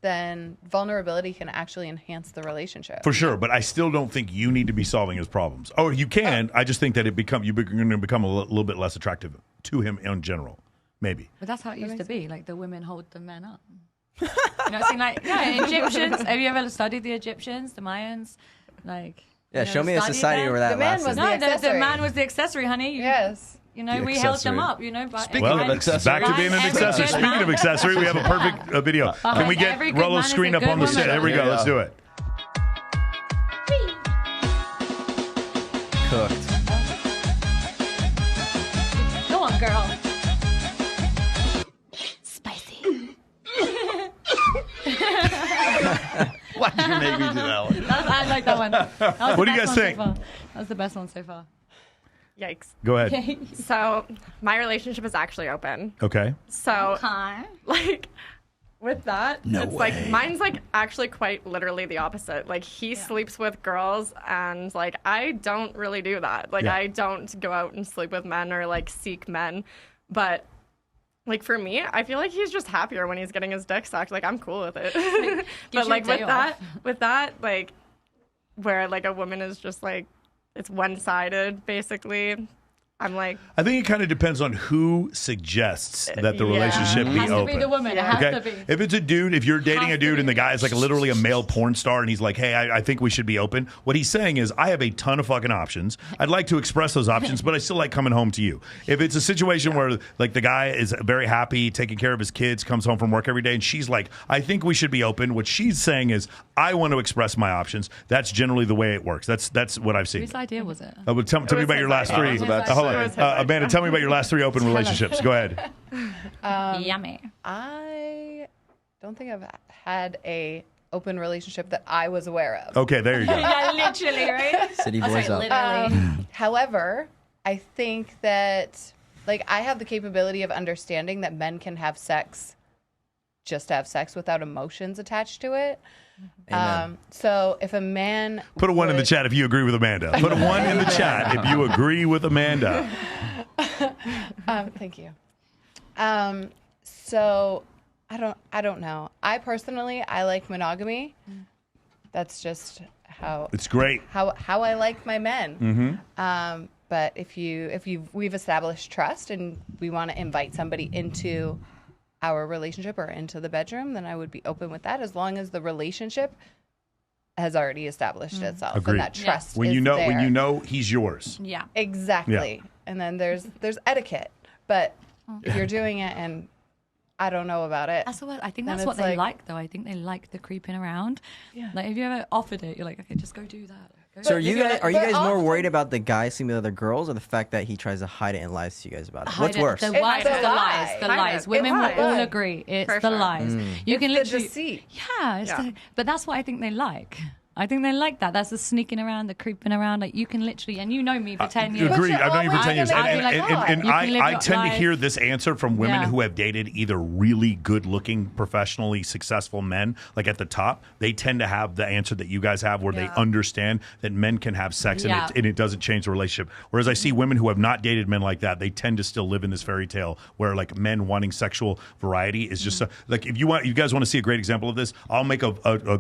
then vulnerability can actually enhance the relationship.
For sure, but I still don't think you need to be solving his problems. Oh, you can. I just think that you're going to become a little bit less attractive to him in general. Maybe.
But that's how it used to be. Like, the women hold the men up. You know, it's like, Egyptians. Have you ever studied the Egyptians, the Mayans? Like,
show me a society where that lasted.
The man was the accessory, honey.
Yes.
You know, we held them up,
Speaking of accessory.
Back to being an accessory. Speaking of accessory, we have a perfect video. Can we get Rollo's screen up on the set? There we go. Let's do it.
Cooked.
Go on, girl.
Spicy.
Why did you make me do that one?
I like that one.
What do you guys think?
That was the best one so far.
Yikes.
Go ahead.
So my relationship is actually open.
Okay.
So like with that, it's like mine's like actually quite literally the opposite. Like he sleeps with girls and like I don't really do that. Like I don't go out and sleep with men or like seek men. But like for me, I feel like he's just happier when he's getting his dick sucked. Like I'm cool with it. But like with that, like where like a woman is just like it's one-sided, basically. I'm like...
I think it kind of depends on who suggests that the relationship be open.
It has to be the woman. It has to be.
If it's a dude, if you're dating a dude and the guy is like literally a male porn star and he's like, hey, I think we should be open. What he's saying is, I have a ton of fucking options. I'd like to express those options, but I still like coming home to you. If it's a situation where like the guy is very happy, taking care of his kids, comes home from work every day, and she's like, I think we should be open. What she's saying is, I want to express my options. That's generally the way it works. That's what I've seen.
Whose idea was it?
Tell me about your last three. Amanda, tell me about your last three open relationships. Go ahead.
Yummy.
I don't think I've had a open relationship that I was aware of.
Okay, there you go.
Yeah, literally, right?
City boys up.
Literally.
However, I think that like I have the capability of understanding that men can have sex just to have sex without emotions attached to it. So if a man
put a 1 in the chat if you agree with Amanda. Put a 1 in the chat if you agree with Amanda.
Thank you. So I don't know. I personally, I like monogamy. That's just how
It's great.
how I like my men. But if we've established trust and we want to invite somebody into our relationship or into the bedroom, then I would be open with that as long as the relationship has already established itself.
Agreed.
And that trust
When
is
you know
there.
when you know he's yours.
Yeah.
Exactly.
Yeah.
And then there's etiquette. But if you're doing it and I don't know about it.
I think
then
that's what
it's
they like, though. I think they like the creeping around.
Yeah.
Like, if you ever offered it, you're like, okay, just go do that.
So are you guys more
often-
worried about the guy sleeping with other girls, or the fact that he tries to hide it and lies to you guys about it? What's worse?
The
It's
lies.
the
The lies. The
lie.
lies. Women
It's
will all
lie.
agree. It's
For
the
sure.
lies. You can
It's the
literally
deceit.
Yeah. But that's what I think they like. I think they like that. That's the sneaking around, the creeping around. Like, you can literally, and you know me for 10 years.
Agreed.
you're
I've known you for
always
10 years.
gonna
be like,
And
"Oh, you can live
I
your
tend to
life."
hear this answer from women
Yeah.
who have dated either really good looking, professionally successful men, like at the top. They tend to have the answer that you guys have where they understand that men can have sex
Yeah.
and it doesn't change the relationship. Whereas I see women who have not dated men like that, they tend to still live in this fairy tale where like men wanting sexual variety is just like, if you guys want to see a great example of this, I'll make a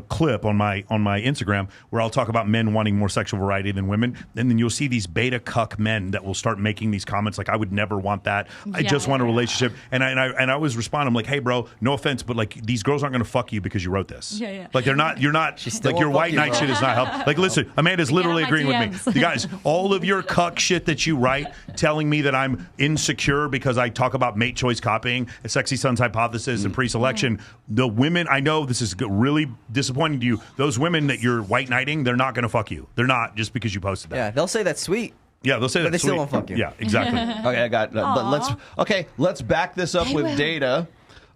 clip on my Instagram where I'll talk about men wanting more sexual variety than women, and then you'll see these beta cuck men that will start making these comments like, I would never want that. I just want a relationship. And I always respond, I'm like, hey bro, no offense, but like, these girls aren't going to fuck you because you wrote this.
Yeah.
Like, you're not
still
like, your
won't
white
fuck you,
knight
bro.
shit is not helping. Like, listen, Amanda's literally
on my
agreeing with me.
DMs.
You guys, all of your cuck shit that you write telling me that I'm insecure because I talk about mate choice copying, a sexy son's hypothesis, and pre-selection. The women, I know this is really disappointing to you. Those women that you're white knighting, they're not going to fuck you. They're not just because you posted that.
Yeah, they'll say that's sweet.
Yeah, they'll say that.
But they still won't fuck you.
Yeah, exactly.
Okay, I got. Let's back this up with data.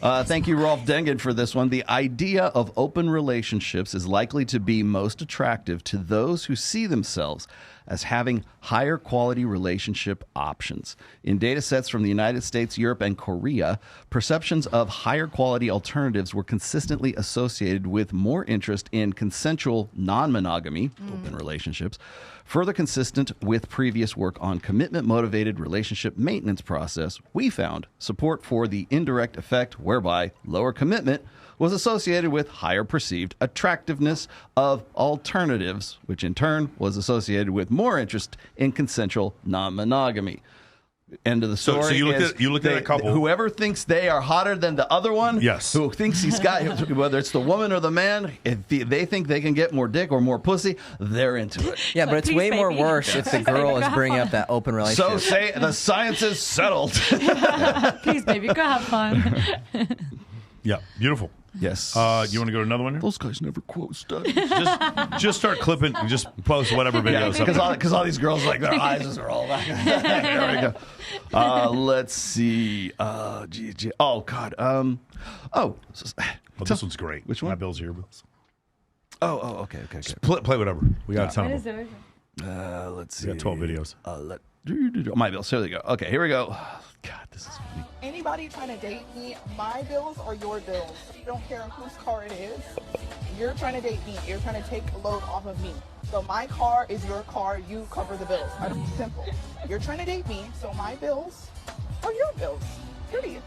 Thank you, Rolf Dengen, for this one. The idea of open relationships is likely to be most attractive to those who see themselves as having higher quality relationship options. In data sets from the United States, Europe, and Korea, perceptions of higher quality alternatives were consistently associated with more interest in consensual non-monogamy, open relationships, further consistent with previous work on commitment-motivated relationship maintenance process. We found support for the indirect effect whereby lower commitment was associated with higher perceived attractiveness of alternatives, which in turn was associated with more interest in consensual non-monogamy. End of the story.
So you looked at a couple.
Whoever thinks they are hotter than the other one,
Yes.
who thinks he's got, whether it's the woman or the man, if they think they can get more dick or more pussy, they're into it.
Yeah, but it's
please,
way more
baby.
worse if the girl is bringing up that open relationship.
So say the science is settled.
Please, baby, go have fun.
Yeah, beautiful.
Yes.
You want to go to another one here?
Those guys never quote studies.
Just start clipping. Just post whatever videos.
Because all these girls, like, their eyes are all back. There we go. Let's see. Oh, God.
This one's great.
Which one?
My bills are your bills.
Okay.
Play whatever. We got a ton of them.
Let's see.
We got 12 videos.
My bills. Here they go. Okay, here we go. God, this is funny.
Anybody trying to date me, my bills or your bills? I don't care whose car it is. You're trying to date me. You're trying to take a load off of me. So my car is your car. You cover the bills. Simple. You're trying to date me, so my bills are your bills. Period.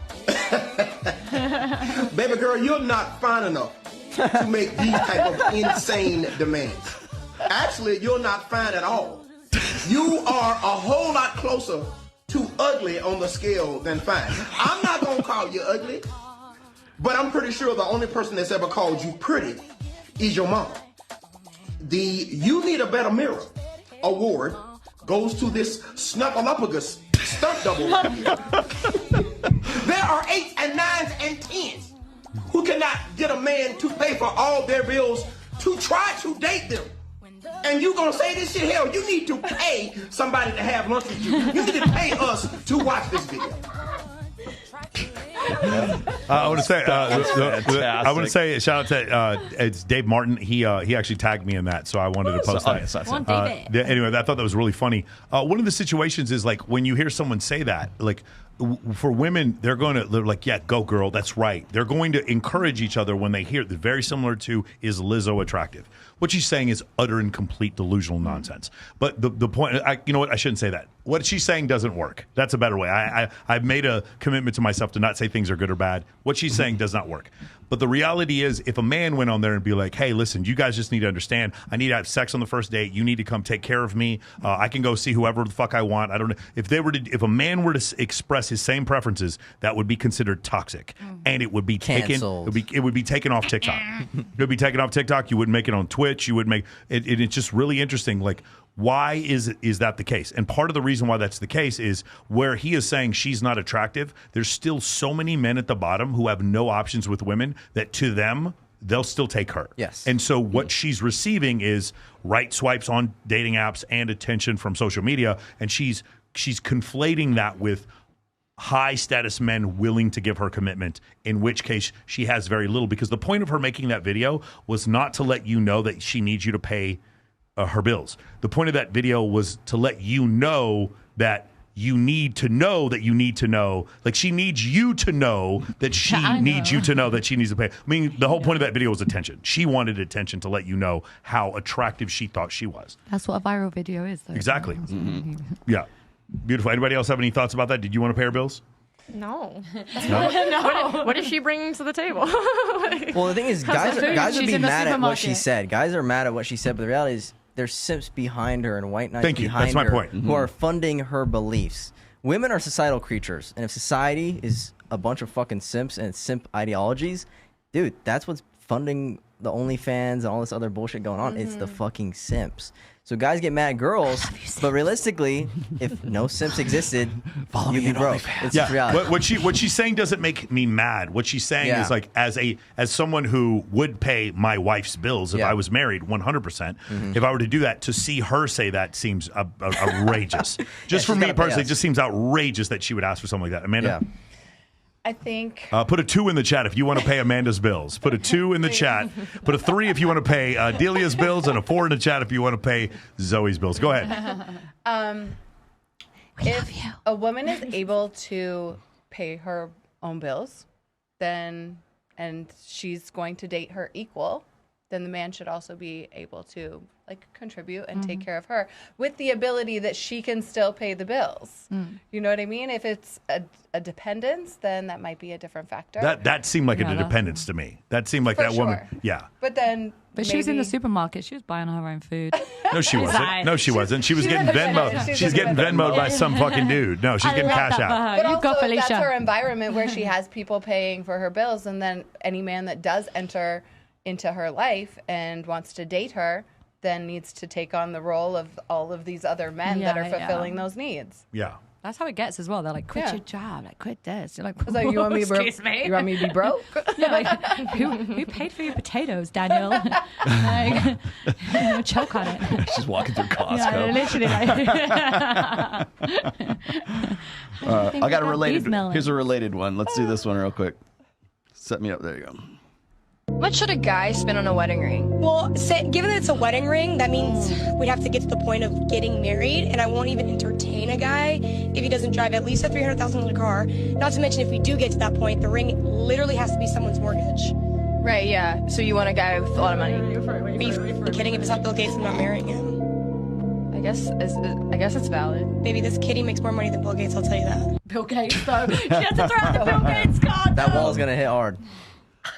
Baby girl, you're not fine enough to make these type of insane demands. Actually, you're not fine at all. You are a whole lot closer to ugly on the scale than fine. I'm not gonna call you ugly, but I'm pretty sure the only person that's ever called you pretty is your mama. The You Need a Better Mirror award goes to this snuffleupagus stunt double right here. There are 8s and 9s and 10s who cannot get a man to pay for all their bills to try to date them. And you gonna say this shit? Hell, you need to pay somebody to have lunch with you. You need to pay us to watch this video.
I want to say, shout out to it's Dave Martin. He actually tagged me in that, so I wanted to post that. Anyway, I thought that was really funny. One of the situations is like when you hear someone say that, like for women, they're like, yeah, go girl, that's right. They're going to encourage each other when they hear it. Very similar to, is Lizzo attractive? What she's saying is utter and complete delusional nonsense. But the point, you know what? I shouldn't say that. What she's saying doesn't work. That's a better way. I've made a commitment to myself to not say things are good or bad. What she's saying does not work. But the reality is, if a man went on there and be like, hey, listen, you guys just need to understand, I need to have sex on the first date. You need to come take care of me. I can go see whoever the fuck I want. I don't know. If a man were to express his same preferences, that would be considered toxic. And it would be
Canceled.
it would be taken off TikTok. It would be taken off TikTok. You wouldn't make it on Twitch. You would make it. It's just really interesting. Like, why is that the case? And part of the reason why that's the case is where he is saying she's not attractive, there's still so many men at the bottom who have no options with women that to them, they'll still take her.
Yes.
And so what she's receiving is right swipes on dating apps and attention from social media. And she's conflating that with high status men willing to give her commitment, in which case she has very little, because the point of her making that video was not to let you know that she needs you to pay her bills. The point of that video was to let you know that you need to know that you need to know. Like, she needs you to know that she needs you to know that she needs to pay. I mean, the whole point of that video was attention. She wanted attention to let you know how attractive she thought she was.
That's what a viral video is, though.
Exactly. Yeah. Beautiful. Anybody else have any thoughts about that? Did you want to pay her bills?
No.
No?
What is she bringing to the table?
Well, the thing is, guys would be mad at what she said. Guys are mad at what she said, but the reality is, there's simps behind her and white knights behind her
That's my point.
who are funding her beliefs. Women are societal creatures, and if society is a bunch of fucking simps and simp ideologies, dude, that's what's funding the OnlyFans and all this other bullshit going on. It's the fucking simps. So guys get mad at girls, but realistically, if no simps existed, you'd be broke. It's just reality.
What she's saying doesn't make me mad. What she's saying is, like, as someone who would pay my wife's bills if I was married, 100%. If I were to do that, to see her say that seems outrageous. Just for me personally, it just seems outrageous that she would ask for something like that. Amanda?
I think.
Put a 2 in the chat if you want to pay Amanda's bills. Put a 2 in the chat. Put a 3 if you want to pay Delia's bills, and a 4 in the chat if you want to pay Zoe's bills. Go ahead.
If a woman is able to pay her own bills, and she's going to date her equal, then the man should also be able to contribute and take care of her with the ability that she can still pay the bills. You know what I mean? If it's a dependence, then that might be a different factor.
That seemed like a dependence to me. That seemed like that woman. Yeah.
But
she was in the supermarket. She was buying her own food.
No, she wasn't. No, she wasn't. She was getting Venmo'd. She's getting Venmo'd by some fucking dude. No, she's getting cash out.
But also, if that's her environment where she has people paying for her bills, and then any man that does enter into her life and wants to date her then needs to take on the role of all of these other men that are fulfilling those needs.
Yeah.
That's how it gets as well. They're like, quit your job, quit this. You're like,
so you want me
excuse me?
You want me to be broke?
Yeah, like, who paid for your potatoes, Daniel? Choke on it.
She's walking through Costco.
Yeah, literally.
I got a related. Here's a related one. Let's do this one real quick. Set me up. There you go.
What should a guy spend on a wedding ring?
Well, given that it's a wedding ring, that means we'd have to get to the point of getting married, and I won't even entertain a guy if he doesn't drive at least a $300,000 car. Not to mention, if we do get to that point, the ring literally has to be someone's mortgage.
Right, yeah. So you want a guy with a lot of money?
Are you kidding? If it's not Bill Gates, I'm not marrying him.
I guess it's valid.
Baby, this kitty makes more money than Bill Gates, I'll tell you that.
Bill Gates, though. She has to throw out the Bill Gates card.
That wall's going to hit hard.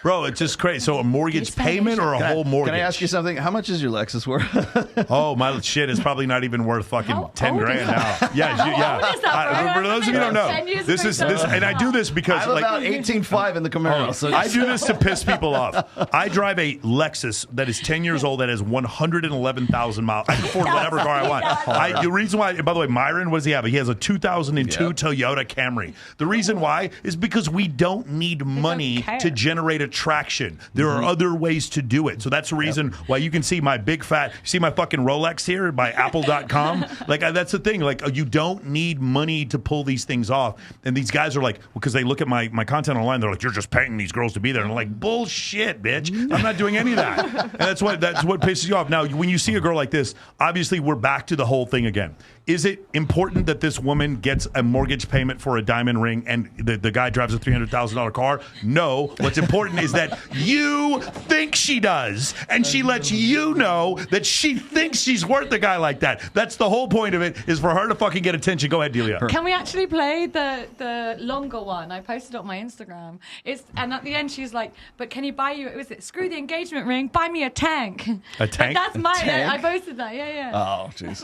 Bro, it's just crazy. So a mortgage payment or a whole mortgage?
Can I ask you something? How much is your Lexus worth?
Oh, my shit is probably not even worth fucking 10 grand now. Yeah. For those of you who don't know, this is and I do this because
I'm about 18.5 in the Camaro. So
I do this to piss people off. I drive a Lexus that is 10 years old that has 111,000 miles. I can afford whatever car I want. The reason why, by the way, Myron, what does he have? He has a 2002 Toyota Camry. The reason why is because we don't need money to generate generate attraction. There are other ways to do it. So that's the reason why you can see my big fat, see my fucking Rolex here by apple.com. Like, that's the thing. Like, you don't need money to pull these things off. And these guys are like, because they look at my content online, they're like, you're just paying these girls to be there. And I'm like, bullshit, bitch. I'm not doing any of that. And that's what pisses you off. Now, when you see a girl like this, obviously we're back to the whole thing again. Is it important that this woman gets a mortgage payment for a diamond ring and the guy drives a $300,000 car? No. What's important is that you think she does, and she lets you know that she thinks she's worth a guy like that. That's the whole point of it, is for her to fucking get attention. Go ahead, Delia.
Can we actually play the longer one? I posted it on my Instagram. And at the end she's like, but can you buy you, screw the engagement ring, buy me a tank.
A tank?
That's my,
tank?
I posted that, yeah.
Oh, jeez.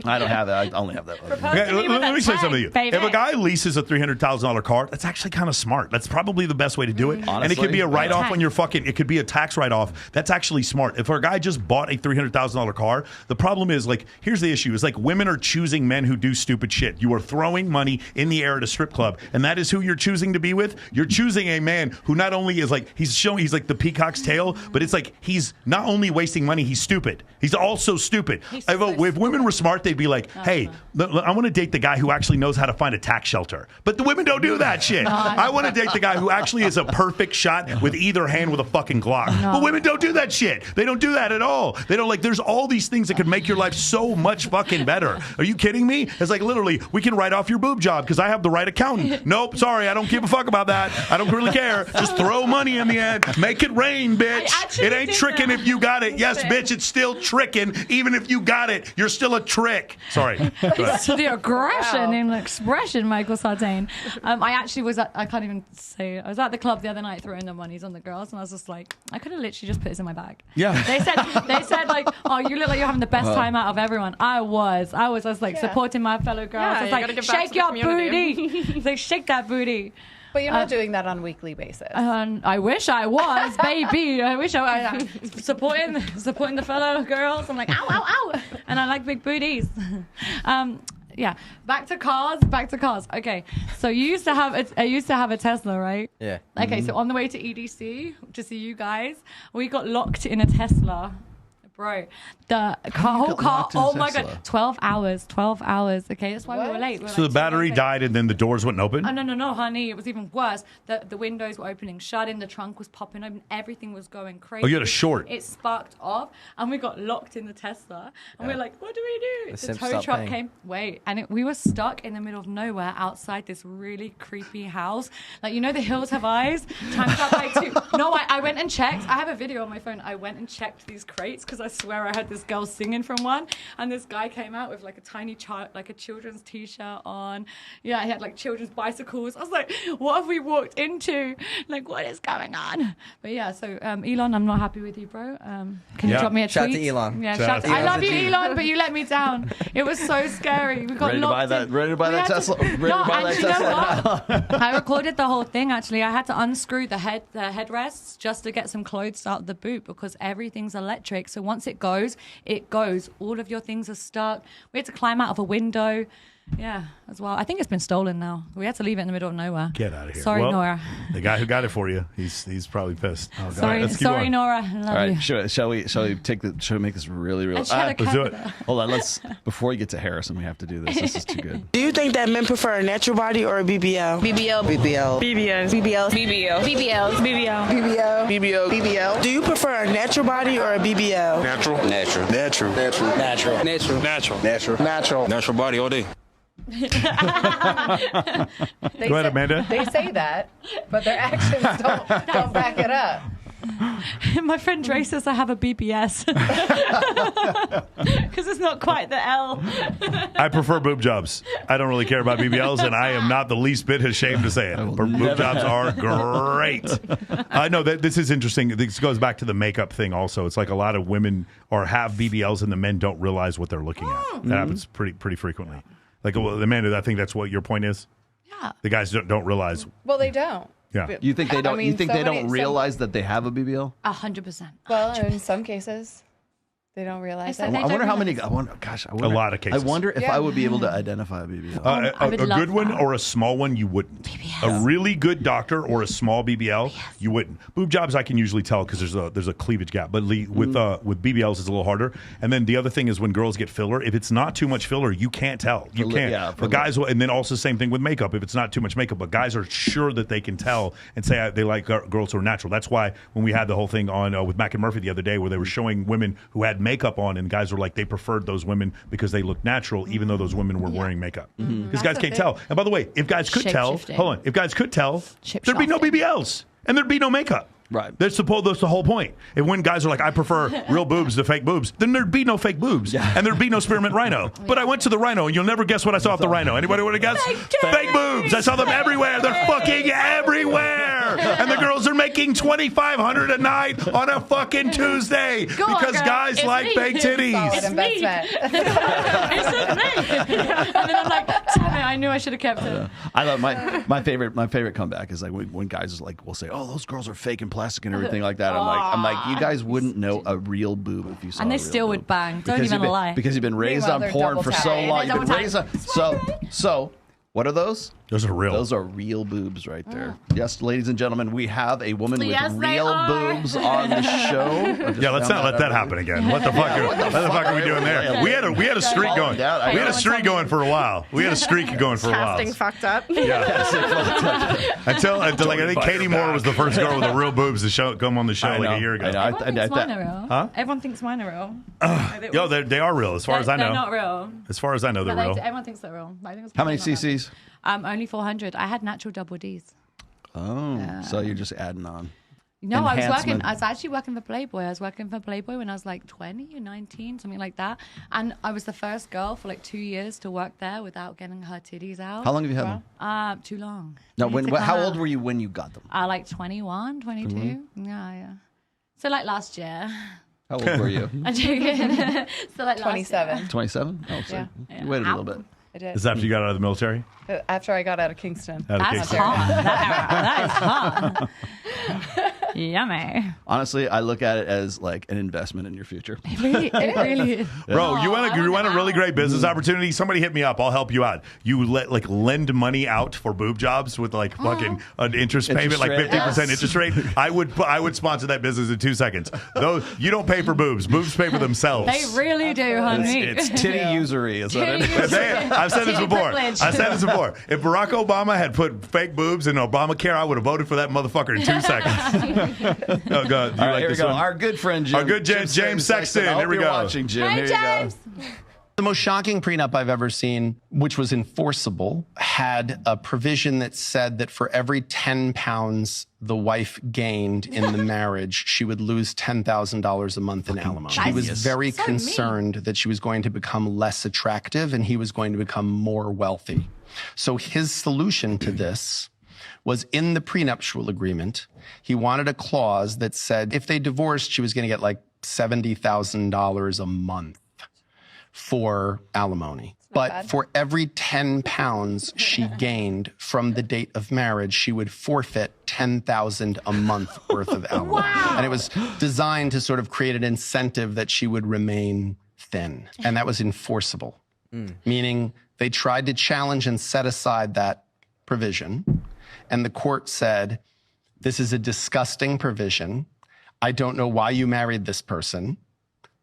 I don't have that. I only have that.
Okay, let me say something to you.
Baby.
If a guy leases a $300,000 car, that's actually kind of smart. That's probably the best way to do it.
Honestly,
and it could be a write-off on your fucking, it could be a tax write-off. That's actually smart. If a guy just bought a $300,000 car, the problem is, like, here's the issue. Is like women are choosing men who do stupid shit. You are throwing money in the air at a strip club, and that is who you're choosing to be with. You're choosing a man who not only is like, he's like the peacock's tail, but it's like he's not only wasting money, he's stupid. He's also stupid. If women were smart, they'd be like, hey, I want to date the guy who actually knows how to find a tax shelter. But the women don't do that shit. I want to date the guy who actually is a perfect shot with either hand with a fucking Glock. But women don't do that shit. They don't do that at all. They don't, like, there's all these things that could make your life so much fucking better. Are you kidding me? It's like, literally, we can write off your boob job because I have the right accountant. Nope, sorry, I don't give a fuck about that. I don't really care. Just throw money in the end. Make it rain, bitch. It ain't tricking if you got it. Yes, bitch, it's still tricking. Even if you got it, you're still a trick. Sorry.
To the aggression in the expression, Michael Sartain. I actually was I can't even say, I was at the club the other night throwing the monies on the girls, and I was just like, I could have literally just put this in my bag.
Yeah.
They said like, oh, you look like you're having the best time out of everyone. I was like supporting my fellow girls.
Yeah,
I was like, shake your booty. It's like, shake that booty.
But you're not doing that on a weekly basis.
I wish I was, baby. I wish I was supporting the fellow girls. I'm like, ow, ow, ow. And I like big booties. Yeah. Back to cars. Okay. So I used to have a Tesla, right?
Yeah.
Okay. So on the way to EDC to see you guys, we got locked in a Tesla. Bro, the whole car, oh my God, 12 hours. Okay, that's why we were late.
So the battery died and then the doors wouldn't open?
Oh, no, honey. It was even worse. The windows were opening shut in, the trunk was popping open, everything was going crazy.
Oh, you had a short.
It sparked off, and we got locked in the Tesla. And we're like, what do we do? The tow truck came. Wait, and we were stuck in the middle of nowhere outside this really creepy house. Like, you know, the hills have eyes? Times up by 2. No, I went and checked. I have a video on my phone. I went and checked these crates because I swear I heard this girl singing from one, and this guy came out with like a tiny child, like a children's t-shirt on. Yeah, he had like children's bicycles. I was like, what have we walked into? Like, what is going on? But yeah, so Elon, I'm not happy with you, bro. Can you drop me a tweet?
Shout to Elon.
Yeah, I love you, Elon, but you let me down. It was so scary. We got locked in.
Ready to buy that Tesla?
I recorded the whole thing. Actually, I had to unscrew the headrests just to get some clothes out of the boot because everything's electric. So once it goes. All of your things are stuck. We had to climb out of a window. Yeah, as well. I think it's been stolen now. We had to leave it in the middle of nowhere.
Get out of here.
Sorry, Nora.
The guy who got it for you, he's probably pissed. Oh,
sorry, Nora. I love you.
Shall we make this really
let's do it.
Hold on, before we get to Harrison, we have to do this. This is too good.
Do you think that men prefer a natural body or a BBL? BBL. Do you prefer a natural body or a BBL?
Natural body all day.
Go ahead, Amanda.
They say that, but their actions don't back it up.
My friend Dre says I have a BBS because it's not quite the L.
I prefer boob jobs. I don't really care about BBLs, and I am not the least bit ashamed to say it. Boob jobs are great. I know that this is interesting. This goes back to the makeup thing also. It's like a lot of women have BBLs and the men don't realize what they're looking at. That happens pretty frequently. Like, Amanda, I think that's what your point is?
Yeah.
The guys don't realize.
Well, they don't.
Yeah.
You think they don't? You think they don't realize that they have a BBL?
100%.
Well, in some cases, They don't realize
It's
that.
like
I
they
wonder
don't
how many.
realize.
A lot of cases.
I wonder if
Yeah.
I would be able to identify a BBL.
A
would
good
love
one
that.
or a small one, you wouldn't. A really good doctor or a small BBL, you wouldn't. Boob jobs, I can usually tell because there's a cleavage gap. But with BBLs, it's a little harder. And then the other thing is when girls get filler, if it's not too much filler, you can't tell. You can't.
yeah,
but guys, and then also same thing with makeup. If it's not too much makeup, but guys are sure that they can tell and say they like girls who are natural. That's why when we had the whole thing on with Mac and Murphy the other day, where they were showing women who had makeup on, and guys were like they preferred those women because they looked natural, even though those women were wearing makeup. Because guys can't tell. And by the way, if guys could tell, hold on, if guys could tell, there'd be no BBLs and there'd be no makeup.
Right.
That's the whole point. And when guys are like, I prefer real boobs to fake boobs, then there'd be no fake boobs. And there'd be no spearmint rhino. But I went to the rhino, and you'll never guess what I saw at the rhino. Anybody want to guess? Fake boobs. I saw them everywhere. They're fucking everywhere. And the girls are making $2,500 a night on a fucking Tuesday because guys like fake titties.
Solid investment.
And then I'm like, damn it, I knew I should have kept it.
I love my favorite comeback is like when guys like will say, "Oh, those girls are fake and plastic and everything like that." I'm like, you guys wouldn't know a real boob if you saw.
And they
a real
still
boob.
would bang. Don't even lie.
Because you've been raised
Meanwhile,
on
they're
porn
double
for so
tapping.
long.
Double
You've been raised on so. What are those?
Those are real.
Those are real boobs right there. Yes, ladies and gentlemen, we have a woman
Yes,
with
they
real
are.
boobs on the show.
Yeah, let's not let that happen again. What the fuck? What the fuck are we doing there? We had a streak going. We had a streak going for a while. We had a streak going for a while.
Casting fucked up.
Yeah. until like I think Katie Moore was the first girl with the real boobs to come on the show like a year ago.
Everyone thinks mine are real.
Huh?
Everyone thinks mine are real.
Yo, they are real as far as I know.
They're not real.
As far as I know, they're
But
real.
everyone thinks they're real. I think it's
How many
probably not that
cc's?
Only 400. I had natural double Ds.
Oh, so you're just adding on.
No, I
Enhancement.
was actually working for Playboy. I was working for Playboy when I was like 20 or 19, something like that. And I was the first girl for like 2 years to work there without getting her titties out.
How long have you had them?
Too long.
No,
They need to
how
come
old
out.
were you when you got them?
Like 21, 22. Yeah. So like last year.
How old were you?
I'm joking. So like
27.
27? Oh, so
Yeah.
you waited a little bit.
I did.
Is that after you got out of the military?
After I got out of Kingston.
Out of
That's
Kingston.
hot. That is hot. Yummy.
Honestly, I look at it as like an investment in your future.
It really is.
Bro, you want a really great business opportunity? Somebody hit me up. I'll help you out. You lend money out for boob jobs with like fucking an interest payment, like 50% interest rate. I would sponsor that business in 2 seconds. Though you don't pay for boobs. Boobs pay for themselves.
They really do, honey.
It's titty usury, is what it is.
I've said this
Titty
before.
privilege.
I've said this before. If Barack Obama had put fake boobs in Obamacare, I would have voted for that motherfucker in 2 seconds. Oh God!
All right, here we go. Our good friend Jim.
Our good James Sexton.
I hope
Here we
you're
go.
watching, Jim.
Hi,
Here
James.
you go.
The most shocking prenup I've ever seen, which was enforceable, had a provision that said that for every 10 pounds the wife gained in the marriage, she would lose $10,000 a month in alimony. He was very concerned that she was going to become less attractive and he was going to become more wealthy. So his solution to this was in the prenuptial agreement. He wanted a clause that said if they divorced, she was going to get like $70,000 a month for alimony. But for every 10 pounds she gained from the date of marriage, she would forfeit $10,000 a month worth of alimony. And it was designed to sort of create an incentive that she would remain thin. And that was enforceable, meaning they tried to challenge and set aside that provision. And the court said, this is a disgusting provision. I don't know why you married this person,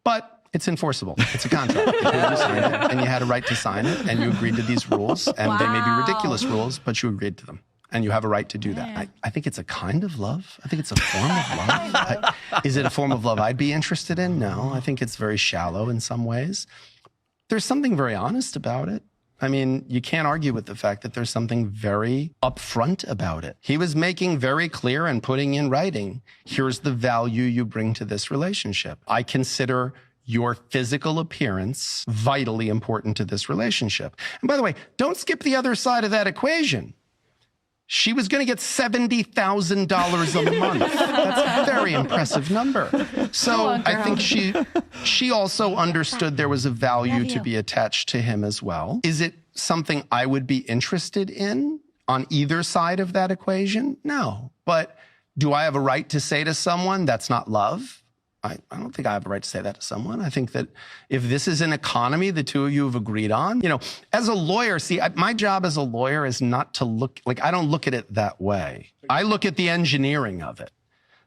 but it's enforceable. It's a contract. You signed it, and you had a right to sign it, and you agreed to these rules, and they may be ridiculous rules, but you agreed to them, and you have a right to do that. I think it's a kind of love. I think it's a form of love. Is it a form of love I'd be interested in? No. I think it's very shallow in some ways. There's something very honest about it. I mean, you can't argue with the fact that there's something very upfront about it. He was making very clear and putting in writing, here's the value you bring to this relationship. I consider your physical appearance vitally important to this relationship. And by the way, don't skip the other side of that equation. She was going to get $70,000 a month. That's a very impressive number. So I think she also understood there was a value to be attached to him as well. Is it something I would be interested in on either side of that equation? No. But do I have a right to say to someone that's not love? I don't think I have a right to say that to someone. I think that if this is an economy the two of you have agreed on, as a lawyer, see, my job as a lawyer is not to look, I don't look at it that way. I look at the engineering of it.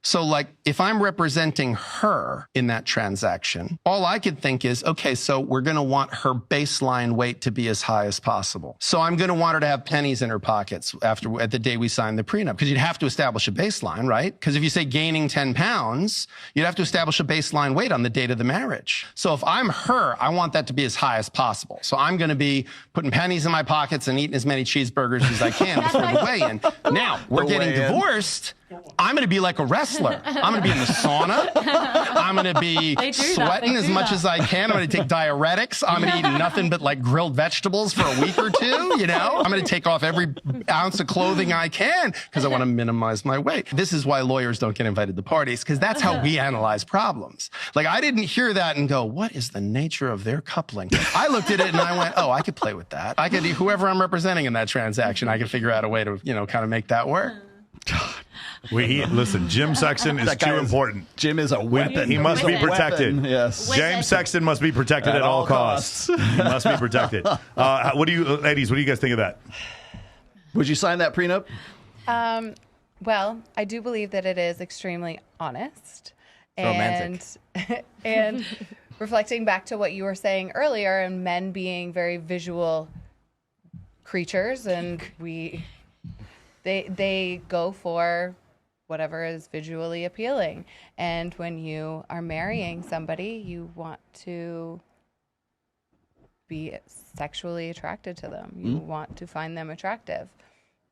So if I'm representing her in that transaction, all I could think is, okay, so we're going to want her baseline weight to be as high as possible. So I'm going to want her to have pennies in her pockets at the day we sign the prenup, because you'd have to establish a baseline, right? Because if you say gaining 10 pounds, you'd have to establish a baseline weight on the date of the marriage. So if I'm her, I want that to be as high as possible. So I'm going to be putting pennies in my pockets and eating as many cheeseburgers as I can before the weigh-in. Now, we're getting divorced. I'm going to be like a wrestler. I'm going to be in the sauna. I'm going to be sweating as much as I can. I'm going to take diuretics. I'm going to eat nothing but grilled vegetables for a week or two, I'm going to take off every ounce of clothing I can because I want to minimize my weight. This is why lawyers don't get invited to parties, because that's how we analyze problems. I didn't hear that and go, what is the nature of their coupling? I looked at it and I went, oh, I could play with that. I could, whoever I'm representing in that transaction, I could figure out a way to, kind of make that work.
Listen, Jim Sexton is too important.
Jim is a weapon.
He must be protected.
Yes.
James Sexton must be protected at all costs. He must be protected. Ladies, what do you guys think of that?
Would you sign that prenup?
Well, I do believe that it is extremely honest.
Romantic.
And reflecting back to what you were saying earlier, and men being very visual creatures, and they go for whatever is visually appealing. And when you are marrying somebody, you want to be sexually attracted to them. You want to find them attractive.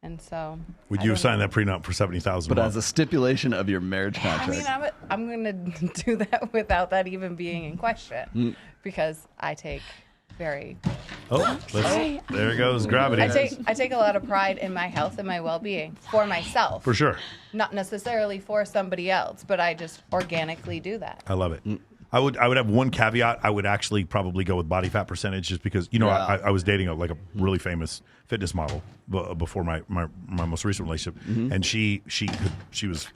And so,
would you sign that prenup for $70,000?
But as a stipulation of your marriage contract.
I mean, I'm going to do that without that even being in question, because I take very.
There goes gravity.
I take a lot of pride in my health and my well-being for myself.
For sure.
Not necessarily for somebody else, but I just organically do that.
I love it. I would have one caveat. I would actually probably go with body fat percentage, just because I was dating a really famous fitness model before my most recent relationship, and she was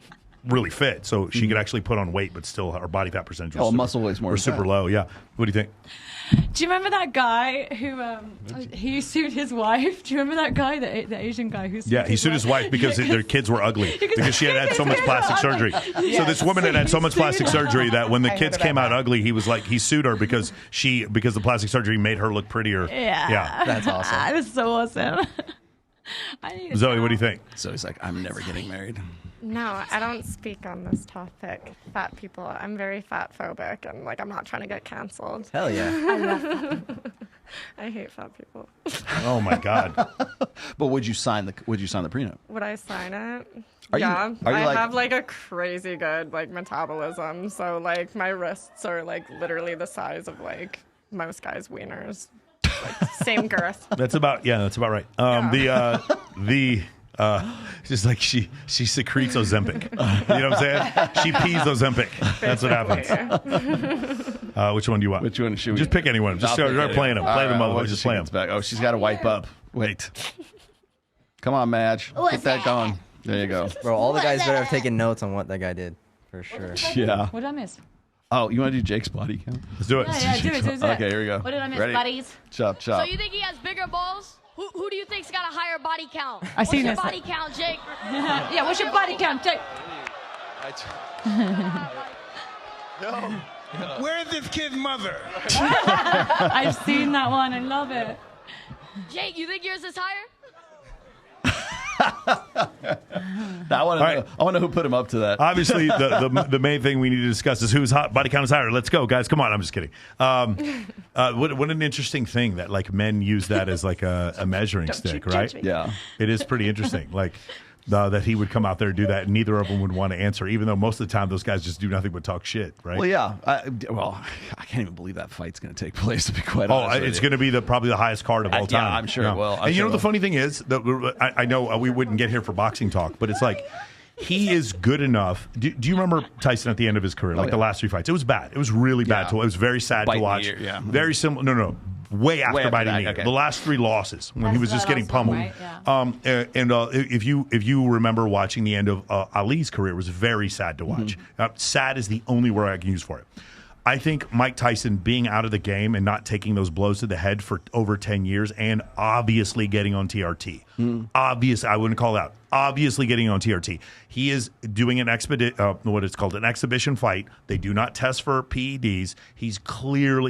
really fit, so she could actually put on weight, but still her body fat percentage was
muscle weighs more.
Was super low. Yeah. What do you think?
Do you remember that guy who he sued his wife? Do you remember that guy, the Asian guy who?
He sued his wife because their kids were ugly, because she had so much plastic surgery.
Yes.
So this woman had so much plastic surgery that when the kids came out ugly, he sued her because the plastic surgery made her look prettier.
Yeah.
That's awesome.
That was so awesome.
Zoe, what do you think?
Zoe's like, I'm never getting married.
No, I don't speak on this topic. Fat people. I'm very fat phobic, and I'm not trying to get canceled.
Hell yeah.
I love fat. I hate fat people.
Oh my God.
But would you sign the prenup?
Would I sign it?
Are you
I have a crazy good metabolism, so my wrists are like literally the size of most guys' wieners. Same girth.
That's about right. Just like she secretes Ozempic. You know what I'm saying? She pees Ozempic. That's what happens. Which one do you want?
Which one should we?
Just pick anyone. Just start playing them. Play them otherwise. Just play them.
Back. Oh, she's got to wipe up. Wait. Come on, Madge. Get that going. There you go.
Bro, all the guys better have taken notes on what that guy did. For sure.
Yeah.
What did I miss?
Oh, you want to do Jake's body count?
Let's do it.
Yeah, do it.
Okay, here we go.
What did I miss,
Ready?
buddies?
Chop.
So you think he has bigger balls? Who do you think's got a higher body count?
What's
your body count, Jake?
Yeah, what's your body count, Jake?
Where's this kid's mother?
I've seen that one. I love it.
Jake, you think yours is higher?
I want to know who put him up to that.
Obviously, the main thing we need to discuss is whose body count is higher. Let's go, guys. Come on. I'm just kidding. What an interesting thing that men use that as a measuring stick, right?
Yeah,
it is pretty interesting. That he would come out there and do that, and neither of them would want to answer, even though most of the time those guys just do nothing but talk shit, right?
Well, yeah. I can't even believe that fight's going to take place, to be quite honest.
It's going to be probably the highest card of all time.
Yeah, I'm sure it will.
And the funny thing is, I know we wouldn't get here for boxing talk, but it's he is good enough. Do you remember Tyson at the end of his career, like the last 3 fights? It was bad. It was really bad. It was very sad to watch. Very similar. No. Way after biting the ear. The last 3 losses when he was just getting pummeled. Right? Yeah. If you remember watching the end of Ali's career, it was very sad to watch. Sad is the only word I can use for it. I think Mike Tyson being out of the game and not taking those blows to the head for over 10 years and obviously getting on TRT. I wouldn't call it out. Obviously getting on TRT. He is doing an exhibition fight. They do not test for PEDs.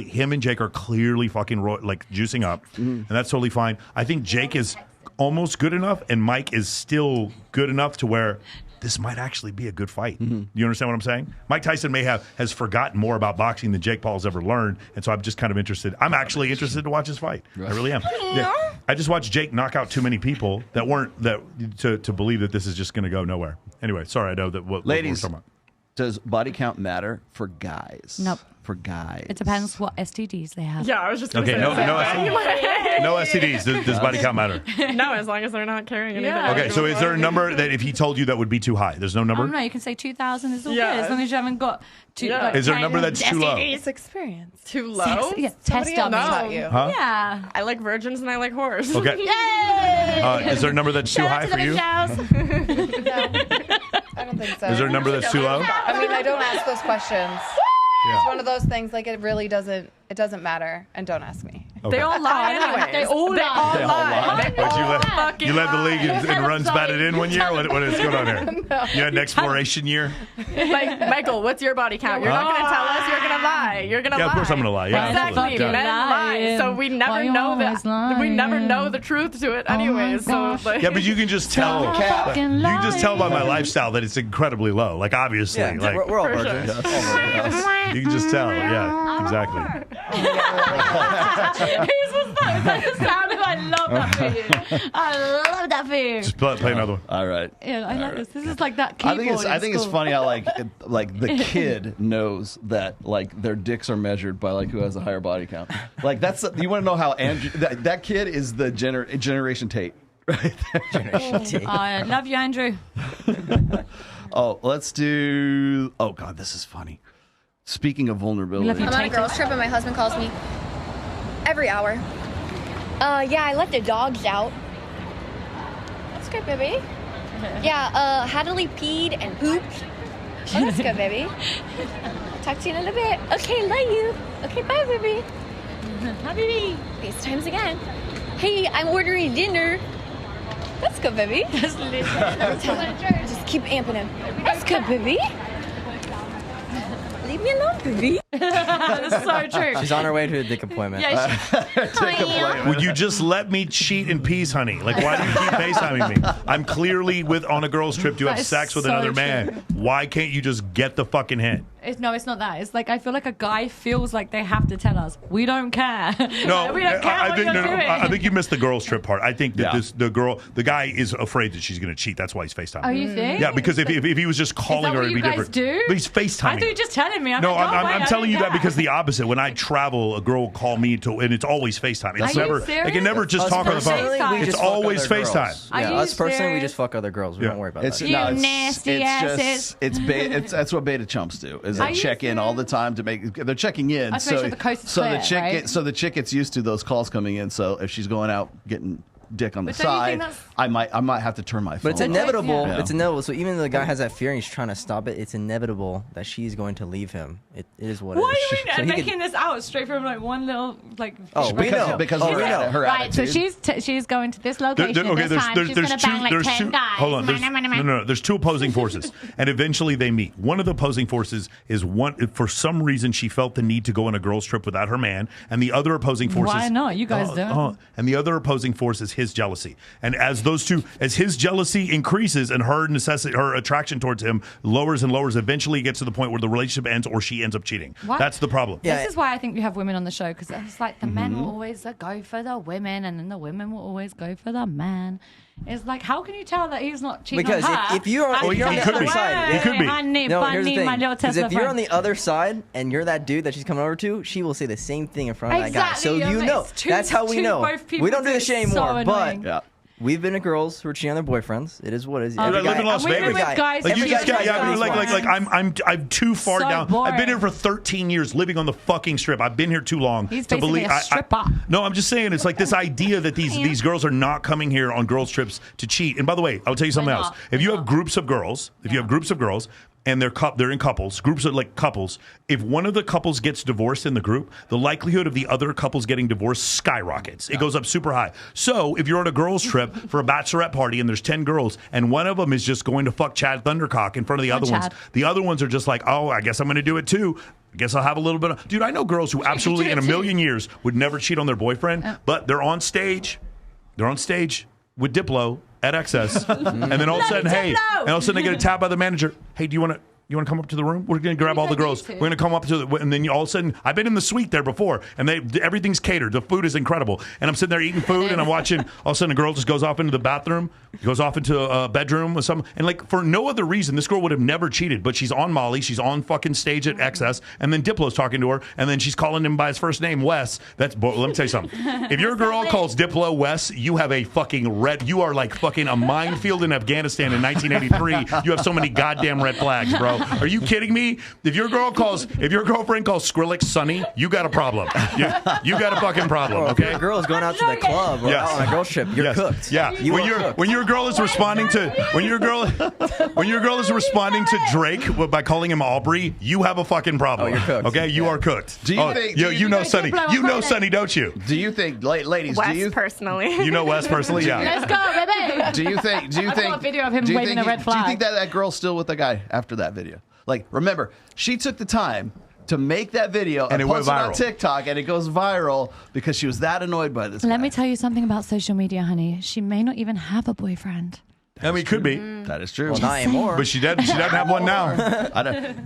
Him and Jake are clearly fucking juicing up. And that's totally fine. I think Jake is almost good enough and Mike is still good enough to where this might actually be a good fight. You understand what I'm saying? Mike Tyson has forgotten more about boxing than Jake Paul's ever learned, and so I'm just kind of interested. I'm actually interested to watch his fight. I really am. Yeah. I just watched Jake knock out too many people to believe that this is just going to go nowhere. Anyway, sorry, I know that what
ladies,
we're talking about.
Does body count matter for guys?
Nope.
For guys.
It depends what STDs they have.
Yeah, I was just going to say
no STDs. Does body count matter?
No, as long as they're not carrying anything.
Yeah.
Okay, so is there a number that if he told you that would be too high? There's no number?
No, you can say 2,000 is all good as long as you haven't got too.
Yeah. Is there a number that's too low?
It's experience.
Too low?
Test dummy.
Huh?
Yeah.
I like virgins and I like whores.
Okay.
Yay!
Is there a number that's too high for you?
I don't think so.
Is there a number that's too low?
I mean, I don't ask those questions.
Yeah.
It's one of those things, like, it really doesn't matter, and don't ask me.
Okay.
They all lie anyway. They all lie.
But you led the league in runs batted in one year? What is going on here?
No.
You had an exploration year?
Michael, what's your body count? You're not going to tell us. You're going to lie. You're going to lie.
Yeah, of course I'm going to lie. Yeah,
exactly.
absolutely.
Men lie. So we never know that. We never know the truth to it anyways.
Yeah, but you can just tell. You can just tell by my lifestyle that it's incredibly low. Like, obviously.
Yeah,
like,
we're all virgins.
You can just tell. Yeah, exactly.
Whose was that? Is that the sound? I love that for you. I love that for you.
Just play another one.
All right.
Yeah, I like this. This is like that keyboard.
I think it's funny how like the kid knows that like their dicks are measured by like who has a higher body count. Like you want to know how Andrew that kid is the Generation Tate. Right there.
Generation Tate.
I love you, Andrew.
Oh, let's do. Oh God, this is funny. Speaking of vulnerability,
I'm on a girls trip and my husband calls me every hour. Yeah, I let the dogs out. That's good, baby. Yeah, Hadley peed and pooped. Oh, that's good, baby. Talk to you in a little bit. Okay, love you. Okay, bye, baby. Hi, baby. FaceTimes again. Hey, I'm ordering dinner. That's good, baby. Just keep amping him. That's good, baby. Leave me alone, baby.
That's so true.
She's on her way to a dick appointment.
Yeah,
Would you just let me cheat in peace, honey? Like, why do you keep FaceTiming me? I'm clearly on a girl's trip to have sex with another man. Why can't you just get the fucking hint?
It's not that. It's like I feel like a guy feels like they have to tell us. We don't care.
No,
we don't care
I
what
think
you're doing.
I think you missed the girl's trip part. I think that the guy is afraid that she's going to cheat. That's why he's FaceTiming.
Oh, you think?
Yeah, because if he was just calling her, it'd be different.
Do?
But he's FaceTiming.
I thought you were just telling me.
I'm telling you that because the opposite. When I travel, a girl will call me and it's always FaceTime. It's never. They can never just talk on the phone. It's always FaceTime.
Yeah, us personally, we just fuck other girls. We don't worry about that.
That's what beta chumps do. Is they check in all the time to make. They're checking in.
So
the chick gets used to those calls coming in. So if she's going out getting dick on the side, I might have to turn my phone.
But it's inevitable.
Yeah.
It's inevitable. So even though the guy has that fear and he's trying to stop it, it's inevitable that she's going to leave him. It is what it is.
Why are you making this out straight from like one little like?
Oh, we know
because we know her
right.
attitude.
So she's going to this location at this time. She's going to bang like 10 guys.
Hold on. No. There's two opposing forces, and eventually they meet. One of the opposing forces is for some reason she felt the need to go on a girls' trip without her man, and the other opposing force
why not? You guys don't.
And the other opposing force is his jealousy. And as his jealousy increases and her attraction towards him lowers and lowers, eventually it gets to the point where the relationship ends or she ends up cheating.
What?
That's the problem.
This is why I think we have women on the show, because it's like the men will always go for the women and then the women will always go for the man. It's like, how can you tell that he's not cheating
because
on her?
if you're on the other side,
he could be.
I need my little Tesla.
Because if you're on the other side and you're that dude that she's coming over to, she will say the same thing in front of that guy. So you know, that's how we know. We don't do this shit anymore, but We've been to girls who are cheating on their boyfriends. It is what it is.
Dude, I live in Las Vegas. I'm too far down.
boring.
I've been here for 13 years, living on the fucking strip. I've been here too long
He's
to
basically
believe.
a stripper.
No, I'm just saying. It's like this idea that these girls are not coming here on girls trips to cheat. And by the way, I'll tell you something else. If you have groups of girls, and they're in couples, groups of like couples. If one of the couples gets divorced in the group, the likelihood of the other couples getting divorced skyrockets. It goes up super high. So if you're on a girls trip for a bachelorette party and there's 10 girls and one of them is just going to fuck Chad Thundercock in front of the other ones, the other ones are just like, oh, I guess I'm going to do it too. I guess I'll have a little bit of... Dude, I know girls who absolutely in a million years would never cheat on their boyfriend, but they're on stage. They're on stage with Diplo at XS, and then all of a sudden, they get a tap by the manager. Hey, do you want to come up to the room? We're going to grab all the girls. We're going to come up to the, and then all of a sudden, I've been in the suite there before, and everything's catered. The food is incredible. And I'm sitting there eating food, and I'm watching, all of a sudden, a girl just goes off into the bathroom, goes off into a bedroom or something. And like, for no other reason, this girl would have never cheated, but she's on Molly. She's on fucking stage at XS, and then Diplo's talking to her, and then she's calling him by his first name, Wes. Let me tell you something. If your girl calls Diplo Wes, you have a fucking you are like fucking a minefield in Afghanistan in 1983. You have so many goddamn red flags, bro. Are you kidding me? If your girlfriend calls Skrillex Sonny, you got a problem. You got a fucking problem. Okay.
If your girl is going out to the club or out on a girl trip, you're cooked.
Yeah. When your girl is responding to Drake by calling him Aubrey, you have a fucking problem.
Oh, you're cooked.
Okay, you are cooked.
Do you think
you know Sonny? You know Sonny, don't you?
Do you think, ladies?
Wes personally.
You know Wes personally? Yeah.
Let's go, baby.
Do you think?
I saw a video of him waving a red flag.
Do you think that girl's still with the guy after that video? Like, remember, she took the time to make that video and post it on TikTok, and it goes viral because she was that annoyed by this guy.
Let me tell you something about social media, honey. She may not even have a boyfriend.
I mean, it could be.
That is true.
Well, not anymore.
But she doesn't have one now.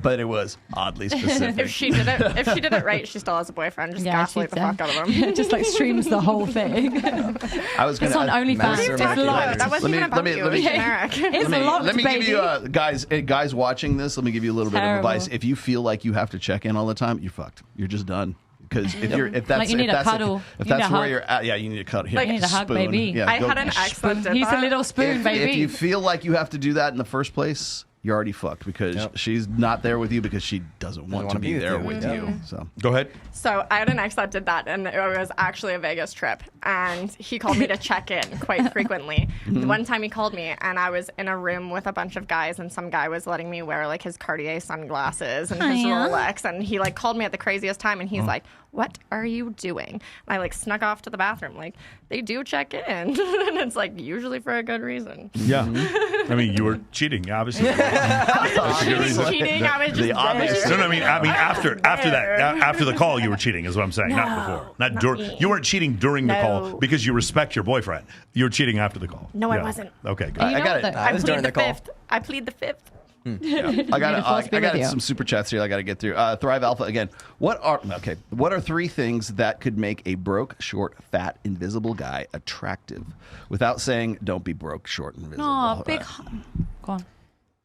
But it was oddly specific.
If she did it right, she still has a boyfriend. Just gaslight the fuck out of him.
Just like streams the whole thing.
It's
on OnlyFans.
That wasn't even about you. It was generic.
Let me give you guys watching this. Let me give you a little bit of advice. If you feel like you have to check in all the time, you're fucked. You're just done. Because if that's where you're at, you need a cuddle.
You need a hug, baby.
Yeah,
I had an ex that did
He's
that.
a little spoon, baby.
If you feel like you have to do that in the first place, you're already fucked because she's not there with you because she doesn't want to be there with you. So
go ahead.
So I had an ex that did that, and it was actually a Vegas trip, and he called me to check in quite frequently. One time he called me, and I was in a room with a bunch of guys, and some guy was letting me wear like his Cartier sunglasses and his Rolex, and he like called me at the craziest time, and he's like, "What are you doing?" And I like snuck off to the bathroom. Like, they do check in, and it's like usually for a good reason.
Yeah, I mean, you were cheating, obviously.
Cheating. I was just
No, I mean after that, after the call, you were cheating, is what I'm saying. Not before. Not during. You weren't cheating during the call because you respect your boyfriend. You were cheating after the call.
No, I wasn't.
Okay, good.
I got it.
I was during the call.
I plead the fifth.
I got some super chats here I got to get through. Thrive Alpha again. What are three things that could make a broke, short, fat, invisible guy attractive? Without saying, don't be broke, short, and invisible.
Oh, big. Go on.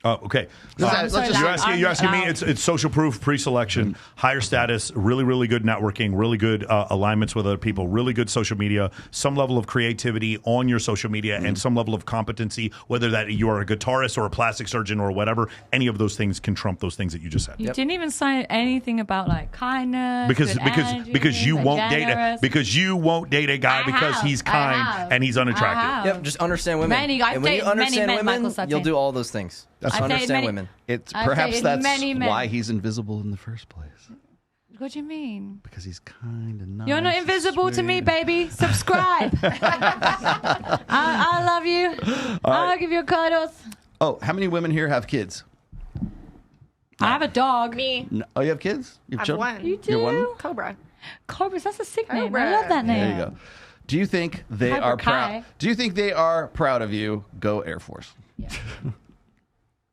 Oh, okay. You're asking me. It's social proof, pre-selection, higher status, really, really good networking, really good alignments with other people, really good social media, some level of creativity on your social media, and some level of competency. Whether that you are a guitarist or a plastic surgeon or whatever, any of those things can trump those things that you just said.
You didn't even say anything about like kindness,
because you won't date a guy because he's kind and he's unattractive.
Yep, just understand women. And when you understand women, you'll do all those things. That's understand women.
Perhaps that's why he's invisible in the first place.
What do you mean?
Because he's kind and nice.
You're not invisible to me, baby. Subscribe. I love you. I'll give you cuddles.
Oh, how many women here have kids?
I have a dog.
Me.
No. Oh, you have kids? You have children?
One.
You do?
You have one?
Cobra.
Cobras, that's a sick name. I love that name.
There you go. Do you think they are proud? Do you think they are proud of you? Go Air Force.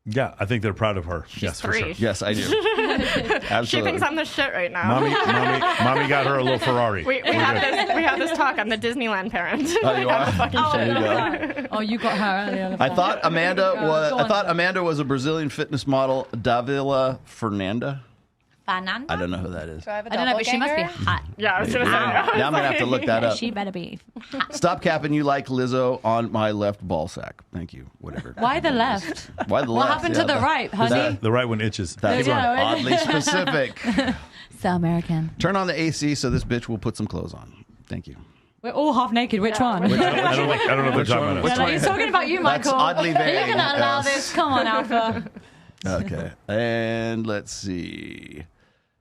Yeah, I think they're proud of her. Yes, for sure.
Yes, I do. Absolutely.
She thinks I'm the shit right now.
Mommy got her a little Ferrari.
We have this talk. I'm the Disneyland parent.
Oh, you are?
You got her.
I thought Amanda was a Brazilian fitness model, Davila Fernanda.
Fernanda?
I don't know who that is.
Do I have a
I don't know, but she must be
doppelganger?
hot.
Yeah, I was gonna say.
Now I'm gonna have to look that up.
She better be.
Stop capping. You like Lizzo on my left ball sack. Thank you. Whatever.
Why the left?
Why the
What
left?
happened to the right, honey?
The right one itches.
That's oddly specific.
So American.
Turn on the AC so this bitch will put some clothes on. Thank you.
We're all half naked. Which one?
I don't know if they're talking about us.
Yeah, he's talking about you,
That's
Michael.
oddly vague.
Are you going to allow
Yes.
this? Come on, Alpha.
Okay. And let's see.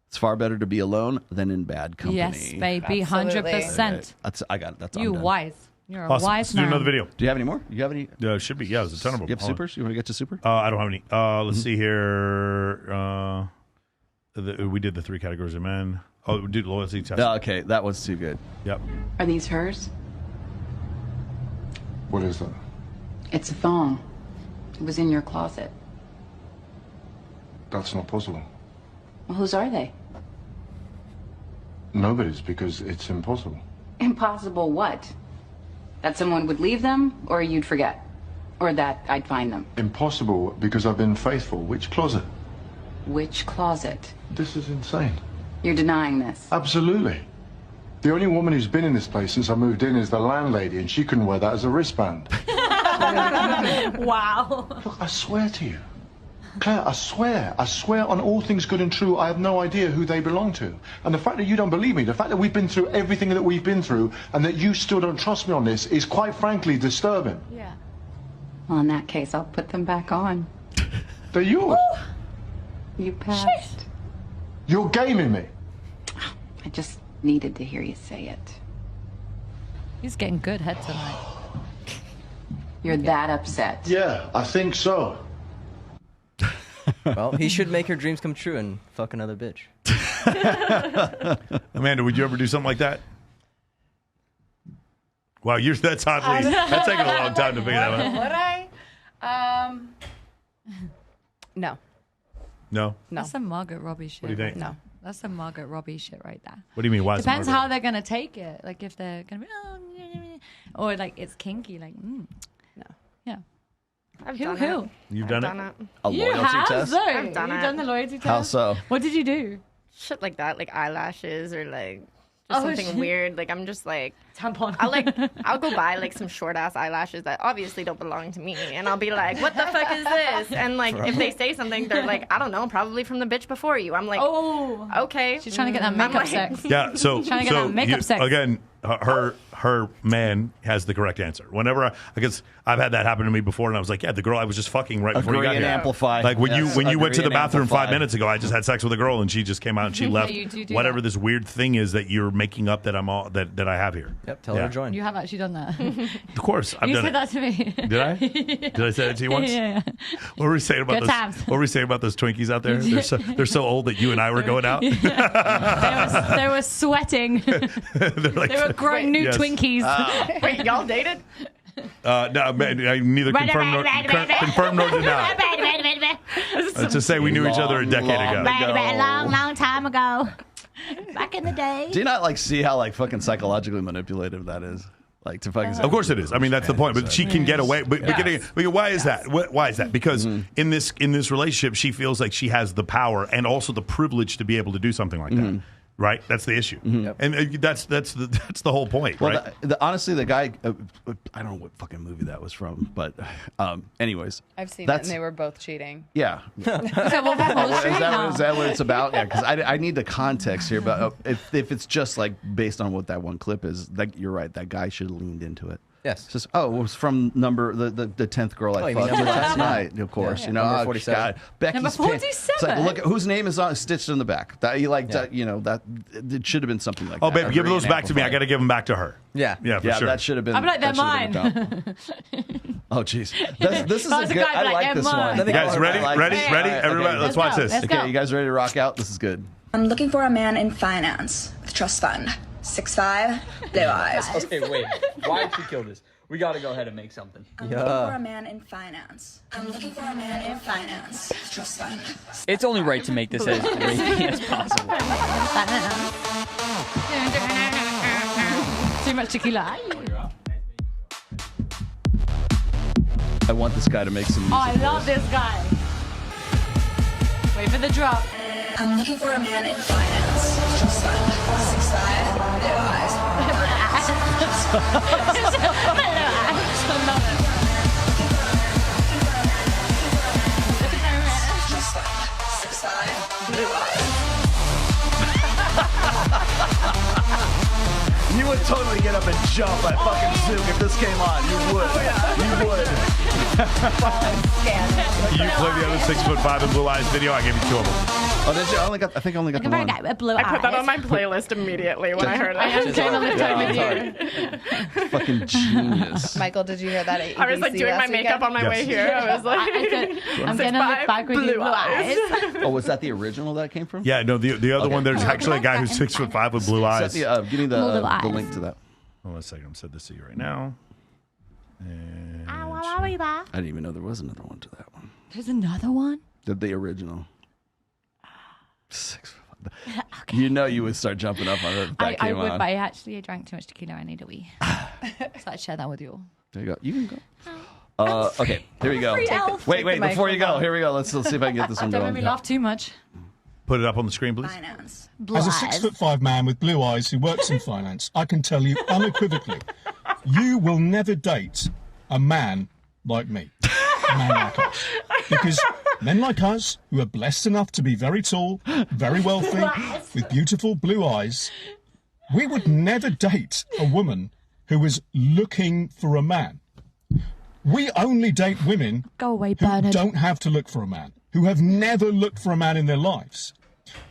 It's far better to be alone than in bad company.
Yes, baby.
Absolutely.
100%.
That's, I got it. That's
You
I'm done.
wise. You're a
Awesome.
wise
Let's do
man.
another video.
Do you have any more? You have any?
Should be. Yeah, there's a ton of them.
You have supers? You want to get to super?
I don't have any. Let's see here. We did the 3 categories of men. Oh, we did loyalty test.
Okay, that was too good.
Yep.
Are these hers?
What is that?
It's a thong. It was in your closet.
That's not possible.
Well, whose are they?
Nobody's, because it's impossible.
Impossible what? That someone would leave them, or you'd forget? Or that I'd find them?
Impossible because I've been faithful. Which closet?
Which closet?
This is insane.
You're denying this.
Absolutely. The only woman who's been in this place since I moved in is the landlady, and she couldn't wear that as a wristband.
Wow.
Look, I swear to you. Claire, I swear on all things good and true, I have no idea who they belong to. And the fact that you don't believe me, the fact that we've been through everything that we've been through, and that you still don't trust me on this is quite frankly disturbing.
Yeah. Well, in that case, I'll put them back on.
They're yours.
You passed.
You're gaming me.
I just needed to hear you say it.
He's getting good head tonight.
You're that upset.
Yeah, I think so.
Well, he should make her dreams come true and fuck another bitch.
Amanda, would you ever do something like that? Wow, that's oddly. That's taking a long time to figure that out.
Would I? No.
No.
That's some Margaret Robbie shit.
What do you think?
No. That's some Margaret Robbie shit right there.
What do you mean? Why?
Depends how they're gonna take it. Like if they're gonna be, or like it's kinky. Like, no. Yeah.
I've
Who?
done
Who?
it.
You've
I've
done it?
A
You
loyalty
have,
test?
Zoe.
I've done
You've
it.
done the loyalty test.
How so?
What did you do?
Shit like that, like eyelashes or like just something
shit.
weird. Like I'm just like
tampon.
I'll go buy like some short ass eyelashes that obviously don't belong to me, and I'll be like, "What the fuck is this?" And like if they say something, they're like, "I don't know, probably from the bitch before you." I'm like,
"Oh,
okay."
She's trying to get that
I'm
makeup
like-
sex.
Yeah, so
Trying to get that makeup sex.
Again, her man has the correct answer. Whenever I guess I've had that happen to me before, and I was like, yeah, the girl I was just fucking right before you
Agree
got
and
here.
amplify.
Like when
Yes,
you went
agree
to the
and
bathroom
amplify.
5 minutes ago, I just had sex with a girl, and she just came out and she left.
you do
whatever
that.
this weird thing is that you're making up that I'm all that I have here.
Yep, tell her to join.
You have actually done that.
Of course, I've
you
done
said
it.
that to me.
Did I? Did I say that to you once?
Yeah.
What were we saying about
Good
those?
times.
What were we saying about those Twinkies out there? They're so old that you and I were going out.
They were sweating.
They're like,
They were growing new
Yes.
Twinkies.
Wait, y'all dated?
No, I neither confirmed nor denied. Let's just say we knew each other a decade ago.
Long time ago. Back in the day.
Do you not like see how like fucking psychologically manipulative that is? Like to fucking.
Of course it is. I mean, that's the point. But she can get away. But why is that? Why is that? Because in this relationship, she feels like she has the power and also the privilege to be able to do something like that. Right? That's the issue. And that's the whole point,
Well,
right?
honestly, the guy, I don't know what fucking movie that was from, but anyways.
I've seen it, and they were both cheating.
Yeah.
Is that what
Is that what it's about? Yeah, because I need the context here. But if it's just like based on what that one clip is, like you're right. That guy should have leaned into it.
Yes.
It's just it was from the 10th girl I
you mean
fucked
number
last
10?
night. Of course,
Yeah.
you know.
Number
oh,
47.
God. Becky's
Number 47.
It's like look, whose name is stitched in the back? That you like that? You know that it should have been something like
Oh,
that.
babe, give those back to me. I got to give them back to her.
Yeah.
Yeah, for sure.
That should have been.
I'm like, they're
that should have been
mine.
done. Oh, jeez. This is
If I was
a
a
good.
guy, I'd
I
be like,
like this
Emma.
one.
You guys ready?
I like
Ready?
this.
Ready?
All right,
Everybody,
okay.
let's watch this.
Let's go.
Okay, you guys ready to rock out? This is good.
I'm looking for a man in finance with trust fund. 6'5", blue eyes.
Okay, wait. Why'd she kill this? We gotta go ahead and make something.
I'm looking for a man in finance. I'm looking for a man in finance. Trust fund.
It's only right to make this as racy as possible.
Too much tequila.
I want this guy to make some music.
Oh, I love this guy. Wait for the drop.
I'm looking for a man in finance. Trust fund. 6'5", blue eyes. Trust fund. 6'5", blue eyes.
You would totally get up and jump at fucking Zoom if this came on. You would. You would.
You play the other 6'5" and blue eyes video. I gave you 2 of them.
Oh, did you? I think I only got the one.
I put that on my playlist immediately when I heard it.
I am kind of the time of year.
Fucking genius.
Michael, did you hear that at ABC
I was like doing my makeup on my way here. I was like,
I'm gonna look back with blue eyes.
Oh, was that the original that came from?
Yeah, no, the other one, there's actually a guy who's 6'5" with blue eyes.
Give me the link to that.
Hold on a second. I'm sending this to you right now. And
I didn't even know there was another one to that one.
There's another one?
The original. 6'5". You know you would start jumping up on it if that
I
came
would,
on.
but I drank too much tequila. I need a wee. So I'd share that with you all.
There you go. You can go. Okay, here we go.
Free elf.
Wait,
Take the
before you go,
microphone.
here we go. Let's see if I can get this one
Don't
going.
make me laugh too much.
Put it up on the screen, please.
Finance.
As a 6'5" man with blue eyes who works in finance, I can tell you unequivocally, you will never date a man like me, a man like us. Because men like us, who are blessed enough to be very tall, very wealthy, with beautiful blue eyes, we would never date a woman who is looking for a man. We only date women who don't have to look for a man, who have never looked for a man in their lives.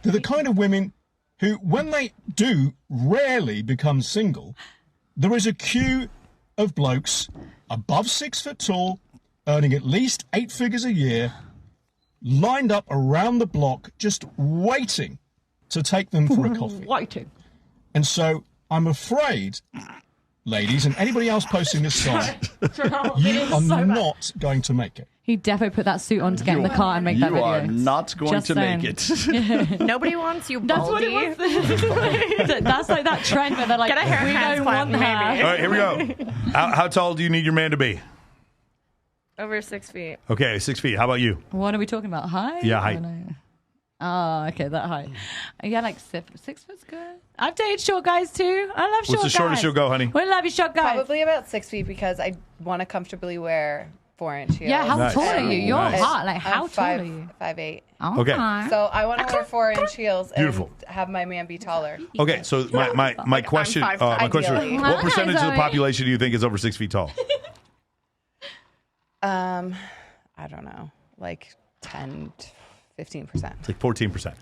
They're the kind of women who, when they do rarely become single, there is a queue of blokes above 6 foot tall, earning at least 8 figures a year, lined up around the block, just waiting to take them for a coffee.
Waiting.
And so I'm afraid, ladies, and anybody else posting this song, you are not going to make it.
He definitely put that suit on to get in the car and make that
You
video.
are not going
Just
to
saying.
make it.
Nobody wants you,
That's what
baldy.
it was. That's like that trend where they're like,
Get a hair
we don't
transplant,
want her.
maybe.
All right, here we go. How tall do you need your man to be?
Over 6 feet.
Okay, 6 feet. How about you?
What are we talking about? Height?
Yeah, height.
Oh, okay, that height. Yeah, like 6 foot's good. I've dated short guys too. I love short guys.
What's the shortest you'll go, honey?
We love you, short guys.
Probably about 6 feet because I want to comfortably wear 4-inch heels.
Yeah, how tall are you? You're
Nice.
hot. Like, how
I'm
tall are you?
5'8".
Okay.
So I want to wear 4-inch heels and
Beautiful.
have my man be taller.
Okay, so my question, my question:
Ideally.
what percentage of the population do you think is over 6 feet tall?
I don't know, like 10 to 15%.
It's like 14%.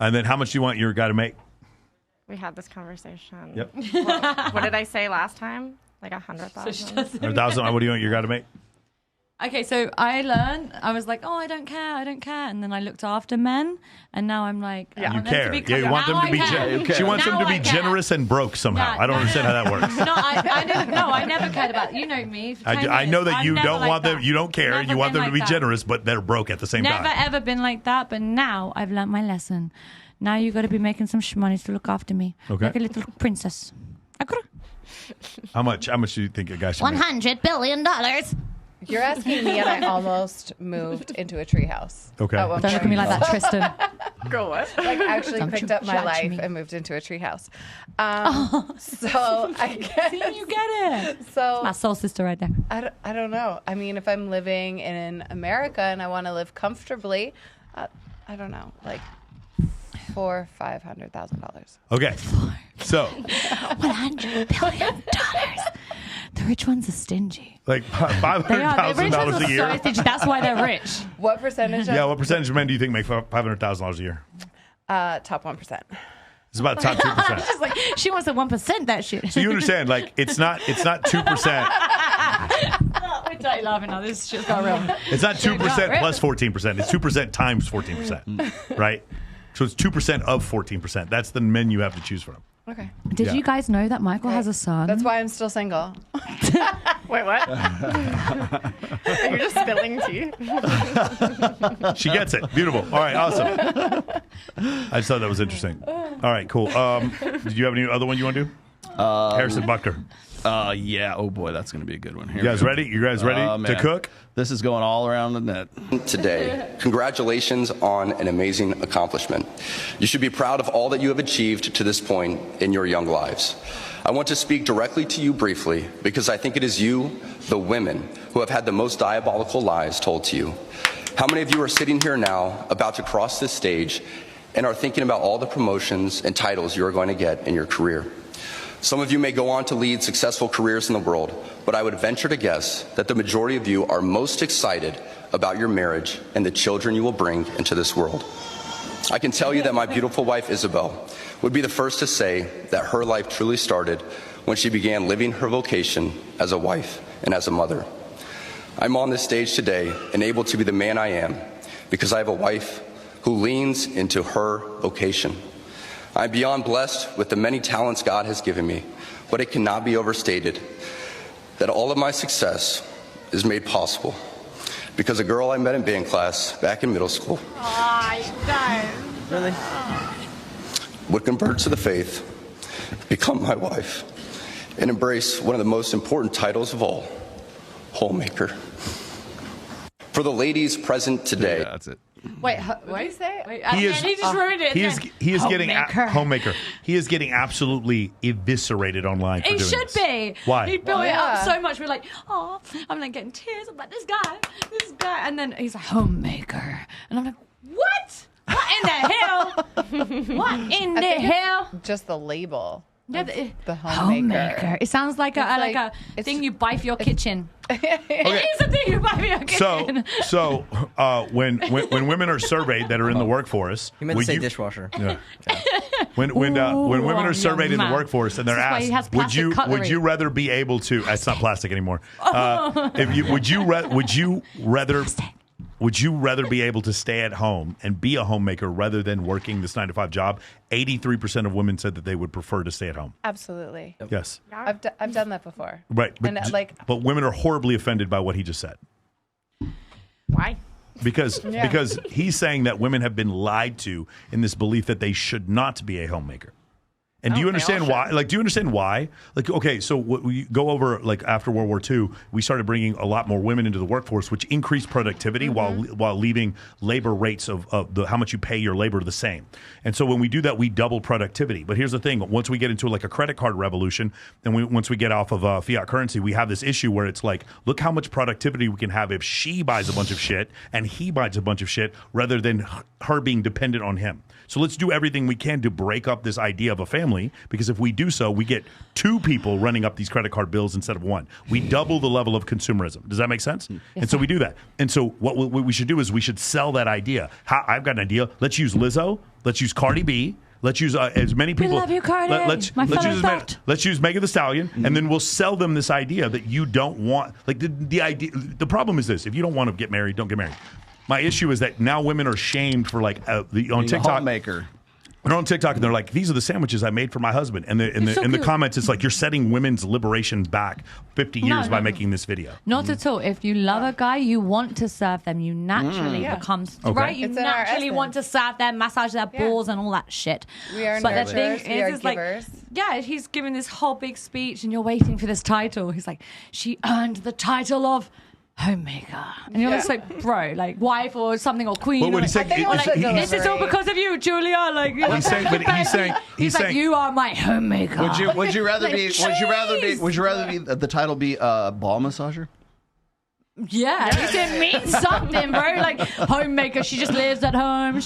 And then how much do you want your guy to make?
We had this conversation.
Yep.
What did I say last time? Like 100,000.
100,000. What do you want your guy to make?
Okay, so I learned, I was like, oh, I don't care. And then I looked after men, and now I'm like, I
You
want them to
care.
be
Yeah, you want them to be. She wants them to be generous and broke somehow. I don't understand how that works.
No, I never cared about. You know me. For 10
I know
years.
that
I'm
you
never
don't
like
want them.
that.
You don't care.
Never
You want them
been
to be
like that.
generous, but they're broke at the same
Never
time.
ever been like that, but now I've learned my lesson. Now you got to be making some money to look after me,
Okay.
like a little princess.
How much? How much do you think a guy should make?
$100 billion.
You're asking me, and I almost moved into a treehouse.
Okay.
At one
Don't look at
point.
me like that, Tristan.
Girl, what?
Like actually
Don't
picked
you
up my
judge
life
me.
and moved into a treehouse. So I guess
See, you get it.
So
My soul sister right there.
I don't know. I mean, if I'm living in America and I want to live comfortably, I don't know, like $400,000 or $500,000.
Okay. So
$100 billion. The rich ones are stingy.
like
They are. The rich ones
$500,000
are
a year.
so stingy. That's why they're rich.
What percentage?
Yeah. What percentage of men do you think make $500,000 a year?
Top 1%.
It's about top 2%.
She's like, she wants a 1% that shit.
So you understand? Like it's not 2%.
I'm totally laughing now. This shit's got real.
It's not 2% plus 14%. It's 2% times 14%. Right. So it's 2% of 14%. That's the men you have to choose from.
Okay.
Did
Yeah.
you guys know that Michael has a son?
That's why I'm still single.
Wait, what? You're just spilling tea.
She gets it. Beautiful. All right. Awesome. I just thought that was interesting. All right. Cool. Did you have any other one you want to do? Harrison Butker.
Yeah. Oh boy, that's going to be a good one. Here
You guys ready? You guys ready to
man.
cook?
This is going all around the net.
Today, congratulations on an amazing accomplishment. You should be proud of all that you have achieved to this point in your young lives. I want to speak directly to you briefly because I think it is you, the women, who have had the most diabolical lies told to you. How many of you are sitting here now about to cross this stage and are thinking about all the promotions and titles you are going to get in your career? Some of you may go on to lead successful careers in the world, but I would venture to guess that the majority of you are most excited about your marriage and the children you will bring into this world. I can tell you that my beautiful wife, Isabel, would be the first to say that her life truly started when she began living her vocation as a wife and as a mother. I'm on this stage today and able to be the man I am because I have a wife who leans into her vocation. I'm beyond blessed with the many talents God has given me, but it cannot be overstated that all of my success is made possible because a girl I met in band class back in middle school
Really?
would convert to the faith, become my wife, and embrace one of the most important titles of all, homemaker. For the ladies present today.
Yeah, that's it.
Wait, what did you say? Wait,
He is.
he just ruined it.
He is getting homemaker. He is getting absolutely eviscerated online for
It
doing
should
this.
be.
Why?
He built it up so much. We're like, oh, I'm like getting tears. I'm like, this guy. And then he's like, homemaker. And I'm like, what? What in the hell? What in the hell?
Just the label.
Yeah,
the homemaker.
It sounds like a thing you buy for your kitchen. It is a thing you buy for your kitchen.
So when women are surveyed that are in the workforce,
You meant to
would
say dishwasher.
Yeah. When women are surveyed in the
man.
workforce and they're
This is why he has
asked, would you
plastic
rather be able to? It's not plastic anymore. Would you rather be able to stay at home and be a homemaker rather than working this 9-to-5 job? 83% of women said that they would prefer to stay at home.
Absolutely.
Yes.
I've done that before.
Right. But, but women are horribly offended by what he just said.
Why?
Because
Yeah.
because he's saying that women have been lied to in this belief that they should not be a homemaker. And do you understand why? Like, do you understand why? Like, okay, so we go over, like, after World War II, we started bringing a lot more women into the workforce, which increased productivity while leaving labor rates of how much you pay your labor the same. And so when we do that, we double productivity. But here's the thing. Once we get into, like, a credit card revolution, and once we get off of fiat currency, we have this issue where it's like, look how much productivity we can have if she buys a bunch of shit and he buys a bunch of shit rather than her being dependent on him. So let's do everything we can to break up this idea of a family, because if we do so, we get two people running up these credit card bills instead of one. We double the level of consumerism. Does that make sense? And so we do that. And so what we should do is we should sell that idea. I've got an idea. Let's use Lizzo. Let's use Cardi B. Let's use as many people.
We love you, Cardi.
Let's use Megan Thee Stallion, and then we'll sell them this idea that you don't want. Like the idea. The problem is this: if you don't want to get married, don't get married. My issue is that now women are shamed for on TikTok.
Homemaker.
They're on TikTok and they're like, "These are the sandwiches I made for my husband." And in the comments, it's like you're setting women's liberation back 50 years by making this video.
Not at all. If you love a guy, you want to serve them. You naturally become right. You naturally want to serve them, massage their balls, and all that shit.
We are
but
nurturers,
the thing
we are
is, like,
givers.
yeah, he's giving this whole big speech, and you're waiting for this title. He's like, she earned the title of homemaker, and you're just like, bro, like wife or something, or queen.
Well, what
or
he's
like,
saying-
or like,
he- he-
this is all because of you, Julia. Like, you know,
He's saying, but he's
like,
saying,
you are my homemaker.
Would you rather
Like,
be? Would you rather be the title be ball massager?
Yeah, at least it means something, bro. Like homemaker, she just lives at home.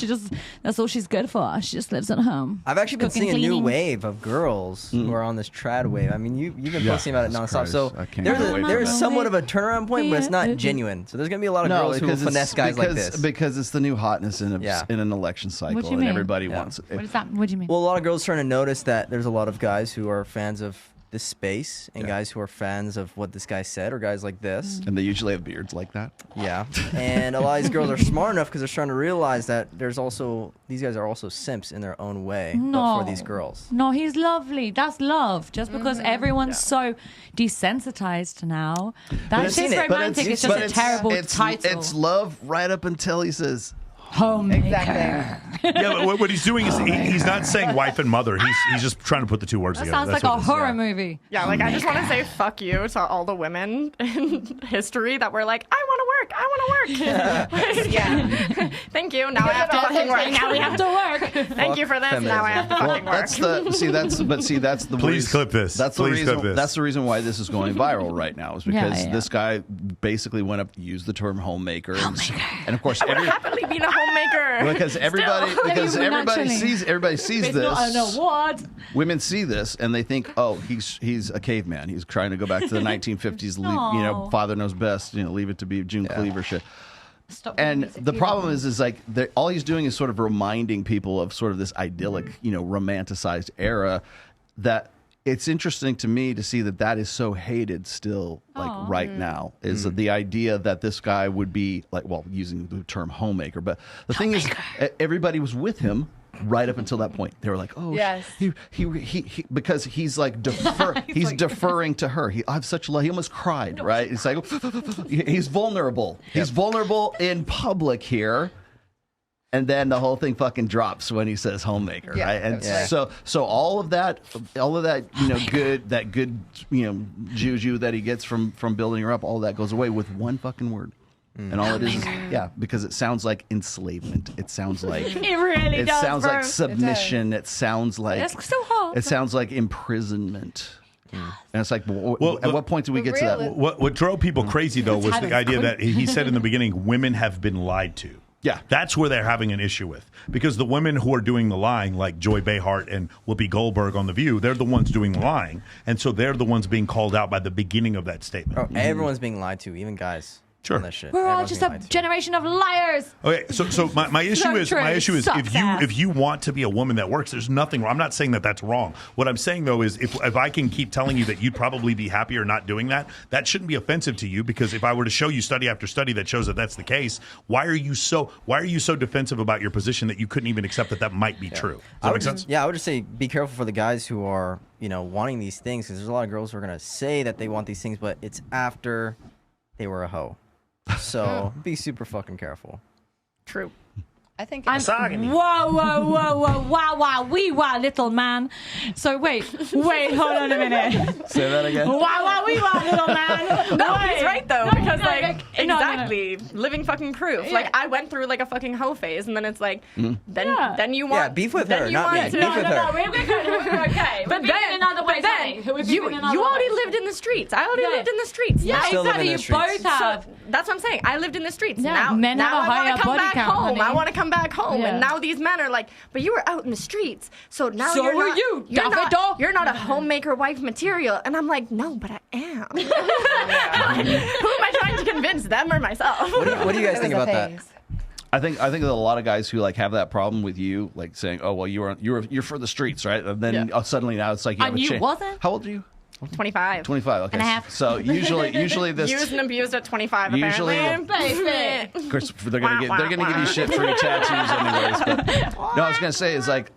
That's all she's good for. She just lives at home.
I've actually been
Cooking,
seeing a new
cleaning.
wave of girls who are on this trad wave. I mean, you've been posting about it
Jesus
nonstop.
Christ.
So
I can't get away from
there's
that.
somewhat of a turnaround point, but it's not genuine. So there's gonna be a lot of girls who will finesse guys like this.
Because it's the new hotness in an election cycle,
What do you
and
mean?
everybody wants it.
What is that? What do you mean?
Well, a lot of girls starting to notice that there's a lot of guys who are fans of this space and guys who are fans of what this guy said, or guys like this.
And they usually have beards like that.
Yeah. And a lot of these girls are smart enough because they're starting to realize that these guys are also simps in their own way, but for these girls.
No, he's lovely. That's love. Just because everyone's so desensitized now, that's just romantic. It's just a terrible title.
It's love right up until he says
Homemaker.
Exactly.
Yeah, but what he's doing is he's not saying wife and mother. He's just trying to put the two words
That
together.
sounds
That's
like
what
a
it is.
horror movie.
Yeah, like I just want to say fuck you to all the women in history that were like, I want to work.
Yeah.
Thank you. Now I have to fucking work.
Now we have to work.
Thank you for this. Now I have to fucking work.
That's the
Please
reason,
clip this.
That's the
Please
reason.
clip this.
That's the reason why this is going viral right now is because
Yeah.
this guy basically went up, used the term homemaker, and of course
I would happily be a homemaker.
because everybody
Still.
because
Maybe
everybody
naturally.
sees
It's
this.
not an award.
Women see this and they think, oh, he's a caveman. He's trying to go back to the 1950s.
No.
Father knows best. Leave it to be June Cleaver shit.
Stop
And
doing
the
this.
problem is like all he's doing is sort of reminding people of sort of this idyllic, romanticized era that it's interesting to me to see that is so hated still, like right now, is the idea that this guy would be like, well, using the term homemaker. But the thing is, everybody was with him right up until that point. They were like, oh,
Yes.
he because he's like he's deferring to her. I have such love. He almost cried, right? It's like he's vulnerable. He's vulnerable in public here. And then the whole thing fucking drops when he says homemaker,
Yeah,
right? And
that's
so all of that, good, juju that he gets from building her up, all of that goes away with one fucking word. And all it is, because it sounds like enslavement. It sounds like
It really
it
does.
sounds
bro.
like submission. It sounds like
It's so hard.
it sounds like imprisonment. And it's like,
Well,
at what point do we get to that?
What drove people crazy though was the idea that he said in the beginning, women have been lied to.
Yeah.
That's where they're having an issue with. Because the women who are doing the lying, like Joy Behar and Whoopi Goldberg on The View, they're the ones doing the lying. And so they're the ones being called out by the beginning of that statement.
Oh, everyone's being lied to, even guys.
Sure.
On this shit.
We're all
Everyone's
just
being
a
lied to.
generation of liars.
Okay, so my issue
So
is
true. Sucks ass.
if you want to be a woman that works, there's nothing wrong. I'm not saying that that's wrong. What I'm saying though is if I can keep telling you that you'd probably be happier not doing that, that shouldn't be offensive to you, because if I were to show you study after study that shows that that's the case, why are you so defensive about your position that you couldn't even accept that might be true? Does that make sense?
Yeah, I would just say be careful for the guys who are, wanting these things, because there's a lot of girls who are going to say that they want these things, but it's after they were a hoe. So be super fucking careful.
True.
I think
I'm,
it's
wow, wee wow, little man. So wait, hold on a minute.
Say that again.
Wow, wee wow, little man.
No,
Wait.
he's right though,
No,
because
no,
like
no.
exactly living fucking proof.
Yeah.
Like I went through like a fucking hoe phase, and then it's like then you
Yeah,
want
beef with
then
her,
you
not
want
me.
to-
Beef with her.
We're okay.
But
We're
then,
beefing in other ways, honey. We're beefing
you
in other
already
ways.
lived in the streets. I already
Yeah.
lived in the streets.
Yeah,
still live in
exactly.
the
You
streets.
both have.
So that's what I'm saying. I lived in the streets.
Yeah,
now
men have a
I
higher
want to come
body
back
count,
home.
honey.
I want to come back home.
Yeah.
And now these men are like, but you were out in the streets. So now
So
you're
were
not,
you,
you're not,
daffodil.
you're not a homemaker wife material. And I'm like, no, but I am. Who am I trying to convince, them or myself?
What do you guys
it
think
was a
about that?
phase.
I think that a lot of guys who like have that problem with you, like saying, "Oh, well, you're for the streets, right?" And then suddenly now it's like you have
And
a
you
change.
wasn't?
How old are you?
25.
25. Okay.
And a half.
So usually this.
Used and abused at 25,
Usually-
apparently.
Of course, they're gonna give you shit for your tattoos anyways. But no, I was gonna say is like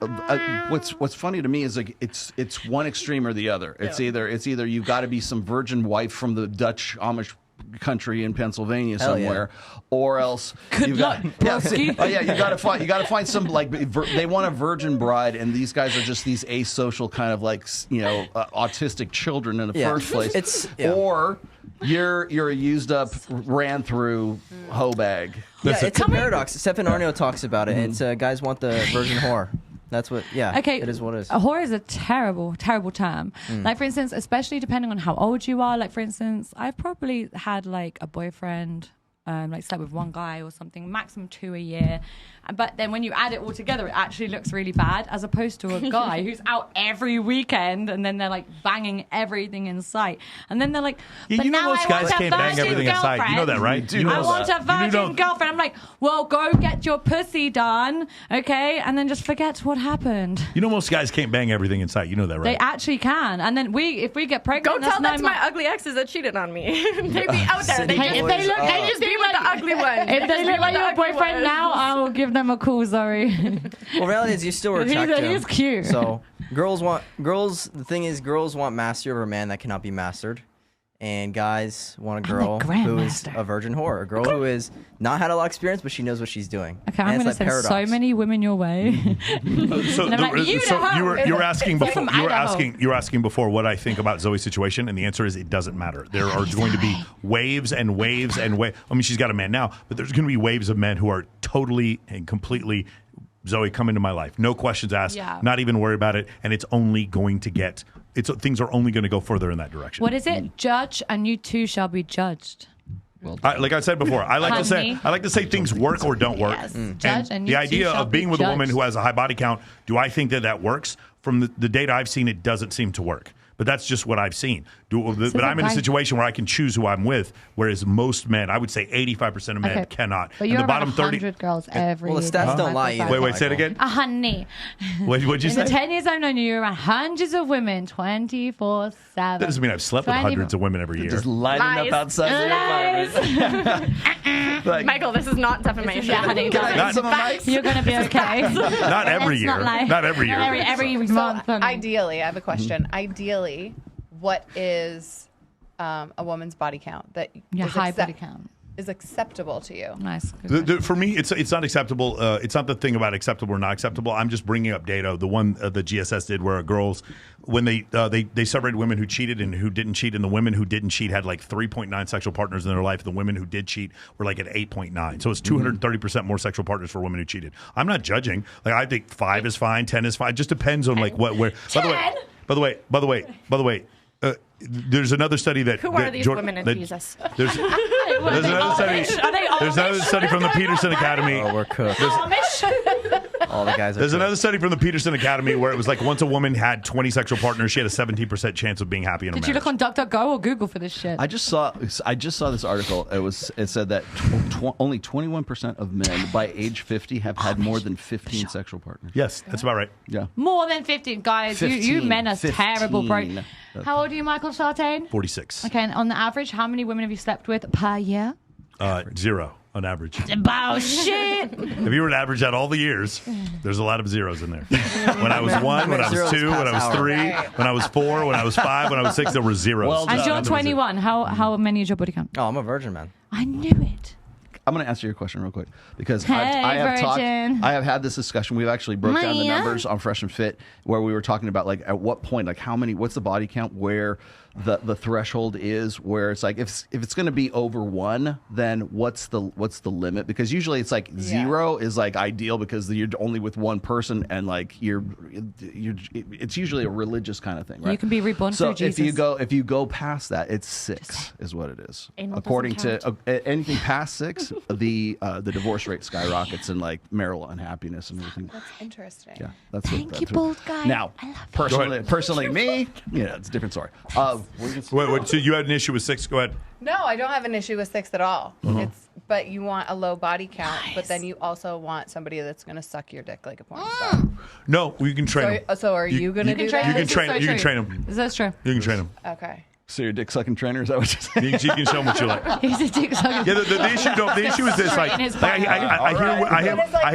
what's funny to me is like it's one extreme or the other. It's either you've got to be some virgin wife from the Dutch Amish country in Pennsylvania
Hell
somewhere, or else
Good luck,
you gotta find some like they want a virgin bride, and these guys are just these asocial kind of like autistic children in the first place. Or you're a used up, ran through hoe bag.
Yeah, it's a paradox. Stephen Arno talks about it. It's guys want the virgin whore. That's what. Yeah.
Okay.
It is what it is.
A whore is a terrible, terrible term. Like, for instance, especially depending on how old you are. Like, for instance, I've probably had like a boyfriend, like slept with one guy or something, maximum 2 a year. But then when you add it all together, it actually looks really bad, as opposed to a guy who's out every weekend and then they're like banging everything in sight. And then they're like, but
you know
now
most
I
guys
want a
can't bang
virgin
everything in sight. You know that, right?
girlfriend.
You know
I want
that.
a virgin
You know-
girlfriend. I'm like, well, go get your pussy done, okay? And then just forget what happened.
You know most guys can't bang everything in sight. You know that, right?
They actually can. And then if we get pregnant,
Go tell that to
that's
my ugly exes that cheated on me. They be out there. They
Hey,
just,
if they look-
they just be with the ugly one.
If they look like your boyfriend now, I will give them a call. Sorry.
Well, reality is you still were attracted to him.
He's cute.
So the thing is, girls want mastery over a man that cannot be mastered, And guys want a girl who is a virgin whore, a girl who has not had a lot of experience, but she knows what she's doing.
Okay, I'm going to send so many women your way.
So you were asking before. You were asking before what I think about Zoe's situation, and the answer is it doesn't matter. There are going to be waves and waves and waves. I mean, she's got a man now, but there's going to be waves of men who are totally and completely. Zoe, come into my life. No questions asked.
Yeah.
Not even worry about it. And it's only going to get. Things are only going to go further in that direction.
What is it? Judge, and you too shall be judged.
Like I said before, I like to say things work or don't work.
Yes.
And
Judge, and you
the
too
idea
shall
of being
be
with a woman
judged.
who has a high body count, do I think that works? From the data I've seen, it doesn't seem to work. But that's just what I've seen. But I'm in a situation where I can choose who I'm with, whereas most men, I would say 85% of men cannot.
But you're around 100 girls every
Well, the stats don't lie either.
Wait, say it again?
Honey.
What'd you say?
In the 10 years I've known you, you're around hundreds of women 24/7.
That doesn't mean I've slept with hundreds of women every year.
Just lining up outside the apartment.
Michael, this is not defamation.
Yeah, honey. You're going to be okay.
Not every year. Not every year.
Every month.
Ideally, I have a question. Ideally, what is a woman's body count that is
high body count
is acceptable to you?
Nice.
For me, it's not acceptable. It's not the thing about acceptable or not acceptable. I'm just bringing up data. The one the GSS did where girls, when they separated women who cheated and who didn't cheat, and the women who didn't cheat had like 3.9 sexual partners in their life. The women who did cheat were like at 8.9. So it's 230% more sexual partners for women who cheated. I'm not judging. Like I think 5 is fine, 10 is fine. It just depends on like what where. By the way. There's another study that.
Who are these women in Jesus?
There's another study from the Peterson Academy.
Oh, we're cooked. All the guys are
There's
cooked.
another study from the Peterson Academy where it was like once a woman had 20 sexual partners, she had a 17% chance of being happy in a
Did you
marriage.
look on DuckDuckGo or Google for this shit?
I just saw this article. It said that only 21% of men by age 50 have had more than 15 sexual partners.
Yes, that's about right.
Yeah.
More than 15. Guys, you men are terrible, bro. How old are you, Michael Sartain?
46.
Okay, and on the average, how many women have you slept with per year?
0 on average.
Bullshit.
If you were to average out all the years, there's a lot of zeros in there. When I was 1, when I was 2, when I was 3, when I was 4, when I was 5, when I was 6, there were zeros.
And you're 21. How many is your body count?
Oh, I'm a virgin, man.
I knew it.
I'm going to answer your question real quick because
Hey,
I have had this discussion. We've actually broke down the
Maya.
numbers on Fresh and Fit where we were talking about like at what point, like how many, what's the body count where the threshold is where it's like if it's going to be over 1, then what's the limit? Because usually it's like 0 is like ideal because you're only with one person and like it's usually a religious kind of thing, right?
You can be reborn
so
through Jesus.
if you go past that, it's 6 is what it is. According to anything past 6, the divorce rate skyrockets and like marital unhappiness and everything.
That's interesting.
Yeah, that's
Thank you, bald guy.
Now, personally, me, it's a different story.
Wait, so you had an issue with 6? Go ahead.
No, I don't have an issue with 6 at all. But you want a low body count, but then you also want somebody that's going to suck your dick like a porn star.
No, you can train them.
So are you going to do that?
You can train them.
That's true.
You can train them.
Okay.
So you're a dick sucking trainer? Is that what you're saying?
You can show them what you like.
He's a dick sucker.
Yeah, the issue is this. Like, I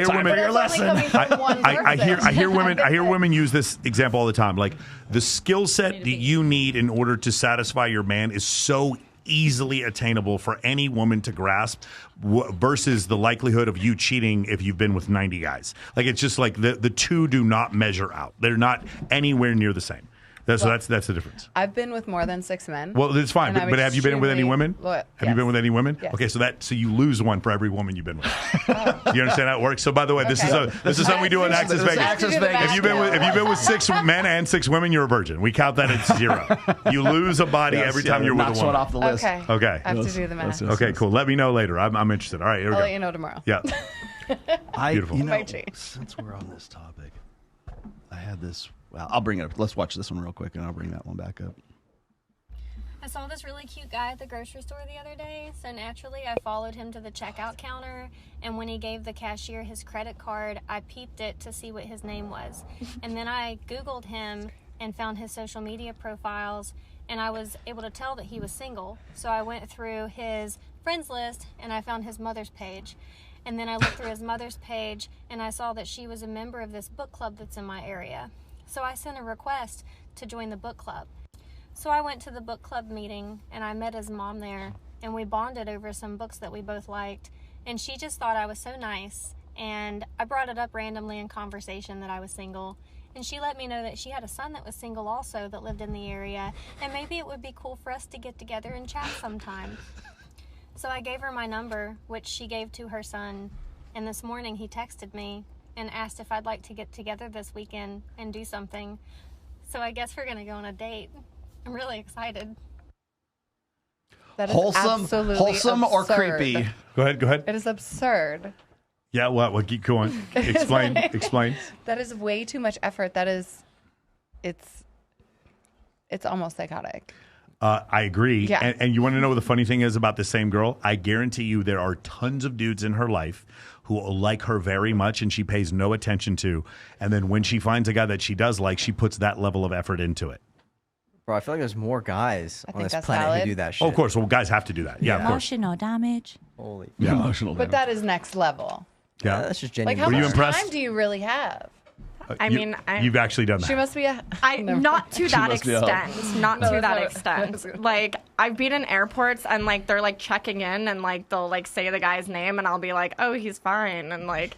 hear women. I hear women use this example all the time. Like the skill set that you need in order to satisfy your man is so easily attainable for any woman to grasp versus the likelihood of you cheating if you've been with 90 guys. Like it's just like the two do not measure out. They're not anywhere near the same. That's the difference.
I've been with more than 6 men.
Well, it's fine. But have you been with any women? Have you been with any women?
Yes.
Okay, so you lose one for every woman you've been with. You understand how it works? So by the way, this is something we do on Access Vegas. If you've been with 6 men and 6 women, you're a virgin. We count that at 0. You lose a body every time you're with a woman.
One off the list.
Okay. I have to do the math.
Okay, cool. Let me know later. I'm interested. All right, here we
I'll
go.
let you know tomorrow.
Yeah. Beautiful.
Since we're on this topic, I had this. Well, I'll bring it up. Let's watch this one real quick, and I'll bring that one back up.
I saw this really cute guy at the grocery store the other day, so naturally I followed him to the checkout counter, and when he gave the cashier his credit card, I peeped it to see what his name was. And then I Googled him and found his social media profiles, and I was able to tell that he was single. So I went through his friends list, and I found his mother's page. And then I looked through his mother's page, and I saw that she was a member of this book club that's in my area. So I sent a request to join the book club. So I went to the book club meeting and I met his mom there, and we bonded over some books that we both liked, and she just thought I was so nice, and I brought it up randomly in conversation that I was single, and she let me know that she had a son that was single also that lived in the area, and maybe it would be cool for us to get together and chat sometime. So I gave her my number, which she gave to her son, and this morning he texted me and asked if I'd like to get together this weekend and do something. So I guess we're gonna go on a date. I'm really excited.
That is
Wholesome or
absurd.
creepy?
Go ahead.
It is absurd.
Yeah, what? Keep going. Explain. Explain.
That is way too much effort. It's almost psychotic.
I agree.
Yeah.
And you want to know what the funny thing is about the same girl? I guarantee you there are tons of dudes in her life who like her very much and she pays no attention to. And then when she finds a guy that she does like, she puts that level of effort into it.
Bro, I feel like there's more guys on
think
this
that's
planet
valid.
who do that shit.
Oh, of course. Well, guys have to do that. Yeah, of course.
Emotional damage.
Holy.
Yeah.
Emotional
But that is next level.
Yeah.
That's just
Like,
genuine.
how
Were you
much
impressed?
time do you really have?
You've actually done that.
She must be a.
Not to that
must be a hoe.
extent. Not
No,
to that
that's
extent. Like, I've been in airports and, like, they're, like, checking in and, like, they'll, like, say the guy's name and I'll be like, oh, he's fine. And, like,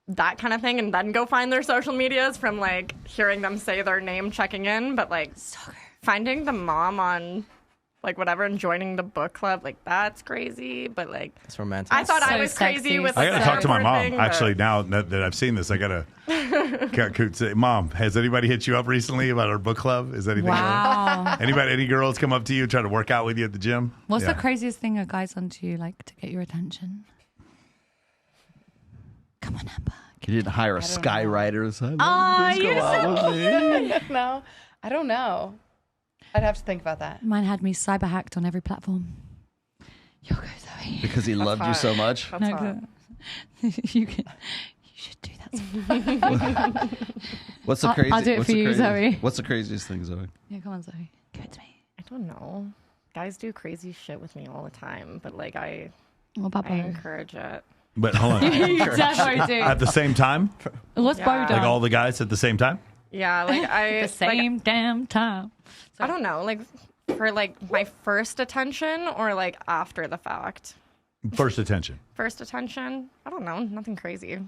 that kind of thing. And then go find their social medias from, like, hearing them say their name checking in. But, like, finding the mom on, like, whatever and joining the book club, like, that's crazy. But, like,
It's romantic.
I thought I
So
was crazy
sexy.
with
I
the
got to talk to my
airport
mom.
thing, but-
Actually, now that I've seen this, I got to say, Mom, has anybody hit you up recently about our book club? Is anything
Wow.
any girls come up to you, try to work out with you at the gym?
What's
Yeah.
the craziest thing a guy's done to you, like, to get your attention? Come on, Amber.
You didn't hire a skywriter.
No, I don't know. I'd have to think about that.
Mine had me cyber hacked on every platform. You'll go, Zoe.
Because he loved you so much.
No, you should do that.
What's the crazy?
I'll do it
what's
for
the
you,
craziest-
Zoe.
What's the craziest thing, Zoe?
Yeah, come on, Zoe. Give it to me.
I don't know. Guys do crazy shit with me all the time, but like I
What
encourage it.
But hold on.
You definitely do.
At the same time?
What's Bo
Like
done?
all the guys at the same time?
Yeah, like I
the same damn time.
I don't know, like for like my first attention or like after the fact.
First attention.
First attention? I don't know, nothing crazy.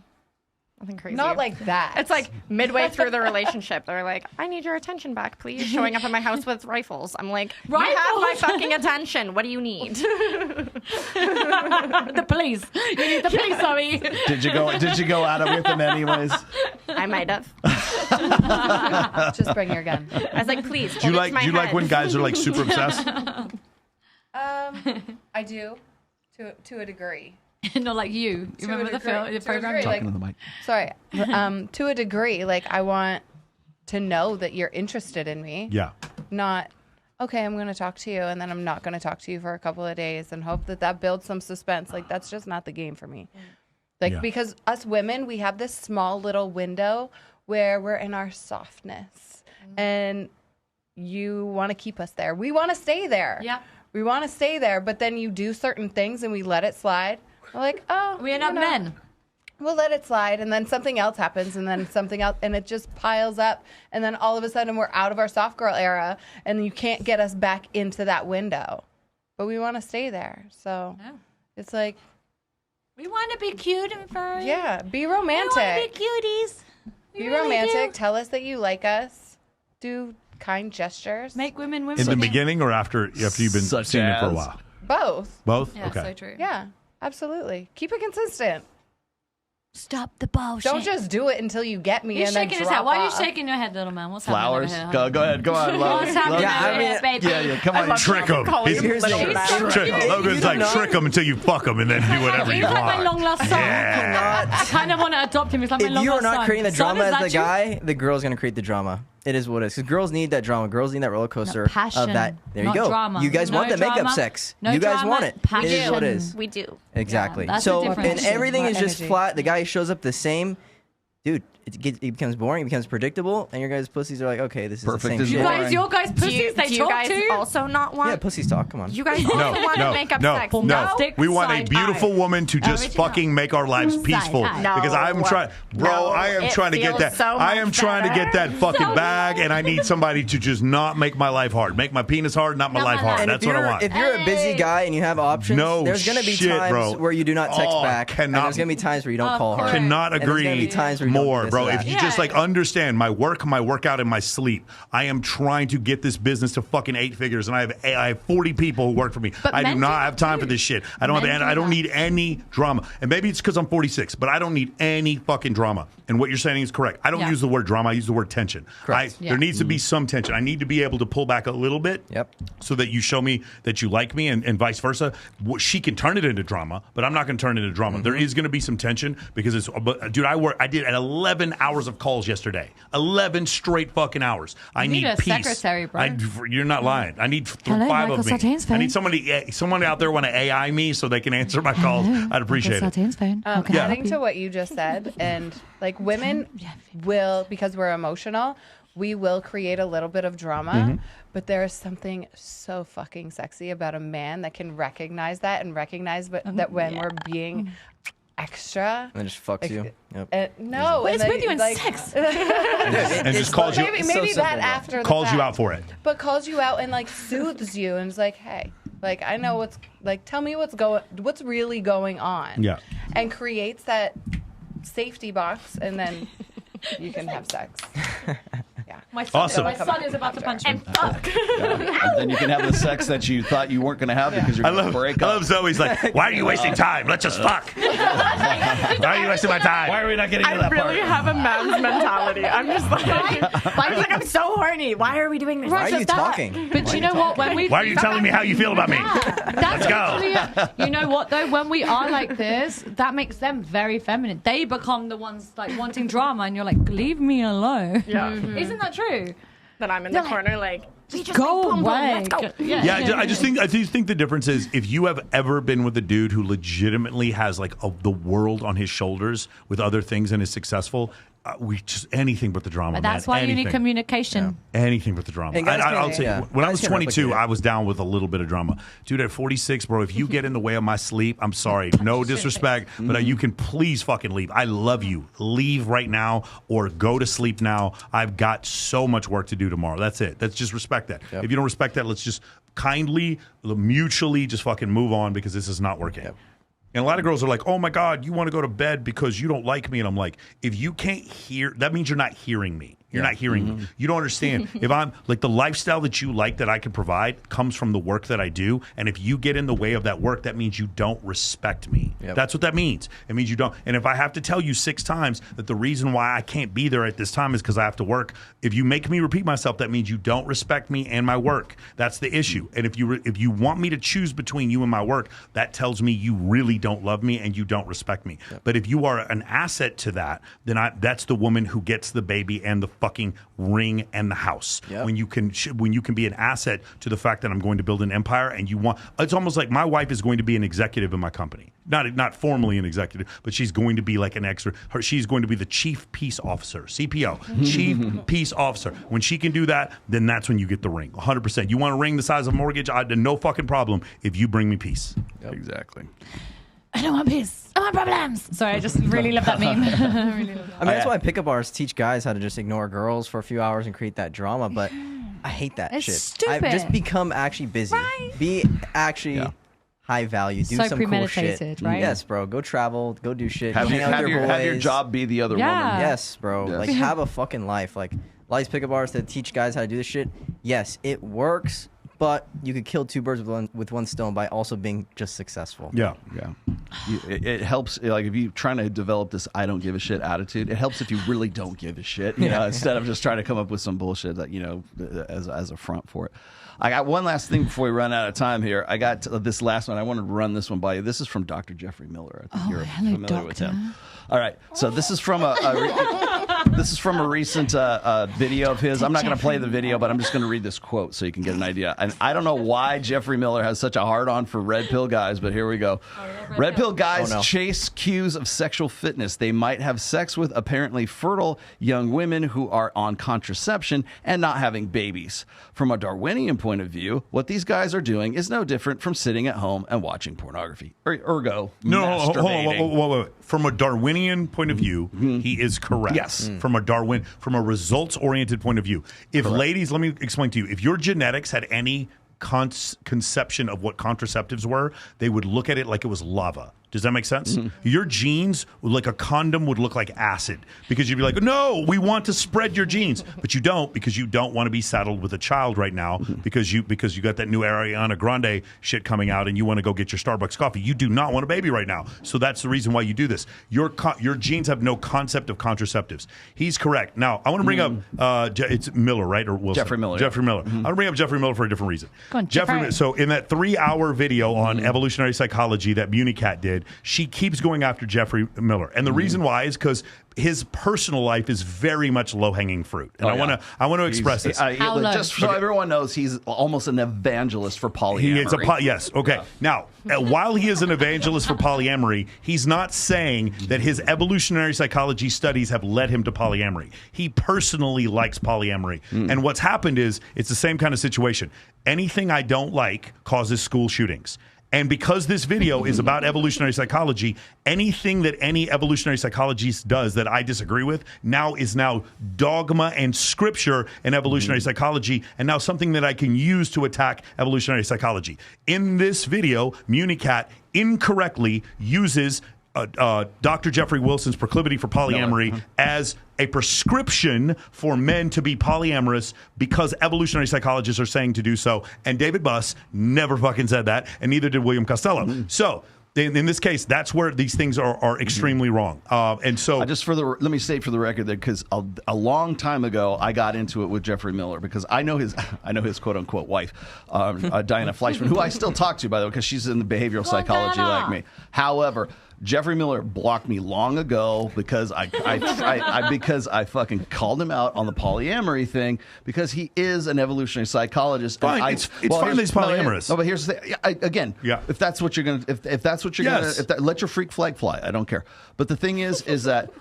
Nothing crazy.
Not like that.
It's like midway through the relationship, they're like, I need your attention back, please. Showing up at my house with rifles. I'm like, you have my fucking attention. What do you need?
The police. You need the police, Zoe.
Did you go at it with him anyways?
I might have.
Just bring your gun.
I was like, please.
Do you like when guys are like super obsessed?
I do, to a degree.
Not like you. You remember the program?
Talking to the mic.
Sorry. To a degree, like I want to know that you're interested in me.
Yeah.
Not, okay, I'm going to talk to you, and then I'm not going to talk to you for a couple of days and hope that builds some suspense. Like, that's just not the game for me. Like,
Yeah.
because us women, we have this small little window where we're in our softness. And you want to keep us there. We want to stay there.
Yeah.
We want to stay there, but then you do certain things and we let it slide. We're like, oh,
We are not men.
We'll let it slide, and then something else happens, and then something else, and it just piles up, and then all of a sudden we're out of our soft girl era, and you can't get us back into that window. But we want to stay there, so it's like,
we want to be cute and furry.
yeah, be romantic.
We want to be cuties. We
Be
really
romantic.
do.
Tell us that you like us. Do kind gestures.
Make women women.
In the beginning or after you've been
Such
seeing it for a
as-
while?
Both.
Both?
Yeah,
okay.
so true.
Yeah, absolutely. Keep it consistent.
Stop the bullshit.
Don't just do it until you get me
He's
and then
shaking his head.
drop
Why are you
off.
shaking your head, little man? What's
Flowers.
happening over here?
Go ahead. Go on.
What's happening over here, baby?
Yeah. Come on.
Trick him.
Here's the
Logan's like, trick him until you fuck him and then do whatever
He's
you
like my
want.
long lost son.
Yeah.
I kind of want to adopt him. He's like my
If
long
you are
lost
not
son.
creating the
Son,
drama
is
as
that
the
you?
guy, the girl's gonna create the drama. It is what it is. Because girls need that drama. Girls need that roller coaster
passion,
of that. There you
not
go.
drama.
You guys
No
want the makeup
drama,
sex.
no
you guys
drama,
want it. It is what it is.
We do.
Exactly.
Yeah, that's the
so
difference.
and everything
More
is just
energy.
flat. The guy shows up the same. Dude, it becomes boring, it becomes predictable, and your guys' pussies are like, okay, this is
Perfect
the same
is
shit.
boring.
Your guys' pussies, they
do you
talk
guys
to?
also not want?
Yeah, pussies talk. Come on.
You guys also want to make up sex?
No. We want a beautiful woman to just fucking make our lives peaceful.
No.
Because I'm trying, bro.
No,
I am
it
trying to get
feels
that.
so
I am
much
trying to get that
better.
fucking bag, and I need somebody to just not make my life hard. Make my penis hard, not my life hard.
And
That's
if
what I
you're-
want.
If you're a busy guy and you have options,
No
there's going to be
shit,
times
bro.
where you do not text
Oh,
back. And there's going to be times where you don't call her.
Cannot
And there's gonna
agree
be times where you don't do
more,
this
bro.
or
If
that.
you just like understand my work, my workout, and my sleep, I am trying to get this business to fucking 8 figures, and I have 40 people who work for me.
But
I do
men
not
do
have time for this shit. I don't
Men
have. I
do
don't
that.
need any drama. And maybe it's because I'm 46, but I don't need any fucking drama. And what you're saying is correct. I don't
Yeah.
use the word drama. I use the word tension.
Correct.
Yeah.
There needs to be some tension. I need to be able to pull back a little bit.
Yep.
So that you show me that you like me, and vice versa. She can turn it into drama, but I'm not going to turn it into drama. There is going to be some tension because it's. But, dude, I did 11 hours of calls yesterday. 11 straight fucking hours. I
You need a
peace.
secretary, bro.
You're not lying. I need
Hello,
5
Michael
of me.
Sartain's
I
phone.
need someone out there want to AI me so they can answer my calls. I'd appreciate it.
Phone.
Adding to what you just said, and like women will, because we're emotional, we will create a little bit of drama.
Mm-hmm.
But there is something so fucking sexy about a man that can recognize that and recognize that when we're being extra.
And it just fucks you. Yep.
No,
What is
and
with you and
like,
sex?
And just calls you.
Maybe that after the
Calls you
fact.
out for it.
But calls you out and like soothes you and is like, hey, like I know what's like. Tell me what's really going on.
Yeah.
And creates that safety box, and then you can have sex. Yeah.
My son,
Awesome.
my son is about to punch me.
And then you can have the sex that you thought you weren't going to have because you're going to break
I
up.
love Zoe's like, why are you wasting time? Let's just fuck. Why are you wasting my time?
Why are we not getting to
I
that
really
part?
have a man's mentality. I'm just I'm so horny. Why are we doing this?
Why are you talking?
But you know what? When we
Why are you telling me how you feel about me?
That's
Let's go.
actually you know what though? When we are like this, that makes them very feminine. They become the ones like wanting drama, and you're like, leave me alone.
Yeah.
Isn't that true?
That I'm in the corner like, we just
Go
make boom, boom,
away.
let's go.
Yeah, I just think the difference is if you have ever been with a dude who legitimately has like the world on his shoulders with other things and is successful, we just anything but the drama.
But that's
man.
why you need
Anything.
communication.
Anything but the drama.
Hey, guys
I'll
can-
say,
yeah.
when I
Guys
was
can
22,
replicate it.
I was down with a little bit of drama. Dude, at 46, bro, if you get in the way of my sleep, I'm sorry. No disrespect, but you can please fucking leave. I love you. Leave right now or go to sleep now. I've got so much work to do tomorrow. That's it. That's just respect that.
Yep.
If you don't respect that, let's just kindly, mutually just fucking move on because this is not working. And a lot of girls are like, oh my God, you want to go to bed because you don't like me. And I'm like, if you can't hear, that means you're not hearing me. You're not hearing me. You don't understand. If I'm like the lifestyle that you like that I can provide comes from the work that I do. And if you get in the way of that work, that means you don't respect me.
Yep.
That's what that means. It means you don't. And if I have to tell you 6 times that the reason why I can't be there at this time is because I have to work, if you make me repeat myself, that means you don't respect me and my work. That's the issue. And if you want me to choose between you and my work, that tells me you really don't love me and you don't respect me. Yep. But if you are an asset to that, then that's the woman who gets the baby and the fucking ring and the house.
Yep.
When you can be an asset to the fact that I'm going to build an empire, and you want, it's almost like my wife is going to be an executive in my company. Not formally an executive, but she's going to be like an extra. She's going to be the chief peace officer, CPO, chief peace officer. When she can do that, then that's when you get the ring. 100%. You want a ring the size of a mortgage? No fucking problem if you bring me peace.
Yep. Exactly.
I don't want peace. I want problems. Sorry, I just really love that meme. I really love that.
I mean, that's why pickup bars teach guys how to just ignore girls for a few hours and create that drama. But I hate that
It's
shit.
stupid.
Just become actually busy.
Right?
Be actually high value. Do
So
some cool shit.
premeditated, right?
Yes, bro. Go travel. Go do shit.
Have
Go hang out with your
your
boys.
job be the other
Yeah.
woman.
Yes, bro.
Yes.
Like, have a fucking life. Like, a lot of these pickup bars that teach guys how to do this shit. Yes, it works, but you could kill 2 birds with one stone by also being just successful.
Yeah. It helps, like, if you're trying to develop this I don't give a shit attitude, it helps if you really don't give a shit, you know, instead of just trying to come up with some bullshit that, you know, as a front for it. I got one last thing before we run out of time here. I got this last one. I wanted to run this one by you. This is from Dr. Jeffrey Miller. I think you're familiar with him. All right. So this is from This is from a recent video of his. I'm not going to play the video, but I'm just going to read this quote so you can get an idea. And I don't know why Jeffrey Miller has such a hard-on for red pill guys, but here we go. Red pill guys chase cues of sexual fitness. They might have sex with apparently fertile young women who are on contraception and not having babies. From a Darwinian point of view, what these guys are doing is no different from sitting at home and watching pornography. Ergo,
hold on.
masturbating.
Wait. From a Darwinian point of view, he is correct.
Yes.
From a results-oriented point of view. If ladies, let me explain to you, if your genetics had any conception of what contraceptives were, they would look at it like it was lava. Does that make sense? Your genes, like a condom, would look like acid because you'd be like, no, we want to spread your genes, but you don't because you don't want to be saddled with a child right now because you got that new Ariana Grande shit coming out and you want to go get your Starbucks coffee. You do not want a baby right now, so that's the reason why you do this. Your genes have no concept of contraceptives. He's correct. Now I want to bring up it's Miller, right, or Wilson?
Jeffrey Miller.
Jeffrey Miller. I want to bring up Jeffrey Miller for a different reason.
Go on,
Jeffrey. So in that 3-hour video on evolutionary psychology that Municat did, she keeps going after Jeffrey Miller, and the reason why is because his personal life is very much low-hanging fruit, and I want to express this.
Just so everyone knows, he's almost an evangelist for polyamory.
He is yes. Okay. Now, while he is an evangelist for polyamory, he's not saying that his evolutionary psychology studies have led him to polyamory. He personally likes polyamory, and what's happened is it's the same kind of situation. Anything I don't like causes school shootings. And because this video is about evolutionary psychology, anything that any evolutionary psychologist does that I disagree with is now dogma and scripture in evolutionary psychology, and now something that I can use to attack evolutionary psychology. In this video, Municat incorrectly uses Dr. Jeffrey Wilson's proclivity for polyamory as a prescription for men to be polyamorous because evolutionary psychologists are saying to do so. And David Buss never fucking said that, and neither did William Costello. So in this case, that's where these things are extremely wrong. And so,
let me state for the record that because a long time ago, I got into it with Jeffrey Miller because I know his quote unquote wife, Diana Fleischman, who I still talk to, by the way, because she's in the behavioral psychology like me. However, Jeffrey Miller blocked me long ago because I fucking called him out on the polyamory thing because he is an evolutionary psychologist.
Fine, it's fine that he's polyamorous.
No, but here's the thing. If that's what you're gonna, let your freak flag fly. I don't care. But the thing is that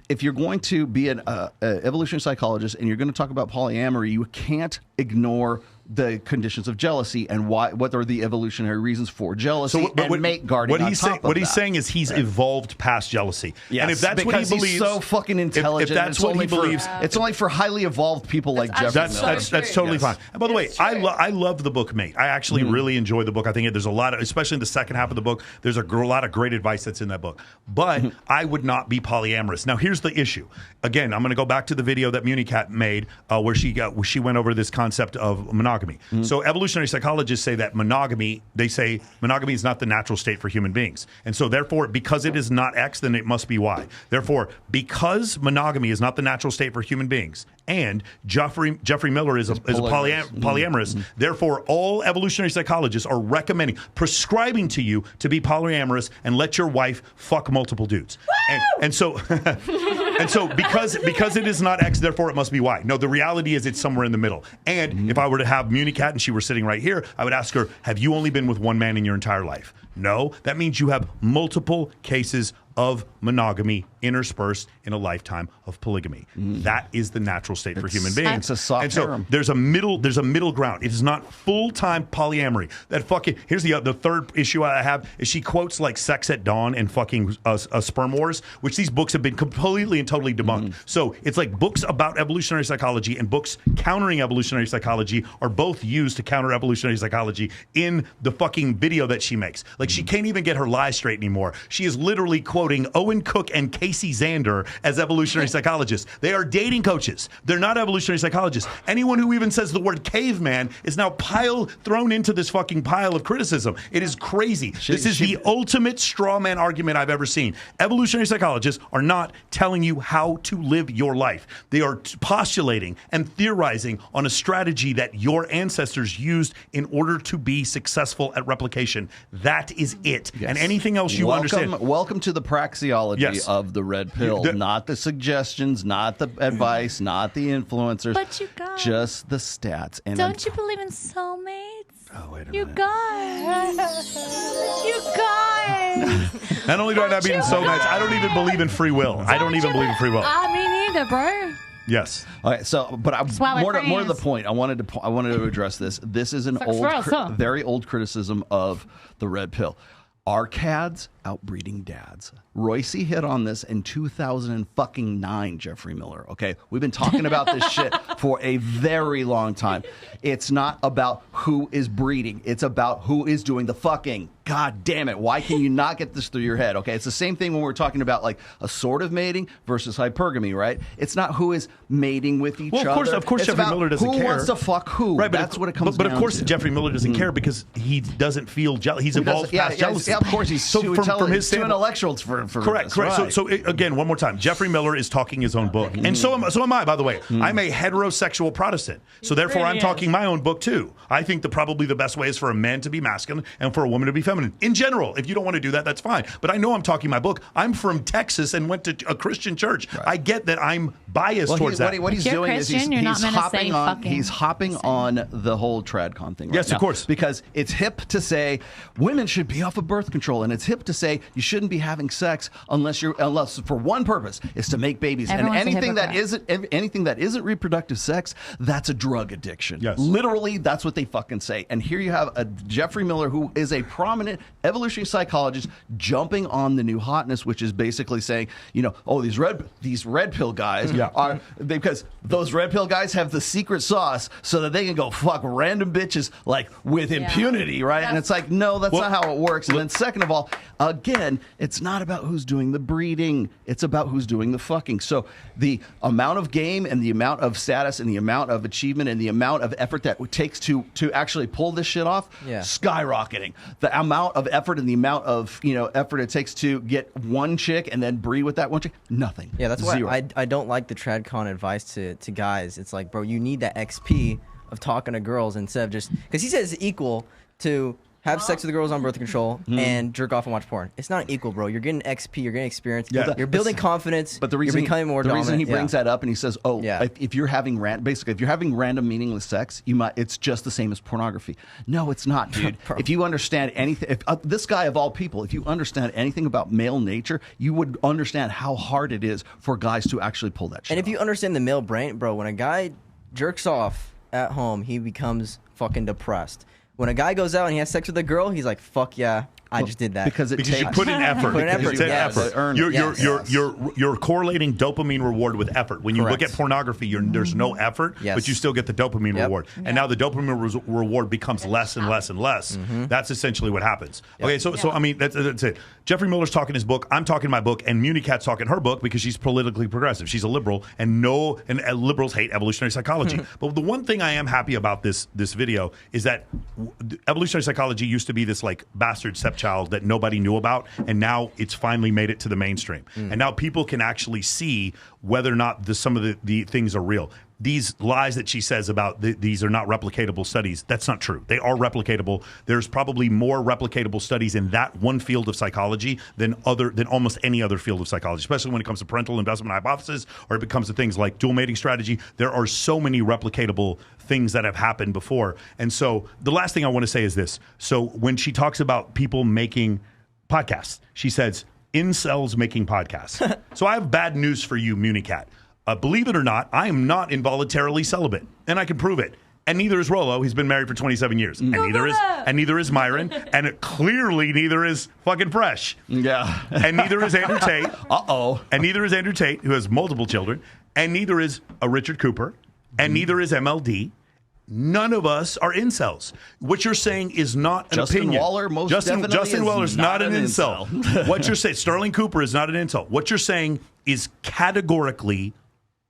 if you're going to be an evolutionary psychologist and you're going to talk about polyamory, you can't ignore the conditions of jealousy and what are the evolutionary reasons for jealousy mate guarding.
What he's saying is he's evolved past jealousy.
Yes,
and if that's what he believes,
he's so fucking intelligent.
If that's what he believes,
it's only for highly evolved people like Jeffrey Miller.
That's totally fine. And by the way, I love the book Mate. I actually really enjoy the book. I think there's a lot of, especially in the second half of the book, there's a lot of great advice that's in that book. But I would not be polyamorous. Now here's the issue. Again, I'm going to go back to the video that Municat made where she went over this concept of monogamy. So evolutionary psychologists say that monogamy is not the natural state for human beings. And so therefore, because it is not X, then it must be Y. Therefore, because monogamy is not the natural state for human beings, and Jeffrey Miller is a polyamorous, therefore all evolutionary psychologists are prescribing to you to be polyamorous and let your wife fuck multiple dudes. And so because it is not X, therefore it must be Y. No, the reality is it's somewhere in the middle. And if I were to have Municat and she were sitting right here, I would ask her, have you only been with one man in your entire life? No. That means you have multiple cases of monogamy interspersed in a lifetime of polygamy. That is the natural state for human beings.
It's a soft term.
There's a middle ground. It is not full-time polyamory. Here's the third issue I have is she quotes like Sex at Dawn and fucking Sperm Wars, which these books have been completely and totally debunked. So it's like books about evolutionary psychology and books countering evolutionary psychology are both used to counter evolutionary psychology in the fucking video that she makes. Like she can't even get her lies straight anymore. She is literally quoting Owen Cook and Casey Zander as evolutionary psychologists. They are dating coaches. They're not evolutionary psychologists. Anyone who even says the word caveman is now thrown into this fucking pile of criticism. It is crazy. This is the ultimate straw man argument I've ever seen. Evolutionary psychologists are not telling you how to live your life. They are postulating and theorizing on a strategy that your ancestors used in order to be successful at replication. That is it. And anything else you understand.
Welcome to the praxeology
Yes.
of the red pill. Not the suggestions, not the advice, not the influencers.
But you guys,
just the stats. And
don't you believe in soulmates?
Oh, wait a
you guys. You guys.
Not only do I not believe in soulmates, I don't even believe in free will. I don't even believe in free will.
Me neither, bro.
Yes.
Okay, so, but more to the point, I wanted to address this. This is an very old criticism of the red pill. Are cads outbreeding dads? Royce hit on this in 2009, Jeffrey Miller. Okay, we've been talking about this shit for a very long time. It's not about who is breeding. It's about who is doing the fucking. God damn it. Why can you not get this through your head? Okay, it's the same thing when we're talking about like assortive mating versus hypergamy, right? It's not who is mating with each other.
Of course,
it's
Jeffrey Miller doesn't care.
Who wants to fuck who?
Right,
That's what it comes down to.
But of course, Jeffrey Miller doesn't care because he doesn't feel jealous. He's evolved past jealousy.
Yeah, of course, he's from his too intellectuals for
correct.
This,
correct.
right.
So again, one more time, Jeffrey Miller is talking his own book, and so am I. By the way, I'm a heterosexual Protestant, so therefore I'm talking my own book too. I think probably the best way is for a man to be masculine and for a woman to be feminine. In general, if you don't want to do that, that's fine. But I know I'm talking my book. I'm from Texas and went to a Christian church. Right. I get that I'm biased towards that.
What he's doing is he's hopping on the whole TradCon thing. Right
yes,
now,
of course,
because it's hip to say women should be off of birth control, and it's hip to say you shouldn't be having sex unless for one purpose is to make babies.
Everyone's
and anything that isn't reproductive sex, that's a drug addiction.
Yes.
Literally, that's what they fucking say. And here you have a Jeffrey Miller who is a prominent evolutionary psychologist jumping on the new hotness, which is basically saying, these red pill guys are because those red pill guys have the secret sauce so that they can go fuck random bitches like with impunity, right? And it's like, no, that's not how it works. And then second of all, again, it's not about who's doing the breeding. It's about who's doing the fucking. So the amount of game and the amount of status and the amount of achievement and the amount of effort that it takes to actually pull this shit off, skyrocketing. The amount of effort and the amount of effort it takes to get one chick and then breed with that one chick, nothing.
Yeah, that's why I don't like the TradCon advice to guys. It's like, bro, you need that XP of talking to girls instead of just because he says it's equal to have sex with the girls on birth control and jerk off and watch porn. It's not equal, bro. You're getting XP. You're getting experience. Yeah. You're building confidence. But you're becoming more dominant.
The reason he brings that up and he says, if you're having random meaningless sex, it's just the same as pornography. No, it's not, dude. If you understand anything, this guy of all people, if you understand anything about male nature, you would understand how hard it is for guys to actually pull that shit
And if you understand the male brain, bro, when a guy jerks off at home, he becomes fucking depressed. When a guy goes out and he has sex with a girl, he's like, "Fuck yeah, I just did that."
Because
you put in effort. You're correlating dopamine reward with effort. When you look at pornography, there's no effort, but you still get the dopamine reward. And now the dopamine reward becomes less and less and less. That's essentially what happens. Okay, so I mean, that's it. Jeffrey Miller's talking his book. I'm talking my book, and Municat's talking her book because she's politically progressive. She's a liberal, and liberals hate evolutionary psychology. But the one thing I am happy about this video is that evolutionary psychology used to be this like bastard stepchild that nobody knew about, and now it's finally made it to the mainstream. And now people can actually see whether or not some of the things are real. These lies that she says about these are not replicatable studies, that's not true. They are replicatable. There's probably more replicatable studies in that one field of psychology than almost any other field of psychology, especially when it comes to parental investment hypothesis or it comes to things like dual mating strategy. There are so many replicatable things that have happened before. And so the last thing I want to say is this. So when she talks about people making podcasts, she says, incels making podcasts. So I have bad news for you, Municat. Believe it or not, I am not involuntarily celibate, and I can prove it. And neither is Rollo. He's been married for 27 years, and neither is Myron, and clearly neither is fucking Fresh.
Yeah,
and neither is Andrew Tate. And neither is Andrew Tate, who has multiple children, and neither is a Richard Cooper, and neither is MLD. None of us are incels. What you're saying is not an
Justin
opinion.
Waller
Justin Waller is not an incel. What you're saying, Sterling Cooper is not an incel. What you're saying is categorically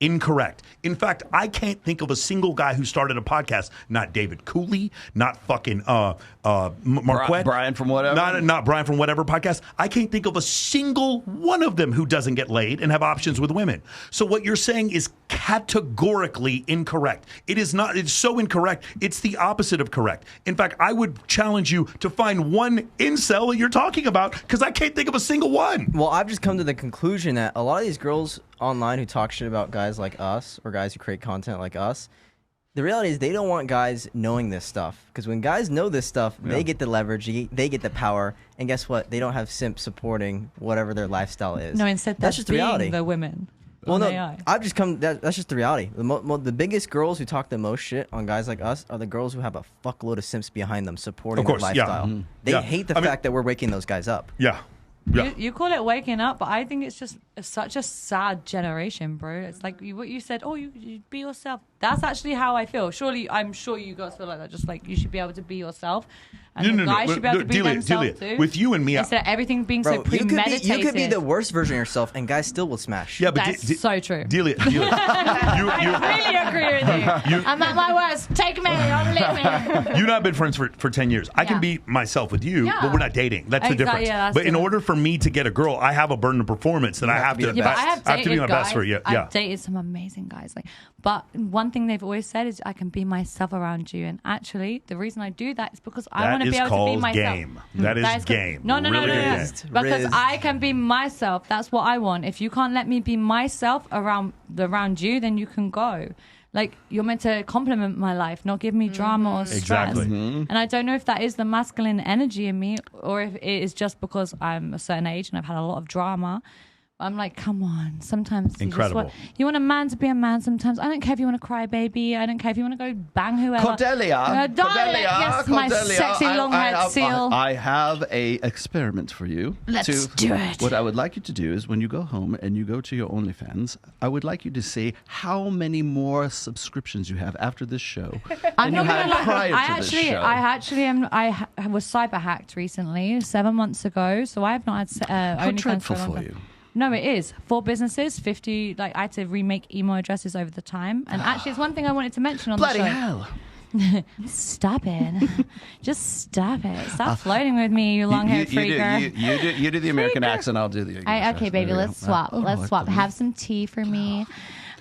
incorrect. In fact, I can't think of a single guy who started a podcast. Not David Cooley, not fucking Marquette,
Brian from whatever,
not Brian from whatever podcast. I can't think of a single one of them who doesn't get laid and have options with women. So what you're saying is categorically incorrect. It is not. It's so incorrect. It's the opposite of correct. In fact, I would challenge you to find one incel that you're talking about, because I can't think of a single one.
Well, I've just come to the conclusion that a lot of these girls online who talk shit about guys like us or guys who create content like us, the reality is they don't want guys knowing this stuff. Because when guys know this stuff, they get the leverage, they get the power, and guess what? They don't have simps supporting whatever their lifestyle is.
No, instead
that's just the
being
reality.
the women.
Well, no,
AI.
I've just come. That's just the reality. The biggest girls who talk the most shit on guys like us are the girls who have a fuckload of simps behind them supporting their lifestyle.
Yeah.
They hate the fact that we're waking those guys up.
Yeah.
You call it waking up, but I think it's just such a sad generation, bro. It's like what you said. Oh, you be yourself. That's actually how I feel. Surely, I'm sure you guys feel like that. Just like you should be able to be yourself, and the guys should be able to be themselves too.
With you and me,
instead of everything being so premeditated.
You could be the worst version of yourself, and guys still will smash.
Yeah, but
that's so true.
Delia,
I really agree with you. I'm at my worst. Take me or leave me.
You and I have been friends for 10 years. I can be myself with you, but we're not dating. That's the difference.
Yeah,
but in order for me to get a girl, I have a burden of performance that I have to.
Yeah, but I have
to be my best for you.
I've dated some amazing guys. But one thing they've always said is I can be myself around you. And actually, the reason I do that is because I want to be able to be myself.
Game. That is game.
No. Because
Riz.
I can be myself. That's what I want. If you can't let me be myself around you, then you can go. Like, you're meant to compliment my life, not give me drama or stress.
Exactly.
And I don't know if that is the masculine energy in me or if it is just because I'm a certain age and I've had a lot of drama. I'm like, come on. Sometimes
incredible.
You want a man to be a man sometimes. I don't care if you want to cry, baby. I don't care if you want to go bang whoever.
Cordelia.
Yes, my sexy long-haired seal.
I have a experiment for you.
Let's do it.
What I would like you to do is when you go home and you go to your OnlyFans, I would like you to say how many more subscriptions you have after this show
I'm
than you
not
had
gonna lie.
prior to this show.
I was cyber hacked recently, 7 months ago, so I have not had
How
OnlyFans
dreadful
for a long
for
time.
you.
No, it is. 4 businesses, 50. I had to remake email addresses over the time. And actually, it's one thing I wanted to mention on
Bloody
the show.
hell.
Stop it. Just stop it. Stop flirting with me, you long-haired freaker.
You do the American accent, I'll do the English accent.
Okay, baby, let's swap. Let's swap. Have some tea for me.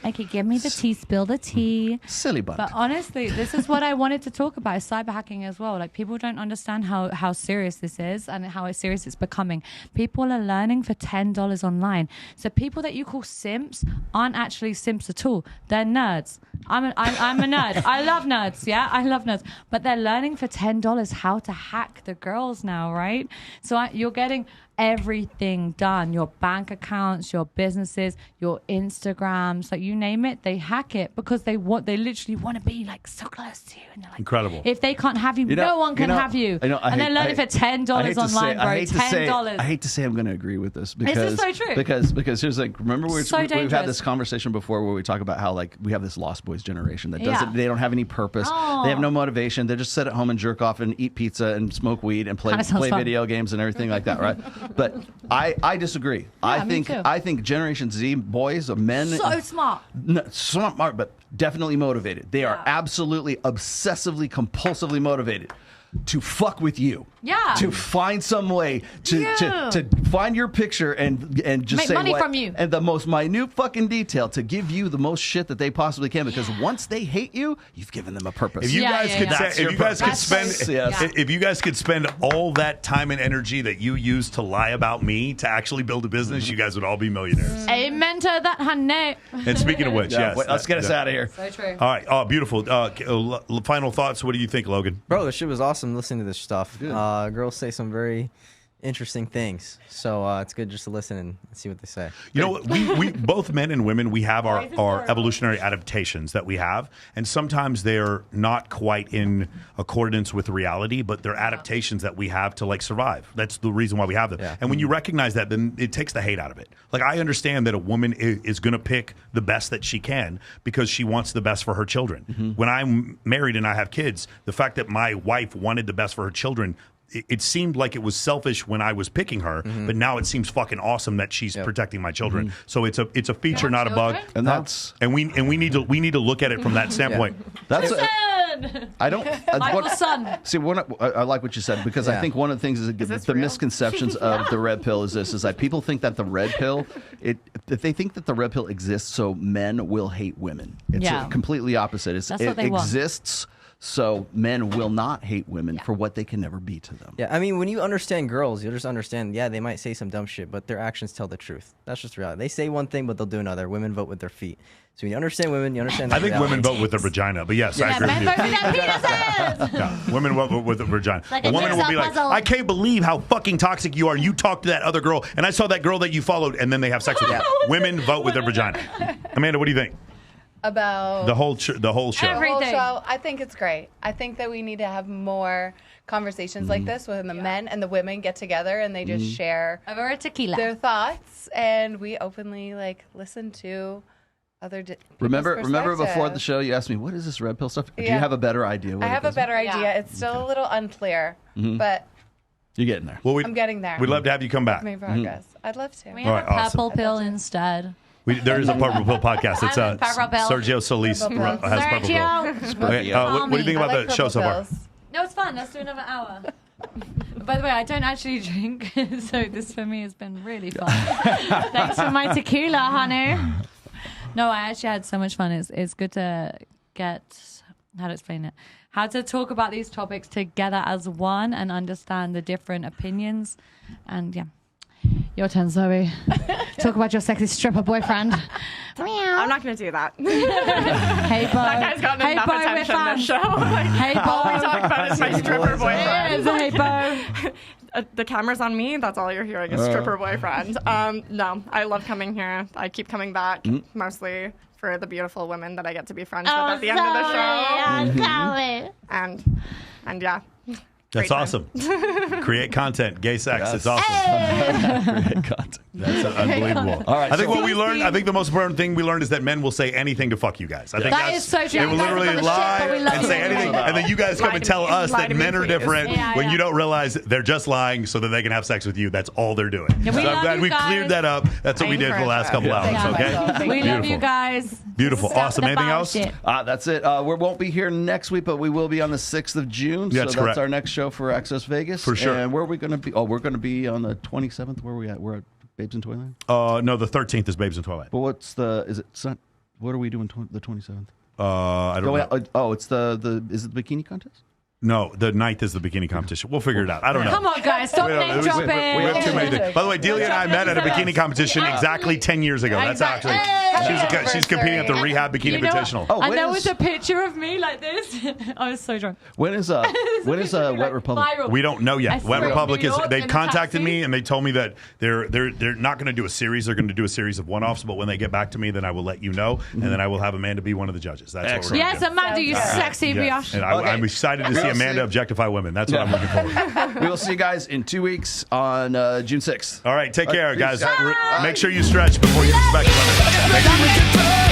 Okay, give me the tea, spill the tea.
Silly butt.
But honestly, this is what I wanted to talk about, is cyber hacking as well. Like, people don't understand how serious this is and how serious it's becoming. People are learning for $10 online. So people that you call simps aren't actually simps at all. They're nerds. I'm a nerd. I love nerds, yeah? I love nerds. But they're learning for $10 how to hack the girls now, right? So you're getting everything done, your bank accounts, your businesses, your Instagrams, like you name it, they hack it because they literally want to be like so close to you, and they're like,
incredible.
If they can't have you, no one can have you. And they're learning for $10 online, bro. $10.
I hate to say I'm going to agree with this because
This is so true.
Because here's remember we've had
dangerous.
this conversation before where we talk about how we have this Lost Boys generation that
Yeah.
they don't have any purpose, they have no motivation, they just sit at home and jerk off and eat pizza and smoke weed and play video games and everything like that, right? But I disagree.
Yeah, me too.
I think Generation Z boys, men,
So smart.
smart, but definitely motivated. They are absolutely obsessively, compulsively motivated to fuck with you.
Yeah.
To find some way to find your picture and just
make
say
money from you.
And the most minute fucking detail to give you the most shit that they possibly can, because once they hate you, you've given them a purpose.
If you guys could spend all that time and energy that you use to lie about me to actually build a business, you guys would all be millionaires.
Amen to that, honey.
And speaking of which, yes,
let's get us out of here.
So true.
All right. Oh, beautiful. Final thoughts. What do you think, Logan?
Bro, this shit was awesome listening to this stuff. Girls say some very interesting things, so it's good just to listen and see what they say.
You know what? We both men and women, we have our evolutionary adaptations that we have, and sometimes they're not quite in accordance with reality, but they're adaptations that we have to survive. That's the reason why we have them.
Yeah.
And when you recognize that, then it takes the hate out of it. Like, I understand that a woman is going to pick the best that she can because she wants the best for her children. When I'm married and I have kids, the fact that my wife wanted the best for her children it seemed like it was selfish when I was picking her, but now it seems fucking awesome that she's protecting my children. So it's a feature, not a bug.
And that's
we need to look at it from that standpoint.
That's I don't.
Michael's son.
See, I like what you said because I think one of the things is the misconceptions of the red pill is that people think that the red pill, they think that the red pill exists so men will hate women. It's completely opposite.
That's what they want.
Exists so men will not hate women for what they can never be to them.
Yeah, I mean, when you understand girls, you'll just understand, they might say some dumb shit, but their actions tell the truth. That's just reality. They say one thing, but they'll do another. Women vote with their feet. So when you understand women, you understand
I think women vote with their vagina, but yes, I agree with you.
Men vote with their penises.
Women vote with their vagina.
Like
a
a
woman will be
jigsaw
like,
puzzle.
I can't believe how fucking toxic you are. You talked to that other girl, and I saw that girl that you followed, and then they have sex with you. Women vote with their vagina. Amanda, what do you think?
About
The whole show.
The whole show, I think it's great. I think that we need to have more conversations like this when the men and the women get together and they just share
over a tequila
their thoughts, and we openly listen to other.
Remember before the show, you asked me, "What is this red pill stuff?" Do you have a better idea?
I have a better idea. It's still a little unclear, but
you're getting there.
Well,
I'm getting there.
We'd love to have you come back.
Make progress. I'd love to.
We have a purple pill instead.
There is a Purple Pill podcast. It's
Purple Pill.
Sergio Solis has Purple Pill. Okay, what do you think about the show so far?
No, it's fun. Let's do another hour. By the way, I don't actually drink, so this for me has been really fun. Thanks for my tequila, honey. No, I actually had so much fun. It's good to get, how to explain it, how to talk about these topics together as one and understand the different opinions. And yeah. Your turn, Zoe. Talk about your sexy stripper boyfriend.
I'm not going to do that.
Hey, Bo.
That guy's gotten enough attention in this show.
Hey, Bo.
All we talk about is my stripper boyfriend.
Hey, Bo.
The camera's on me. That's all you're hearing is stripper boyfriend. No, I love coming here. I keep coming back, mostly for the beautiful women that I get to be friends with at the end of the show. And yeah.
That's awesome. Create content, gay sex. It's awesome.
Create content.
That's unbelievable.
All right,
I think what we learned. I think the most important thing we learned is that men will say anything to fuck you guys. I think
That is so true.
They will literally lie and say anything, and then you guys come and tell us that men are different when you don't realize they're just lying so that they can have sex with you. That's all they're doing.
Yeah,
So I'm glad we cleared that up. That's what we did for the last couple hours. Okay.
We love you guys.
Beautiful. Awesome. Anything else?
That's it. We won't be here next week, but we will be on the 6th of June.
That's
so
correct.
That's our next show for Access Vegas.
For sure.
And where are we going to be? Oh, we're going to be on the 27th. Where are we at? We're at Babes in Toyland?
No, the 13th is Babes in Twilight.
But what are we doing the 27th?
I don't know.
It's is it the bikini contest?
No, the 9th is the bikini competition. We'll figure it out. I don't know.
Come on, guys. Stop name dropping.
We have too many things. By the way, Delia and I met at a bikini competition exactly 10 years ago. That's actually she's competing at the Rehab Bikini Invitational.
And there was a picture of me like this. I was so drunk.
When is Wet Republic?
Viral.
We don't know yet. Wet Republic is. They
in a
contacted
taxi.
me and they told me that they're not going to do a series. They're going to do a series of one-offs. But when they get back to me, then I will let you know, and then then I will have Amanda be one of the judges. That's what we're
Yes,
gonna do.
Amanda, you sexy
Yes.
biatch.
And I'm excited to see Amanda objectify women. That's what I'm looking forward to.
We will see you guys in 2 weeks on June 6th.
All right, take care, guys.
Bye.
Make sure you stretch before you respect women.